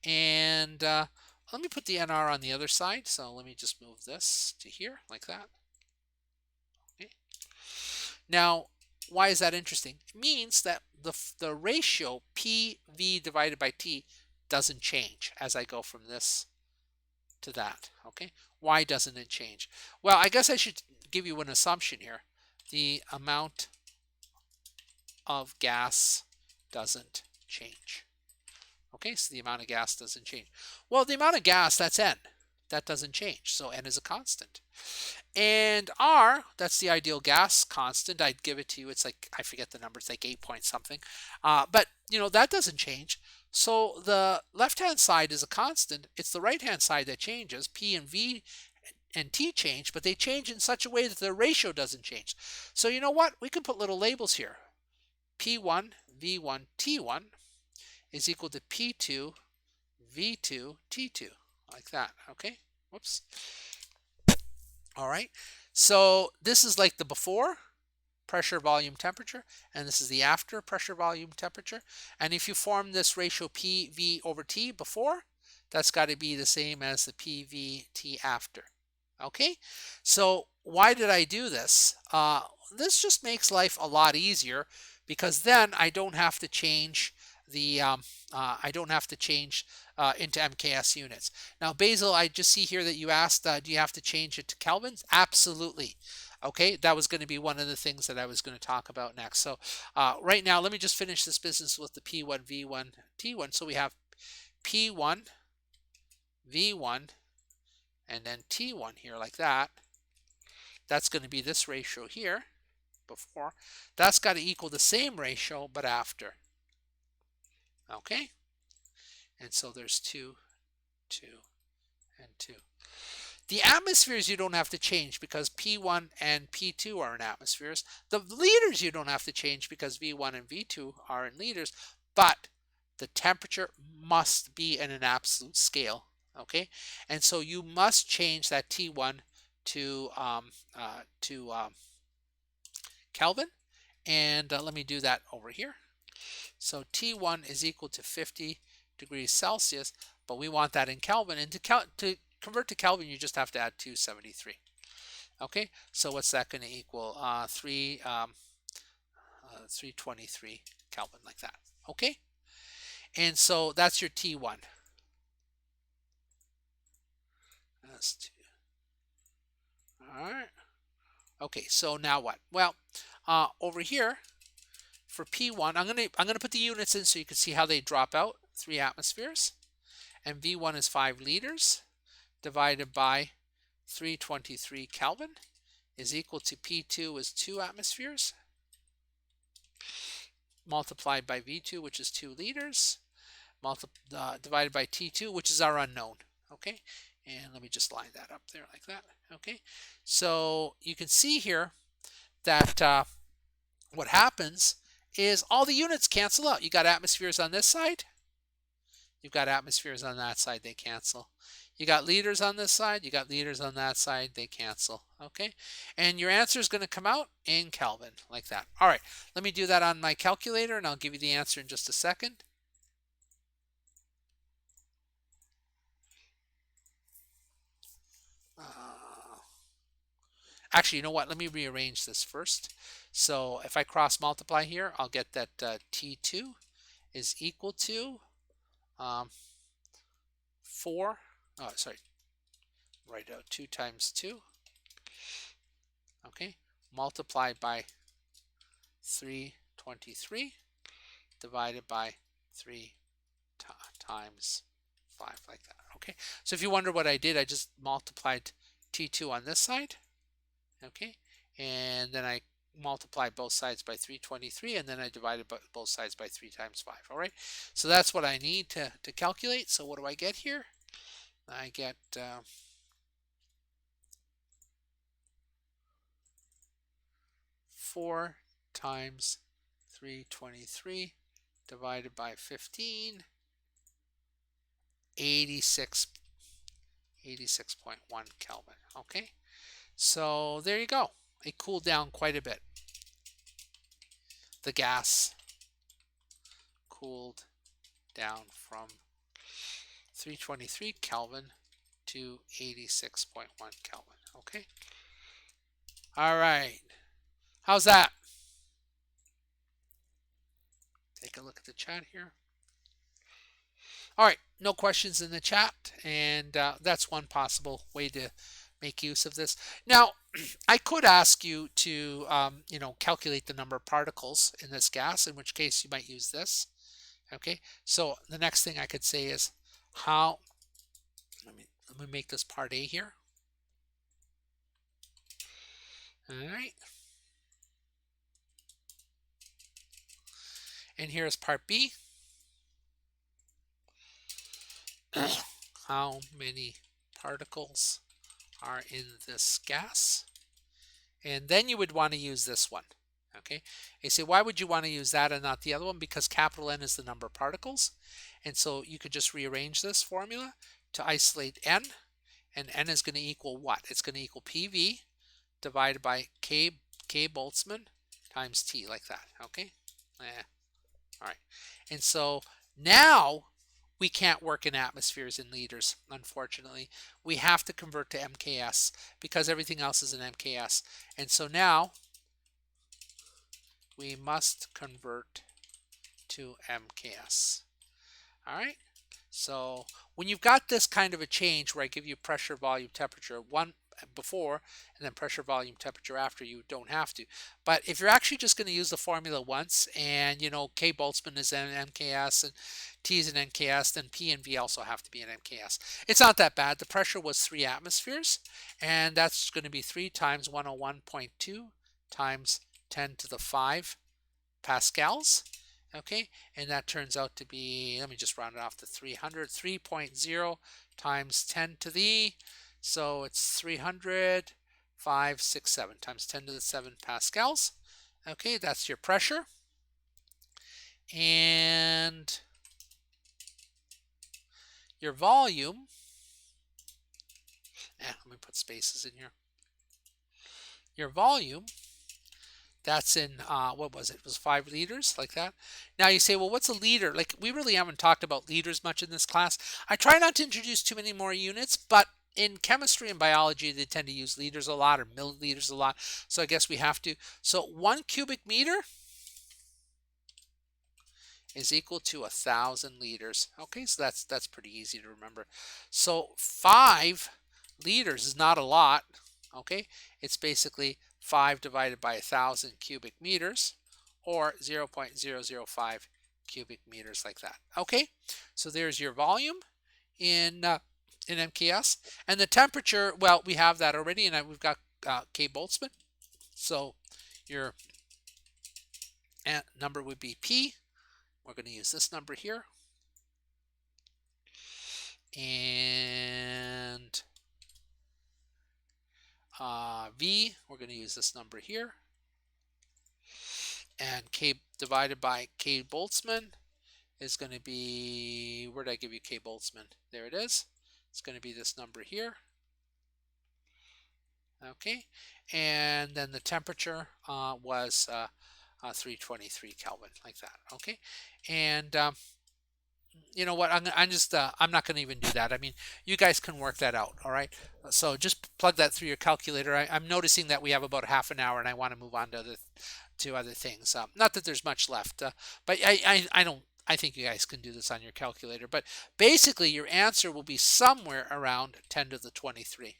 And let me put the NR on the other side. So let me just move this to here, like that. Okay. Now, why is that interesting? It means that the ratio PV divided by T doesn't change as I go from this to that. Okay, why doesn't it change? Well, I guess I should give you an assumption here. The amount of gas doesn't change. Okay, so the amount of gas doesn't change. Well, the amount of gas, that's N. That doesn't change, so N is a constant. And R, that's the ideal gas constant. I'd give it to you. It's like, I forget the number. It's like 8 point something. But, you know, that doesn't change. So the left-hand side is a constant. It's the right-hand side that changes. P and V and T change, but they change in such a way that the ratio doesn't change. So you know what? We can put little labels here. P1 V1 T1 is equal to P2 V2 T2, like that. Okay, whoops. All right, so this is like the before pressure, volume, temperature, and this is the after pressure, volume, temperature. And if you form this ratio PV over T before, that's got to be the same as the PVT after. Okay, so why did I do this? This just makes life a lot easier, because then I don't have to change the into MKS units. Now, Basil, I just see here that you asked, do you have to change it to kelvins? Absolutely. Okay, that was going to be one of the things that I was going to talk about next. So right now, let me just finish this business with the P1 V1 T1. So we have P1 V1 and then T1 here, like that. That's going to be this ratio here before. That's got to equal the same ratio but after. Okay, and so there's 2, 2, and 2. The atmospheres you don't have to change because P1 and P2 are in atmospheres. The liters you don't have to change because V1 and V2 are in liters, but the temperature must be in an absolute scale. Okay, and so you must change that T1 to Kelvin, and let me do that over here. So T1 is equal to 50 degrees Celsius, but we want that in Kelvin, and to convert to Kelvin, you just have to add 273. Okay, so what's that going to equal? 323 Kelvin, like that. Okay, and so that's your T1. That's 2. All right. Okay, so now what? Well, over here for P1, I'm gonna put the units in so you can see how they drop out. 3 atmospheres, and V1 is 5 liters divided by 323 Kelvin is equal to P2 is 2 atmospheres multiplied by V2, which is 2 liters, divided by T2, which is our unknown. Okay, and let me just line that up there like that. Okay, so you can see here that what happens is all the units cancel out. You got atmospheres on this side, you've got atmospheres on that side, they cancel. You got liters on this side, you got liters on that side, they cancel. Okay, and your answer is going to come out in Kelvin, like that. All right, let me do that on my calculator, and I'll give you the answer in just a second. Actually, you know what? Let me rearrange this first. So if I cross multiply here, I'll get that T2 is equal to 4. Oh, sorry. Write out 2 times 2. Okay, multiplied by 323 divided by 3 times 5, like that. Okay, so if you wonder what I did, I just multiplied T2 on this side. Okay, and then I multiplied both sides by 323, and then I divided both sides by 3 times 5. All right, so that's what I need to calculate. So what do I get here? I get 4 times 323 divided by 15, 86.1 Kelvin. Okay, so there you go. It cooled down quite a bit. The gas cooled down from 323 Kelvin to 86.1 Kelvin. Okay. All right. How's that? Take a look at the chat here. All right. No questions in the chat, and that's one possible way to make use of this. Now, I could ask you to, calculate the number of particles in this gas, in which case you might use this. Okay, so the next thing I could say is how, let me make this part A here. All right. And here's part B. How many particles are in this gas? And then you would want to use this one. Okay, you say, why would you want to use that and not the other one? Because capital N is the number of particles, and so you could just rearrange this formula to isolate N, and N is going to equal what? It's going to equal PV divided by K Boltzmann times T, like that. Okay, all right, and so now we can't work in atmospheres in liters, unfortunately. We have to convert to MKS because everything else is in MKS. And so now we must convert to MKS. All right. So when you've got this kind of a change where I give you pressure, volume, temperature one before and then pressure, volume, temperature after, you don't have to. But if you're actually just going to use the formula once, and you know K Boltzmann is in MKS and T is in MKS, then P and V also have to be in MKS. It's not that bad. The pressure was 3 atmospheres, and that's going to be 3 times 101.2 times 10 to the 5 pascals. Okay, and that turns out to be, let me just round it off to 300, 3.0 times 10 to the, so it's 300, 5, 6, 7 times 10 to the 7 pascals. Okay, that's your pressure. And your volume, let me put spaces in here. Your volume, that's in, what was it? It was 5 liters, like that. Now you say, well, what's a liter? Like, we really haven't talked about liters much in this class. I try not to introduce too many more units, but in chemistry and biology, they tend to use liters a lot or milliliters a lot. So I guess we have to. So 1 cubic meter is equal to 1,000 liters. Okay, so that's pretty easy to remember. So 5 liters is not a lot. Okay, it's basically 5 divided by 1,000 cubic meters, or 0.005 cubic meters, like that. Okay, so there's your volume in MKS, and the temperature, well, we have that already, and we've got K Boltzmann. So your number would be P. We're going to use this number here, and V, we're going to use this number here, and K divided by K Boltzmann is going to be, where did I give you K Boltzmann? There it is. It's going to be this number here. Okay, and then the temperature was 323 Kelvin, like that. Okay, and you know what, I'm not going to even do that. I mean, you guys can work that out. All right, so just plug that through your calculator. I'm noticing that we have about half an hour, and I want to move on to other things. Not that there's much left, but I think you guys can do this on your calculator. But basically, your answer will be somewhere around 10 to the 23.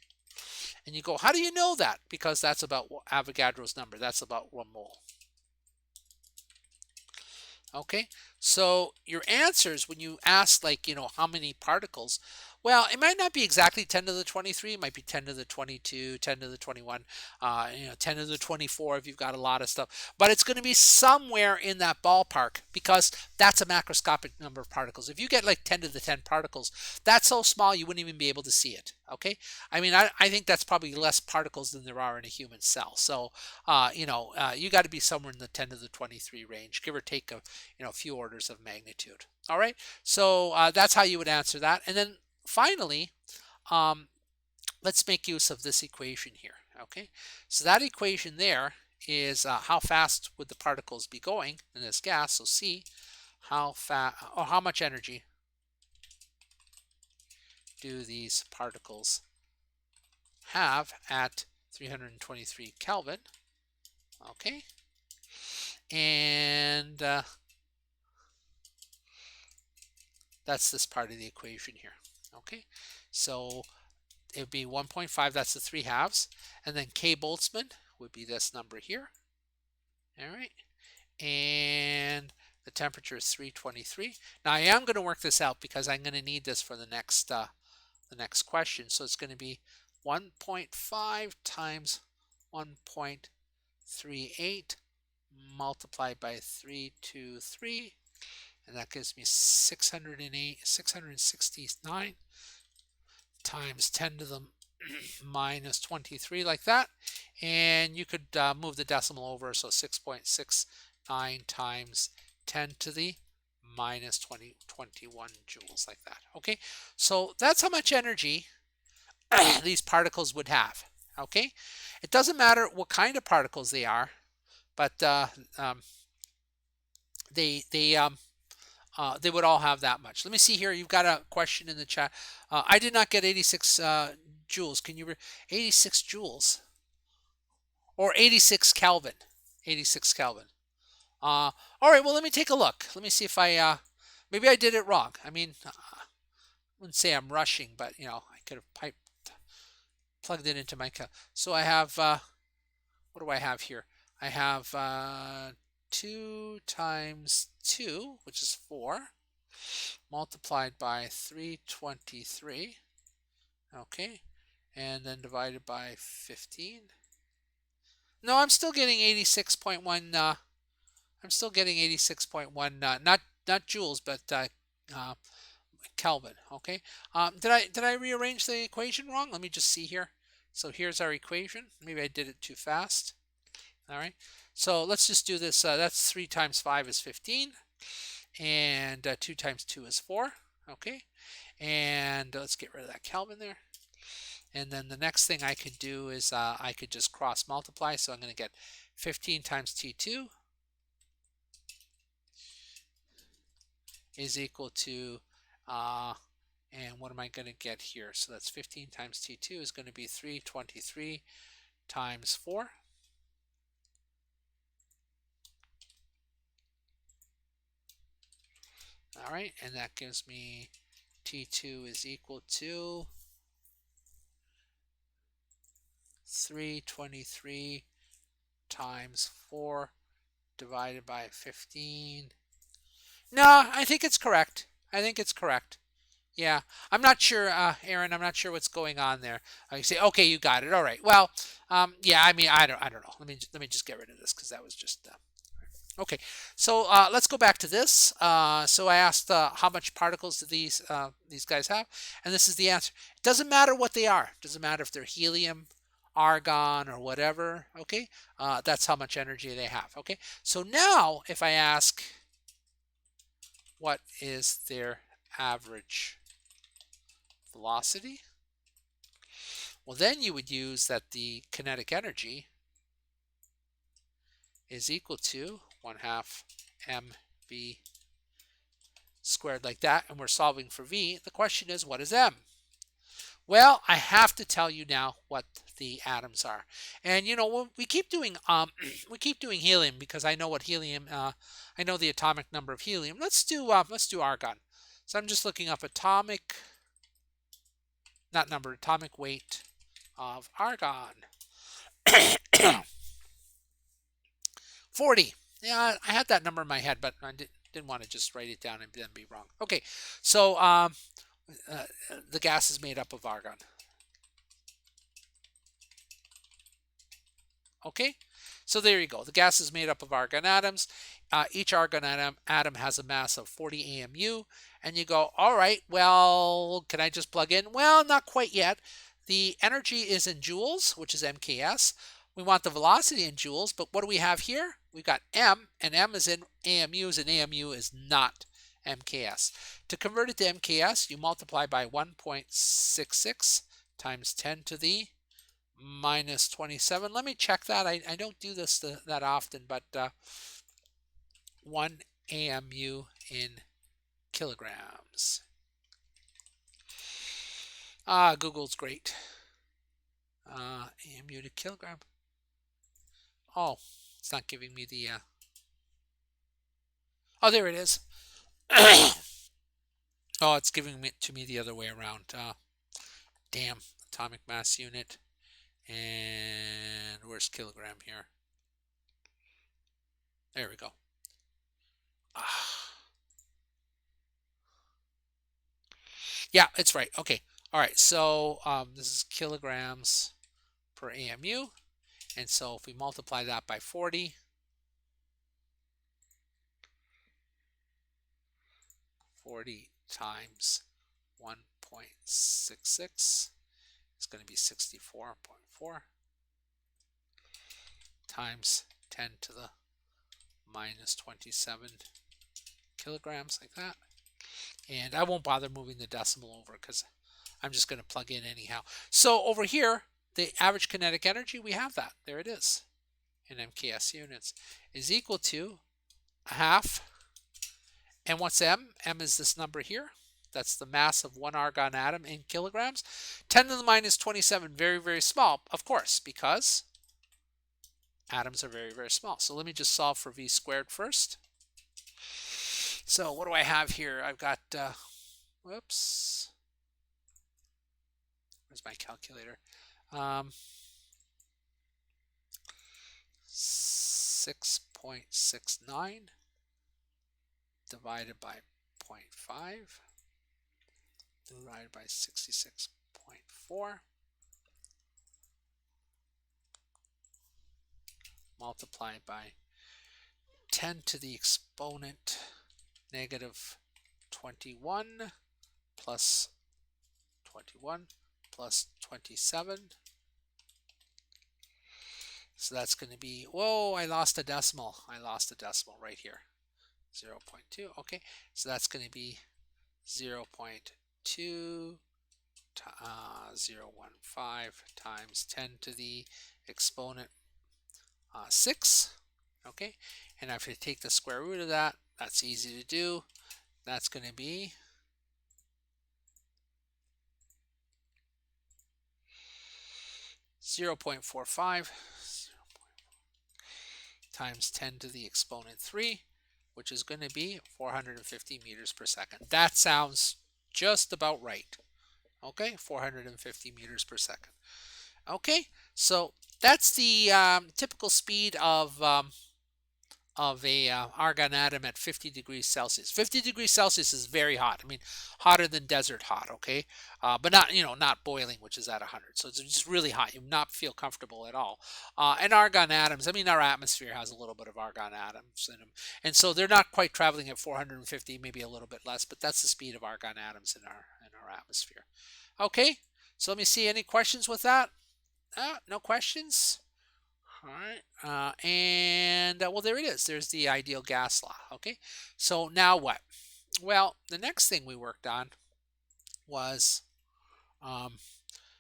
And you go, how do you know that? Because that's about Avogadro's number. That's about 1 mole. Okay, so your answers, when you ask, like, you know, how many particles, well, it might not be exactly 10 to the 23. It might be 10 to the 22, 10 to the 21, 10 to the 24 if you've got a lot of stuff. But it's going to be somewhere in that ballpark, because that's a macroscopic number of particles. If you get like 10 to the 10 particles, that's so small you wouldn't even be able to see it. Okay, I mean, I think that's probably less particles than there are in a human cell. So, you got to be somewhere in the 10 to the 23 range, give or take a few orders of magnitude. All right, so that's how you would answer that. And then finally, let's make use of this equation here. Okay, so that equation there is how fast would the particles be going in this gas. So C, how fast, or how much energy do these particles have at 323 Kelvin? Okay, and that's this part of the equation here. Okay, so it would be 1.5, that's the 3 halves, and then K Boltzmann would be this number here. All right, and the temperature is 323. Now I am going to work this out because I'm going to need this for the next question. So it's going to be 1.5 times 1.38 multiplied by 323, and that gives me 669 times 10 to the minus 23 like that. And you could move the decimal over, so 6.69 times 10 to the minus 21 joules like that. Okay, so that's how much energy these particles would have. Okay, it doesn't matter what kind of particles they are, but they would all have that much. Let me see here. You've got a question in the chat. I did not get 86 joules. Can you 86 joules or 86 Kelvin? 86 Kelvin. All right. Well, let me take a look. Let me see if I maybe I did it wrong. I mean, I wouldn't say I'm rushing, but I could have plugged it into my so I have what do I have here? I have 2 times 2, which is 4, multiplied by 323, okay, and then divided by 15. No, I'm still getting 86.1. I'm still getting 86.1. Not joules, but Kelvin. Okay. Did I rearrange the equation wrong? Let me just see here. So here's our equation. Maybe I did it too fast. All right. So let's just do this. That's 3 times 5 is 15. And 2 times 2 is 4. Okay. And let's get rid of that Kelvin there. And then the next thing I could do is I could just cross multiply. So I'm going to get 15 times T2 is equal to, and what am I going to get here? So that's 15 times T2 is going to be 323 times 4. All right, and that gives me T2 is equal to 323 times 4 divided by 15. No, I think it's correct. I think it's correct. Yeah, I'm not sure, Aaron. I'm not sure what's going on there. You say, okay, you got it. All right. Well, yeah. I mean, I don't know. Let me just get rid of this because that was just. Okay, so let's go back to this. So I asked how much particles do these guys have, and this is the answer. It doesn't matter what they are. It doesn't matter if they're helium, argon, or whatever. Okay, that's how much energy they have. Okay, so now if I ask, what is their average velocity? Well, then you would use that the kinetic energy is equal to 1/2 mv squared like that, and we're solving for v. The question is, what is m? Well, I have to tell you now what the atoms are, and we keep doing helium because I know what helium. I know the atomic number of helium. Let's do argon. So I'm just looking up atomic weight of argon. 40. Yeah, I had that number in my head, but I didn't want to just write it down and then be wrong. Okay, so the gas is made up of argon. Okay, so there you go. The gas is made up of argon atoms. Each argon atom has a mass of 40 AMU. And you go, all right, well, can I just plug in? Well, not quite yet. The energy is in joules, which is MKS. We want the velocity in joules, but what do we have here? We've got M, and M is in AMUs, and AMU is not MKS. To convert it to MKS, you multiply by 1.66 times 10 to the minus 27. Let me check that. I don't do this that often, but 1 AMU in kilograms. Google's great. AMU to kilogram. Oh, it's not giving me the. Oh, there it is. Oh, it's giving it to me the other way around. Damn, atomic mass unit. And where's kilogram here? There we go. Yeah, it's right. Okay. All right. So this is kilograms per AMU. And so if we multiply that by 40, 40 times 1.66 is going to be 64.4 times 10 to the minus 27 kilograms, like that. And I won't bother moving the decimal over because I'm just going to plug in anyhow. So over here, the average kinetic energy, we have that. There it is in MKS units, is equal to a half. And what's M? M is this number here. That's the mass of one argon atom in kilograms. 10 to the minus 27, very, very small, of course, because atoms are very, very small. So let me just solve for V squared first. So what do I have here? I've got, whoops, where's my calculator? 6.69 divided by 0.5 divided by 66.4 multiplied by 10 to the exponent negative 21 plus 21 plus 27. So that's going to be, whoa, I lost a decimal. I lost a decimal right here. 0.2. Okay, so that's going to be 0.2 0.15 times 10 to the exponent 6. Okay, and if you take the square root of that, that's easy to do. That's going to be 0.45 times 10 to the exponent 3, which is going to be 450 meters per second. That sounds just about right. Okay, 450 meters per second. Okay, so that's the typical speed of a argon atom at 50 degrees Celsius. 50 degrees Celsius is very hot. I mean, hotter than desert hot, okay? But not, not boiling, which is at 100. So it's just really hot. You would not feel comfortable at all. And argon atoms, I mean, our atmosphere has a little bit of argon atoms in them. And so they're not quite traveling at 450, maybe a little bit less, but that's the speed of argon atoms in our atmosphere. Okay, so let me see, any questions with that? No questions? All right, well, there it is. There's the ideal gas law. Okay, so now what? Well, the next thing we worked on was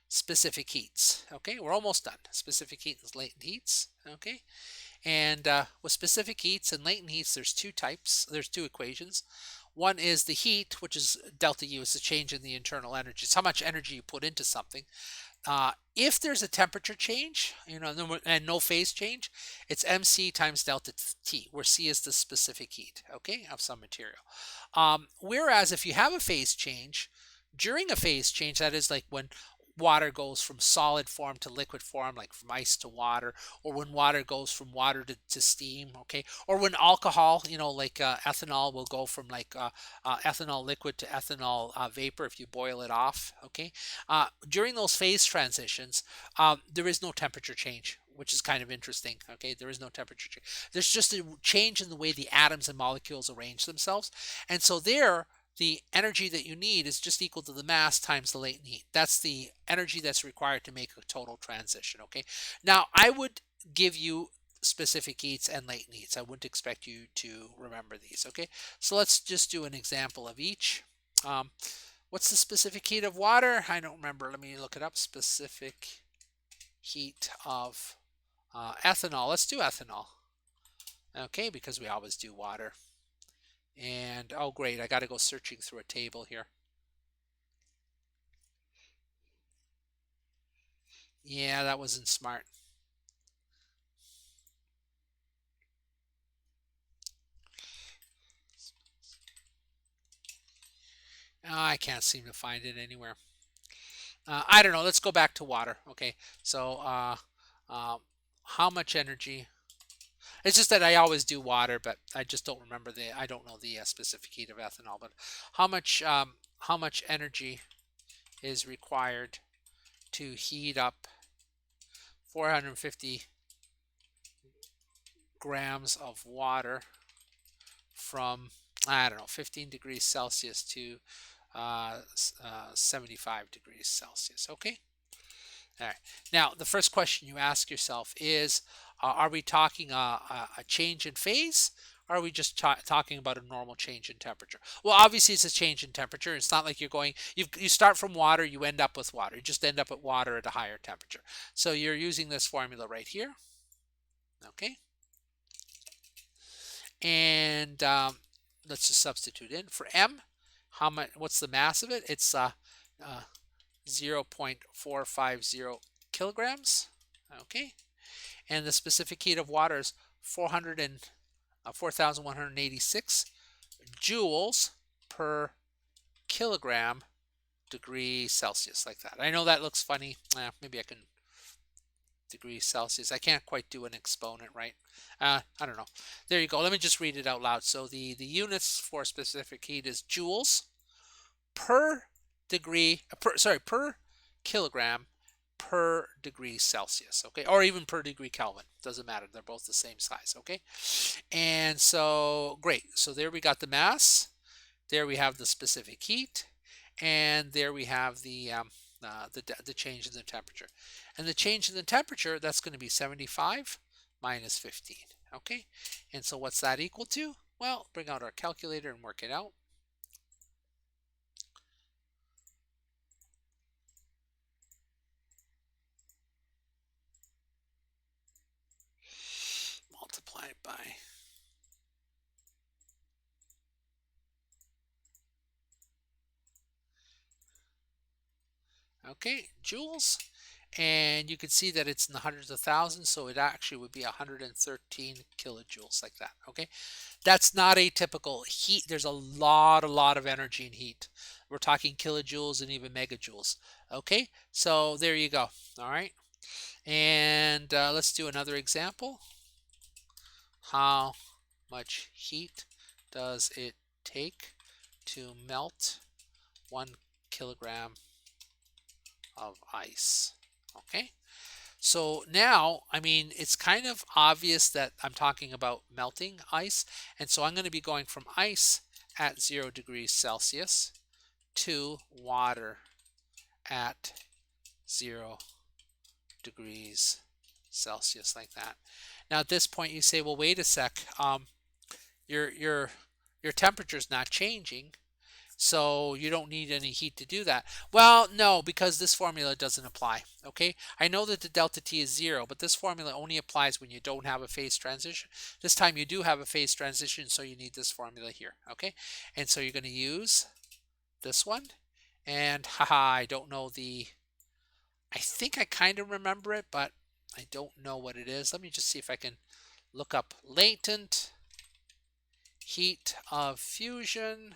specific heats. Okay, we're almost done. Specific heat and latent heats. Okay, and with specific heats and latent heats, there's two types. There's two equations. One is the heat, which is delta U, is the change in the internal energy. It's how much energy you put into something. If there's a temperature change, and no phase change, it's MC times delta T, where C is the specific heat, okay, of some material. Whereas if you have a phase change, during a phase change, that is like when water goes from solid form to liquid form, like from ice to water, or when water goes from water to steam, okay, or when alcohol, like ethanol will go from like ethanol liquid to ethanol vapor if you boil it off, okay. During those phase transitions, there is no temperature change, which is kind of interesting, okay. There is no temperature change. There's just a change in the way the atoms and molecules arrange themselves, and so the energy that you need is just equal to the mass times the latent heat. That's the energy that's required to make a total transition, okay? Now, I would give you specific heats and latent heats. I wouldn't expect you to remember these, okay? So let's just do an example of each. What's the specific heat of water? I don't remember. Let me look it up. Specific heat of ethanol. Let's do ethanol, okay, because we always do water. And, oh great, I got to go searching through a table here. Yeah, that wasn't smart. I can't seem to find it anywhere. I don't know, let's go back to water. Okay, so how much energy? It's just that I always do water, but I just don't remember I don't know the specific heat of ethanol. But how much energy is required to heat up 450 grams of water from, I don't know, 15 degrees Celsius to 75 degrees Celsius? Okay. All right. Now, the first question you ask yourself is, are we talking a change in phase? Or are we just talking about a normal change in temperature? Well, obviously it's a change in temperature. It's not like you're going, you start from water, you end up with water. You just end up at water at a higher temperature. So you're using this formula right here. Okay. And let's just substitute in. For M, how much? What's the mass of it? It's 0.450 kilograms. Okay. And the specific heat of water is 4,186 joules per kilogram degree Celsius, like that. I know that looks funny. Maybe I can degrees Celsius. I can't quite do an exponent, right? I don't know. There you go. Let me just read it out loud. So the units for specific heat is joules per degree, per kilogram per degree Celsius, okay? Or even per degree Kelvin. Doesn't matter. They're both the same size, okay? And so, great. So there we got the mass. There we have the specific heat. And there we have the change in the temperature. And the change in the temperature, that's going to be 75 minus 15, okay? And so what's that equal to? Well, bring out our calculator and work it out. Multiply it by okay, joules, and you can see that it's in the hundreds of thousands, so it actually would be 113 kilojoules, like that. Okay, that's not atypical. Heat, there's a lot of energy in heat. We're talking kilojoules and even megajoules. Okay, so there you go. All right, and let's do another example. How much heat does it take to melt 1 kilogram of ice? Okay, so now, I mean, it's kind of obvious that I'm talking about melting ice, and so I'm going to be going from ice at 0 degrees Celsius to water at 0 degrees Celsius, like that. Now at this point you say, well, wait a sec, your temperature's not changing, so you don't need any heat to do that. Well, no, because this formula doesn't apply. Okay, I know that the delta T is 0, but this formula only applies when you don't have a phase transition. This time you do have a phase transition, so you need this formula here. Okay, and so you're going to use this one, and I don't know I think I kind of remember it, but I don't know what it is. Let me just see if I can look up latent heat of fusion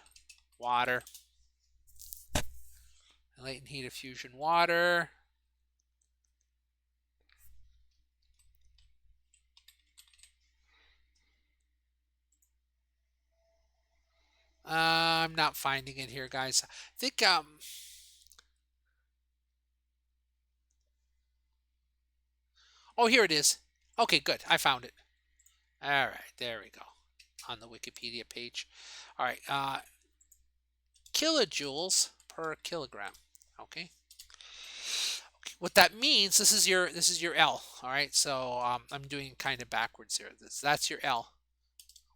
water. Latent heat of fusion water. I'm not finding it here, guys. I think oh, here it is. Okay, good. I found it. All right, there we go. On the Wikipedia page. All right, kilojoules per kilogram. Okay. What that means, this is your L. All right, so I'm doing kind of backwards here. That's your L.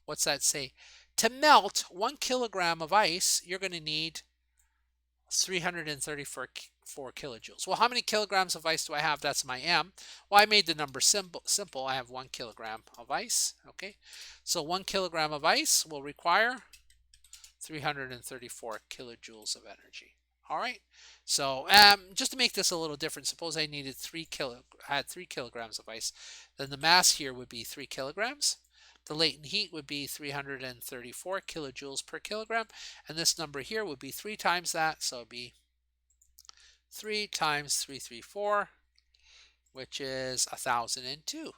What's that say? To melt 1 kilogram of ice, you're going to need 334 kilojoules. Well, how many kilograms of ice do I have? That's my M. Well, I made the number simple. I have 1 kilogram of ice. Okay, so 1 kilogram of ice will require 334 kilojoules of energy. All right, so just to make this a little different, suppose I needed 3 kilograms of ice, then the mass here would be 3 kilograms. The latent heat would be 334 kilojoules per kilogram, and this number here would be 3 times that, so it would be 3 times 334, which is 1,002.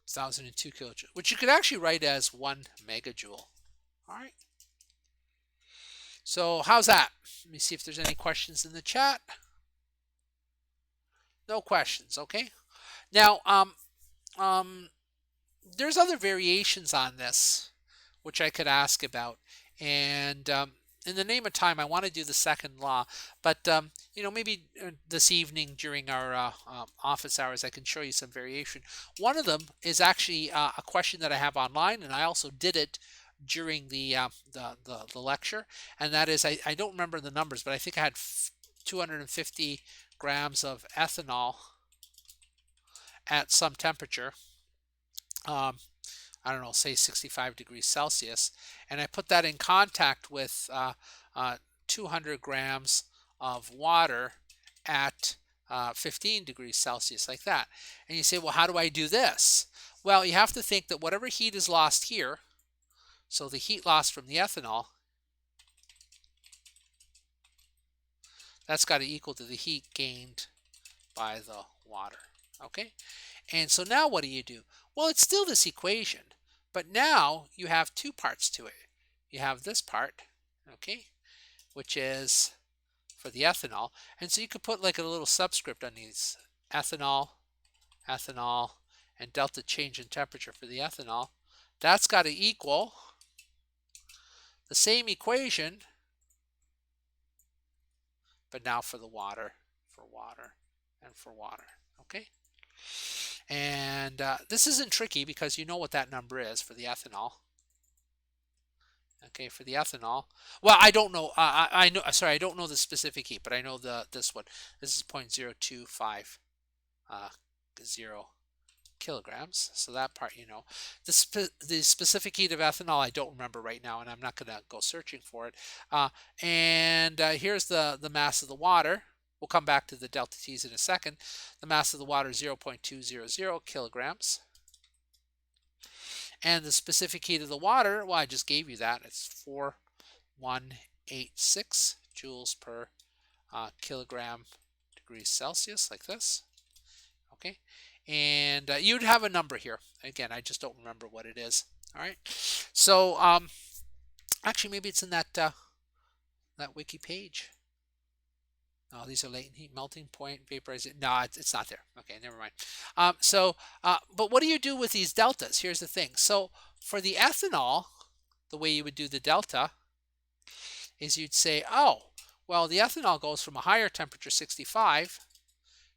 1,002 kilojoules, which you could actually write as 1 megajoule. All right. So how's that? Let me see if there's any questions in the chat. No questions. Okay. Now, there's other variations on this, which I could ask about, and in the name of time, I want to do the second law, but maybe this evening during our office hours, I can show you some variation. One of them is actually a question that I have online, and I also did it during the lecture, and that is, I don't remember the numbers, but I think I had 250 grams of ethanol at some temperature. I don't know, say 65 degrees Celsius, and I put that in contact with 200 grams of water at 15 degrees Celsius, like that. And you say, well, how do I do this? Well, you have to think that whatever heat is lost here, so the heat lost from the ethanol, that's got to equal to the heat gained by the water. Okay? And so now what do? Well, it's still this equation, but now you have two parts to it. You have this part, okay, which is for the ethanol. And so you could put like a little subscript on these: ethanol, ethanol, and delta change in temperature for the ethanol. That's got to equal the same equation, but now for the water, and for water, okay? And this isn't tricky because you know what that number is for the ethanol. Okay, for the ethanol. Well, I don't know. I know. Sorry, I don't know the specific heat, but I know this one. This is 0.0250 kilograms. So that part, you know. The specific heat of ethanol, I don't remember right now, and I'm not going to go searching for it. Here's the mass of the water. We'll come back to the delta T's in a second. The mass of the water is 0.200 kilograms. And the specific heat of the water, well, I just gave you that. It's 4186 joules per kilogram degrees Celsius, like this. Okay. And you'd have a number here. Again, I just don't remember what it is. All right. So actually, maybe it's in that wiki page. Oh, these are latent heat, melting point, vaporization. No, it's not there. Okay, never mind. But what do you do with these deltas? Here's the thing. So for the ethanol, the way you would do the delta is you'd say, oh, well, the ethanol goes from a higher temperature, 65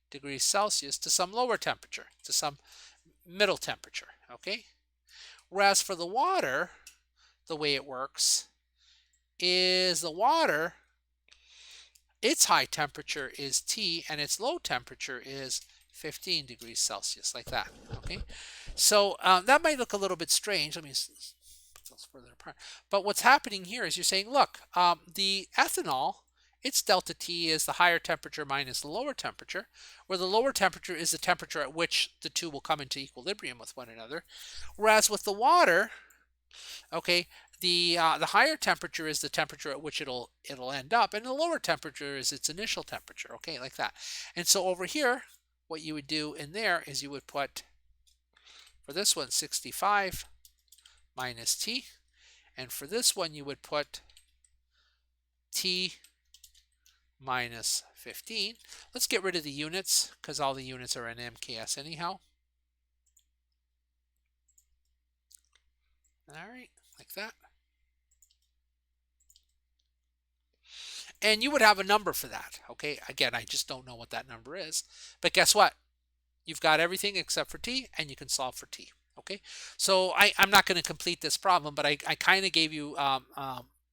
degrees Celsius, to some lower temperature, to some middle temperature, okay? Whereas for the water, the way it works is the water, its high temperature is T and its low temperature is 15 degrees Celsius, like that. Okay, so that might look a little bit strange. Let me put those further apart. But what's happening here is you're saying, look, the ethanol, its delta T is the higher temperature minus the lower temperature, where the lower temperature is the temperature at which the two will come into equilibrium with one another. Whereas with the water, okay, the higher temperature is the temperature at which it'll end up, and the lower temperature is its initial temperature, okay, like that. And so over here, what you would do in there is you would put, for this one, 65 minus T, and for this one you would put T minus 15. Let's get rid of the units, because all the units are in MKS anyhow. All right, like that. And you would have a number for that, okay? Again, I just don't know what that number is. But guess what? You've got everything except for T, and you can solve for T, okay? So I'm not going to complete this problem, but I kind of gave you, a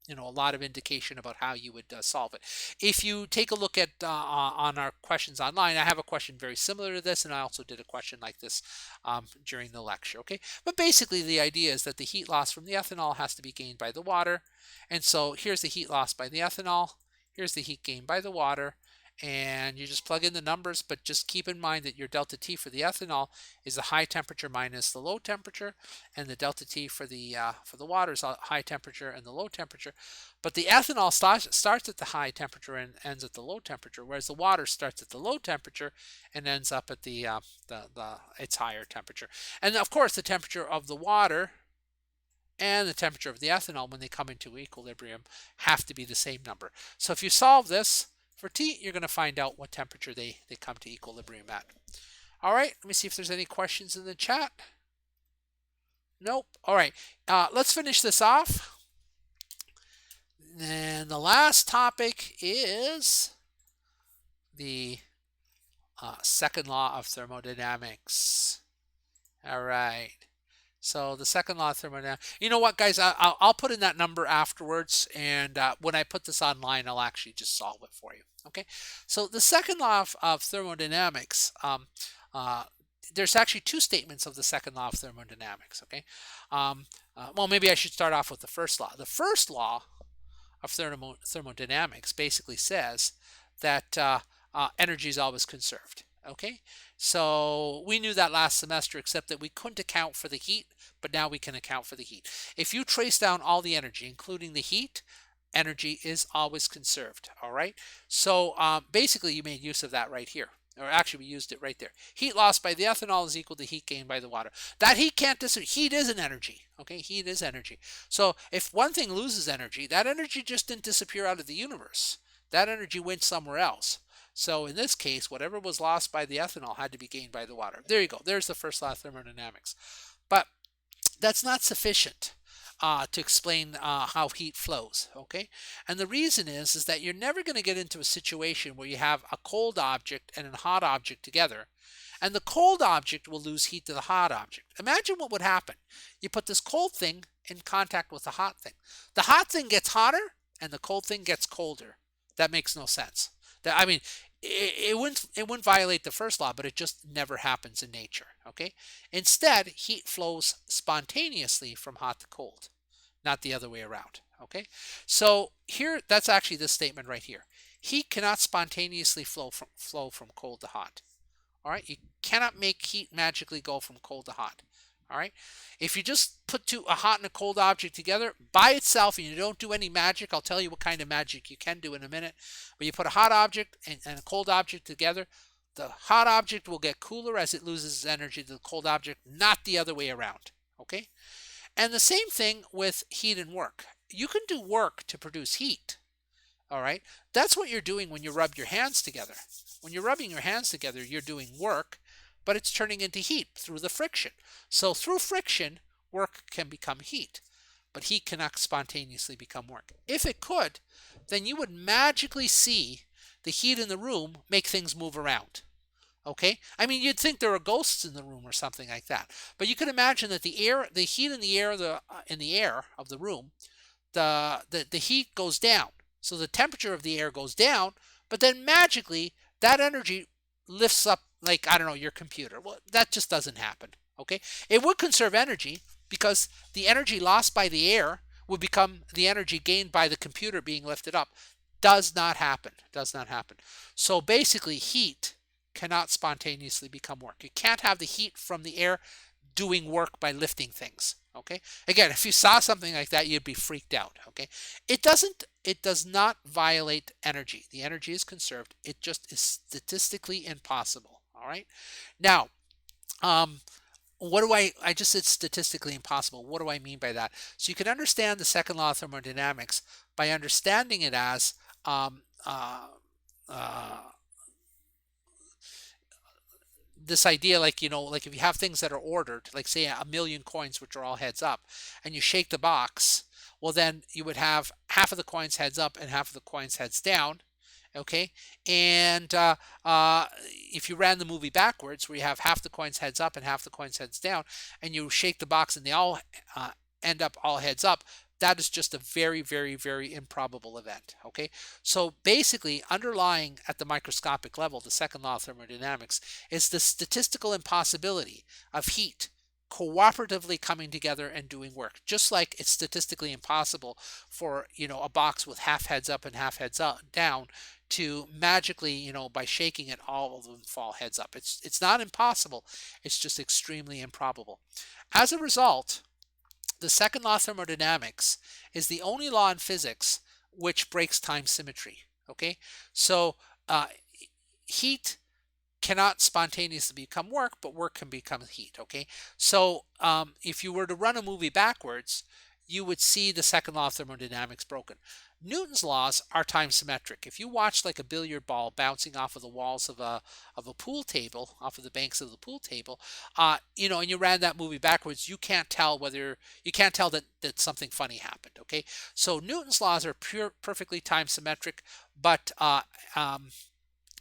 lot of indication about how you would solve it. If you take a look at on our questions online, I have a question very similar to this, and I also did a question like this during the lecture, okay? But basically the idea is that the heat loss from the ethanol has to be gained by the water. And so here's the heat loss by the ethanol. Here's the heat gained by the water, and you just plug in the numbers, but just keep in mind that your delta T for the ethanol is the high temperature minus the low temperature, and the delta T for the water is high temperature and the low temperature. But the ethanol starts at the high temperature and ends at the low temperature, whereas the water starts at the low temperature and ends up at its higher temperature. And of course, the temperature of the water and the temperature of the ethanol when they come into equilibrium have to be the same number. So if you solve this for T, you're going to find out what temperature they come to equilibrium at. All right, let me see if there's any questions in the chat. Nope. All right, let's finish this off. And the last topic is the second law of thermodynamics. All right. So the second law of thermodynamics. You know what, guys? I'll put in that number afterwards, and when I put this online, I'll actually just solve it for you. Okay. So the second law of thermodynamics. There's actually two statements of the second law of thermodynamics. Okay. Well, maybe I should start off with the first law. The first law of thermodynamics basically says that energy is always conserved. Okay, so we knew that last semester, except that we couldn't account for the heat, but now we can account for the heat. If you trace down all the energy, including the heat, energy is always conserved. All right, so basically you made use of that right here. Or actually, we used it right there. Heat lost by the ethanol is equal to heat gained by the water. That heat can't disappear. Heat is an energy. Okay, heat is energy. So if one thing loses energy, that energy just didn't disappear out of the universe. That energy went somewhere else. So in this case, whatever was lost by the ethanol had to be gained by the water. There you go. There's the first law of thermodynamics. But that's not sufficient to explain how heat flows, okay? And the reason is that you're never going to get into a situation where you have a cold object and a hot object together, and the cold object will lose heat to the hot object. Imagine what would happen. You put this cold thing in contact with the hot thing. The hot thing gets hotter, and the cold thing gets colder. That makes no sense. I mean, it wouldn't violate the first law, but it just never happens in nature. Okay. Instead, heat flows spontaneously from hot to cold, not the other way around. Okay. So here, that's actually this statement right here. Heat cannot spontaneously flow from cold to hot. All right. You cannot make heat magically go from cold to hot. All right. If you just put a hot and a cold object together by itself and you don't do any magic, I'll tell you what kind of magic you can do in a minute. But you put a hot object and a cold object together, the hot object will get cooler as it loses its energy to the cold object, not the other way around. Okay. And the same thing with heat and work. You can do work to produce heat. All right. That's what you're doing when you rub your hands together. When you're rubbing your hands together, you're doing work, but it's turning into heat through the friction. So through friction, work can become heat, but heat cannot spontaneously become work. If it could, then you would magically see the heat in the room make things move around. Okay? I mean, you'd think there are ghosts in the room or something like that. But you could imagine that the heat in the air of the room, the heat goes down. So the temperature of the air goes down, but then magically that energy lifts up, like, I don't know, your computer. Well, that just doesn't happen. Okay? It would conserve energy because the energy lost by the air would become the energy gained by the computer being lifted up. Does not happen. Does not happen. So basically, heat cannot spontaneously become work. You can't have the heat from the air doing work by lifting things. Okay? Again, if you saw something like that, you'd be freaked out. Okay? It does not violate energy. The energy is conserved. It just is statistically impossible. All right? Now, what do I just said statistically impossible. What do I mean by that? So you can understand the second law of thermodynamics by understanding it as this idea, like, you know, like if you have things that are ordered, like say a million coins which are all heads up, and you shake the box, well, then you would have half of the coins heads up and half of the coins heads down. Okay, and if you ran the movie backwards, where you have half the coins heads up and half the coins heads down, and you shake the box and they all end up all heads up, that is just a very, very, very improbable event. Okay, so basically, underlying at the microscopic level, the second law of thermodynamics is the statistical impossibility of heat cooperatively coming together and doing work. Just like it's statistically impossible for, you know, a box with half heads up and half heads down to magically, you know, by shaking it, all of them fall heads up. It's not impossible. It's just extremely improbable. As a result, the second law of thermodynamics is the only law in physics which breaks time symmetry. Okay, so heat cannot spontaneously become work, but work can become heat. Okay, so if you were to run a movie backwards, you would see the second law of thermodynamics broken. Newton's laws are time symmetric. If you watch like a billiard ball bouncing off of the walls of a pool table, off of the banks of the pool table, you know, and you ran that movie backwards, you can't tell that something funny happened. Okay, so Newton's laws are perfectly time symmetric, but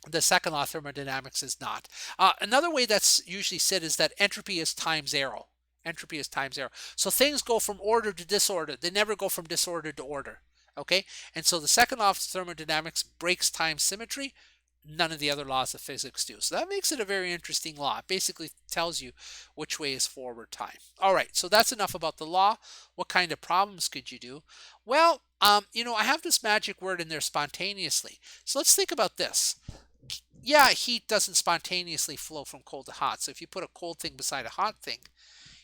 the second law of thermodynamics is not. Another way that's usually said is that entropy is times zero. Entropy is times zero. So things go from order to disorder. They never go from disorder to order. Okay? And so the second law of thermodynamics breaks time symmetry. None of the other laws of physics do. So that makes it a very interesting law. It basically tells you which way is forward time. All right, so that's enough about the law. What kind of problems could you do? Well, you know, I have this magic word in there, spontaneously. So let's think about this. Yeah, heat doesn't spontaneously flow from cold to hot. So if you put a cold thing beside a hot thing,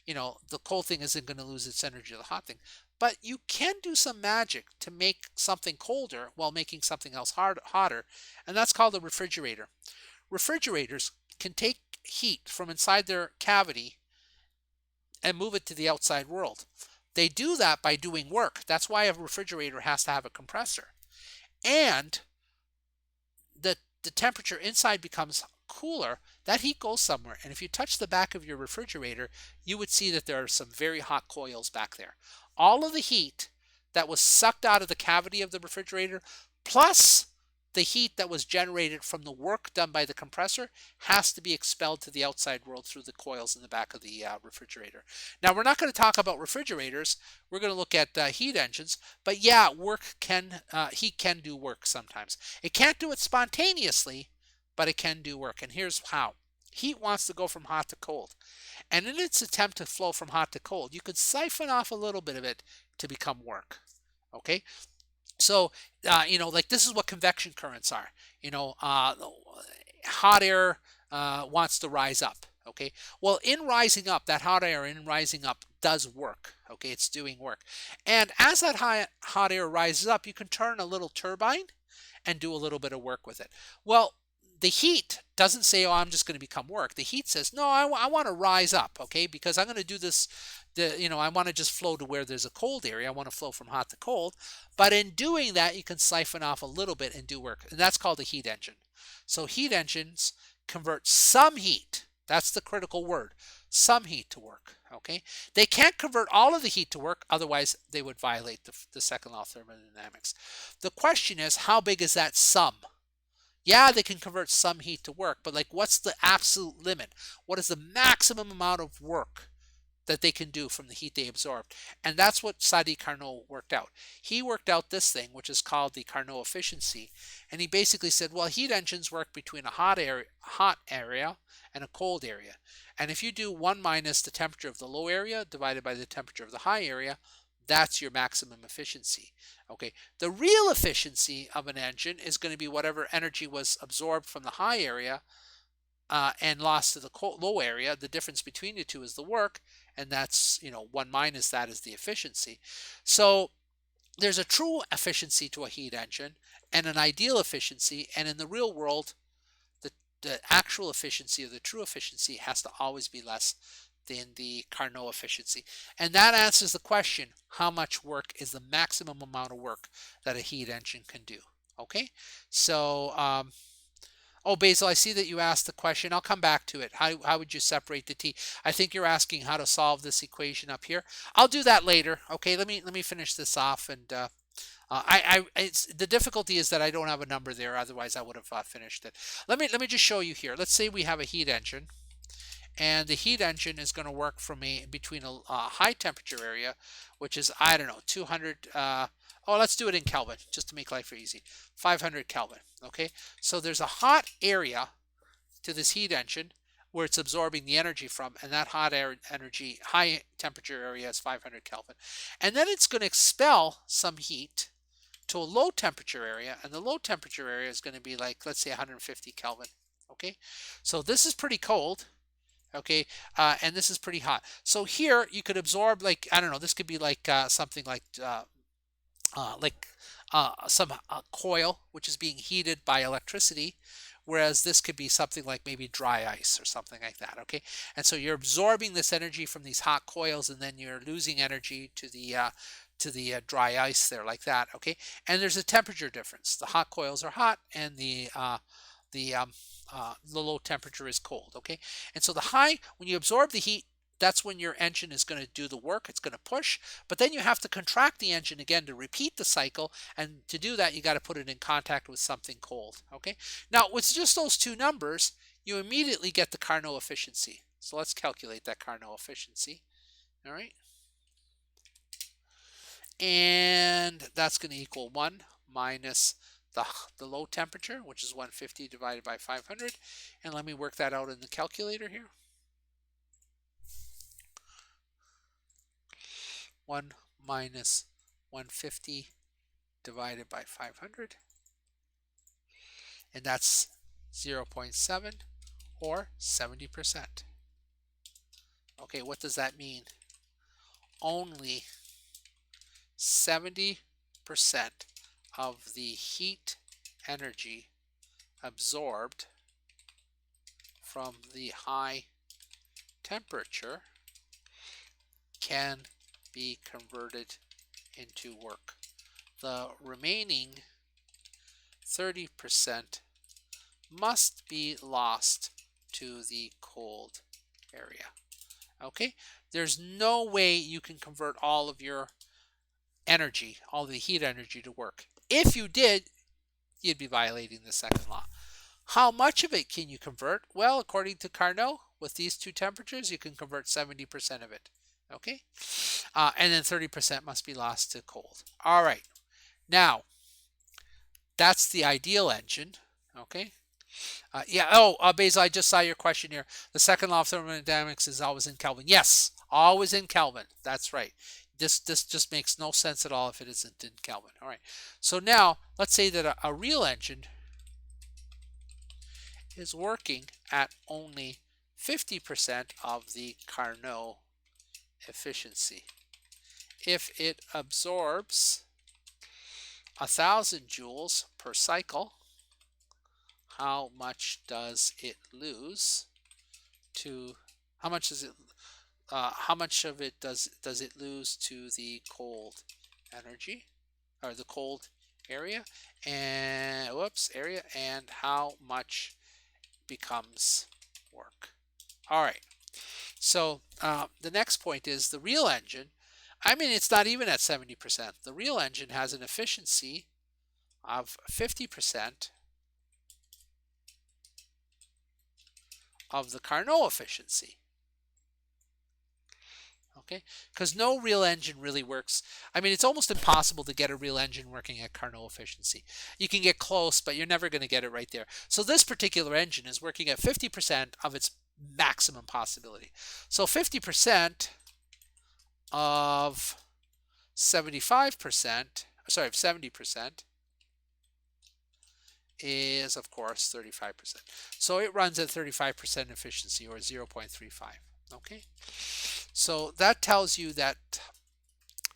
you know, the cold thing isn't going to lose its energy to the hot thing. But you can do some magic to make something colder while making something else hotter, and that's called a refrigerator. Refrigerators can take heat from inside their cavity and move it to the outside world. They do that by doing work. That's why a refrigerator has to have a compressor. And the temperature inside becomes cooler, that heat goes somewhere. And if you touch the back of your refrigerator, you would see that there are some very hot coils back there. All of the heat that was sucked out of the cavity of the refrigerator, plus the heat that was generated from the work done by the compressor, has to be expelled to the outside world through the coils in the back of the refrigerator. Now, we're not going to talk about refrigerators. We're going to look at heat engines. But yeah, heat can do work sometimes. It can't do it spontaneously, but it can do work. And here's how. Heat wants to go from hot to cold. And in its attempt to flow from hot to cold, you could siphon off a little bit of it to become work. Okay? So, you know, like this is what convection currents are. You know, hot air wants to rise up. Okay. Well, in rising up, that hot air in rising up does work. Okay. It's doing work. And as that hot air rises up, you can turn a little turbine and do a little bit of work with it. Well, the heat doesn't say, oh, I'm just going to become work. The heat says, no, I want to rise up, okay, because I'm going to do this, you know, I want to just flow to where there's a cold area. I want to flow from hot to cold. But in doing that, you can siphon off a little bit and do work. And that's called a heat engine. So heat engines convert some heat. That's the critical word. Some heat to work, okay? They can't convert all of the heat to work. Otherwise, they would violate the second law of thermodynamics. The question is, how big is that sum? Yeah, they can convert some heat to work, but like what's the absolute limit? What is the maximum amount of work that they can do from the heat they absorbed? And that's what Sadi Carnot worked out. He worked out this thing, which is called the Carnot efficiency. And he basically said, well, heat engines work between a hot area and a cold area. And if you do 1 minus the temperature of the low area divided by the temperature of the high area, that's your maximum efficiency. Okay, the real efficiency of an engine is going to be whatever energy was absorbed from the high area and lost to the low area. The difference between the two is the work, and that's, you know, 1 minus that is the efficiency. So there's a true efficiency to a heat engine and an ideal efficiency, and in the real world, the actual efficiency or the true efficiency has to always be less than the Carnot efficiency. And that answers the question, how much work is the maximum amount of work that a heat engine can do? Okay, so, oh, Basil, I see that you asked the question. I'll come back to it. How would you separate the T? I think you're asking how to solve this equation up here. I'll do that later. Okay, let me finish this off. And the difficulty is that I don't have a number there. Otherwise, I would have finished it. Let me just show you here. Let's say we have a heat engine. And the heat engine is going to work from between a high temperature area, which is, I don't know, 200, oh, let's do it in Kelvin, just to make life easy, 500 Kelvin, okay? So there's a hot area to this heat engine where it's absorbing the energy from, and that hot energy, high temperature area is 500 Kelvin. And then it's going to expel some heat to a low temperature area, and the low temperature area is going to be like, let's say 150 Kelvin, okay? So this is pretty cold. Okay, and this is pretty hot. So here you could absorb, like, I don't know, this could be like something like like some coil which is being heated by electricity, whereas this could be something like maybe dry ice or something like that. Okay, and so you're absorbing this energy from these hot coils, and then you're losing energy to the dry ice there, like that. Okay, and there's a temperature difference. The hot coils are hot, and the low temperature is cold. Okay, and so when you absorb the heat, that's when your engine is going to do the work. It's going to push, but then you have to contract the engine again to repeat the cycle, and to do that you got to put it in contact with something cold. Okay, now with just those two numbers you immediately get the Carnot efficiency. So let's calculate that Carnot efficiency. All right, and that's going to equal 1 minus the low temperature, which is 150 divided by 500. And let me work that out in the calculator here. 1 minus 150 divided by 500, and that's 0.7 or 70%. Okay, what does that mean? Only 70% of the heat energy absorbed from the high temperature can be converted into work. The remaining 30% must be lost to the cold area. Okay, there's no way you can convert all of your energy, all the heat energy, to work. If you did, you'd be violating the second law. How much of it can you convert? Well, according to Carnot, with these two temperatures, you can convert 70% of it. Okay, and then 30% must be lost to cold. All right, now that's the ideal engine. Okay, yeah. Oh, Basil, I just saw your question here. The second law of thermodynamics is always in Kelvin. Yes, always in Kelvin. That's right. This just makes no sense at all if it isn't in Kelvin. All right. So now let's say that a real engine is working at only 50% of the Carnot efficiency. If it absorbs 1,000 joules per cycle, how much does it lose to? How much does it? How much of it does it lose to the cold energy, or the cold area? And area, and how much becomes work? All right. So the next point is the real engine. I mean, it's not even at 70%. The real engine has an efficiency of 50% of the Carnot efficiency. Okay, because no real engine really works. I mean, it's almost impossible to get a real engine working at Carnot efficiency. You can get close, but you're never going to get it right there. So this particular engine is working at 50% of its maximum possibility. So 50% of 75%, sorry, 70% is, of course, 35%. So it runs at 35% efficiency, or 0.35. Okay, so that tells you that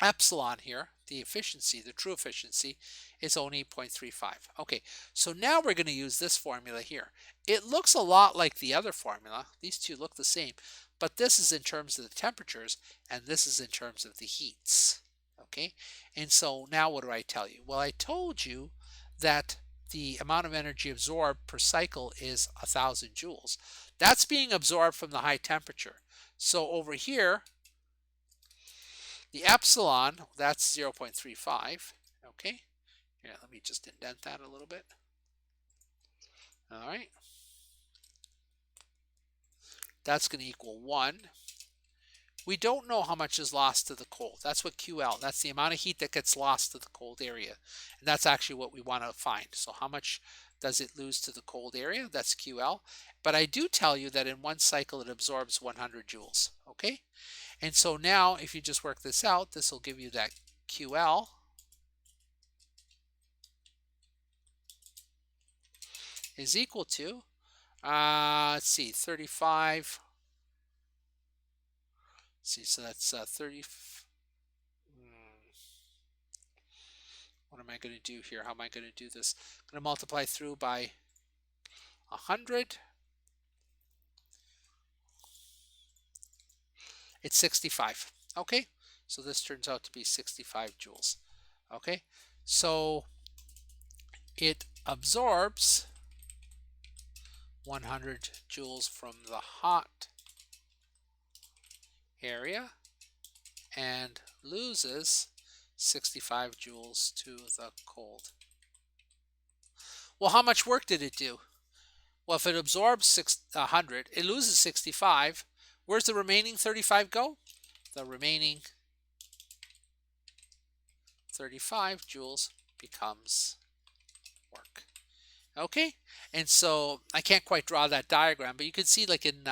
epsilon here, the efficiency, the true efficiency, is only 0.35. Okay, so now we're going to use this formula here. It looks a lot like the other formula. These two look the same, but this is in terms of the temperatures, and this is in terms of the heats. Okay, and so now what do I tell you? Well, I told you that the amount of energy absorbed per cycle is 1,000 joules. That's being absorbed from the high temperature. So over here, the epsilon, that's 0.35. Okay, here, let me just indent that a little bit. All right, that's going to equal 1. We don't know how much is lost to the cold. That's what QL, that's the amount of heat that gets lost to the cold area. And that's actually what we want to find. So how much does it lose to the cold area? That's QL. But I do tell you that in one cycle it absorbs 100 joules. Okay? And so now if you just work this out, this will give you that QL is equal to, let's see, 35. Let's see, so that's 30. am I going to do here? How am I going to do this? I'm going to multiply through by 100. It's 65. Okay, so this turns out to be 65 joules. Okay, so it absorbs 100 joules from the hot area and loses 65 joules to the cold. Well, how much work did it do? Well, if it absorbs 100, it loses 65. Where's the remaining 35 go? The remaining 35 joules becomes work. Okay, and so I can't quite draw that diagram, but you can see, like in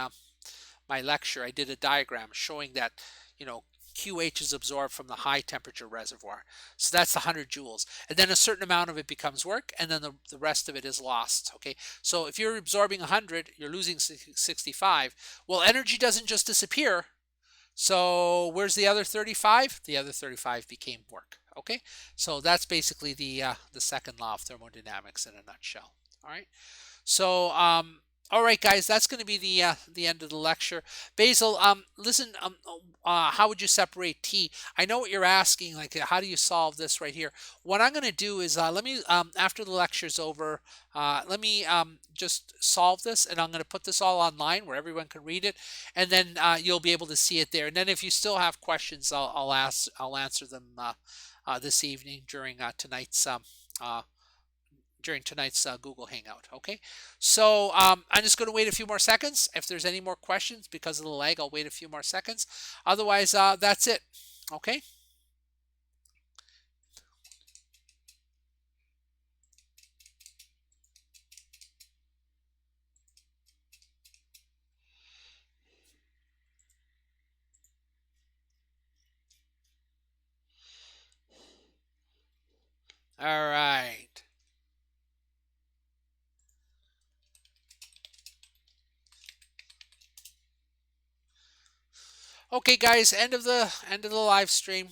my lecture, I did a diagram showing that, you know, QH is absorbed from the high temperature reservoir. So that's the 100 joules. And then a certain amount of it becomes work, and then the rest of it is lost. Okay, so if you're absorbing 100, you're losing 65. Well, energy doesn't just disappear. So where's the other 35? The other 35 became work. Okay, so that's basically the second law of thermodynamics in a nutshell. All right, so all right, guys, that's going to be the end of the lecture. Basil, listen, how would you separate T? I know what you're asking, like how do you solve this right here? What I'm going to do is let me after the lecture's over, let me just solve this, and I'm going to put this all online where everyone can read it, and then you'll be able to see it there. And then if you still have questions, I'll answer them this evening during tonight's Google Hangout. Okay, so I'm just going to wait a few more seconds. If there's any more questions because of the lag, I'll wait a few more seconds. Otherwise, that's it. Okay. All right. Okay, guys, end of the live stream.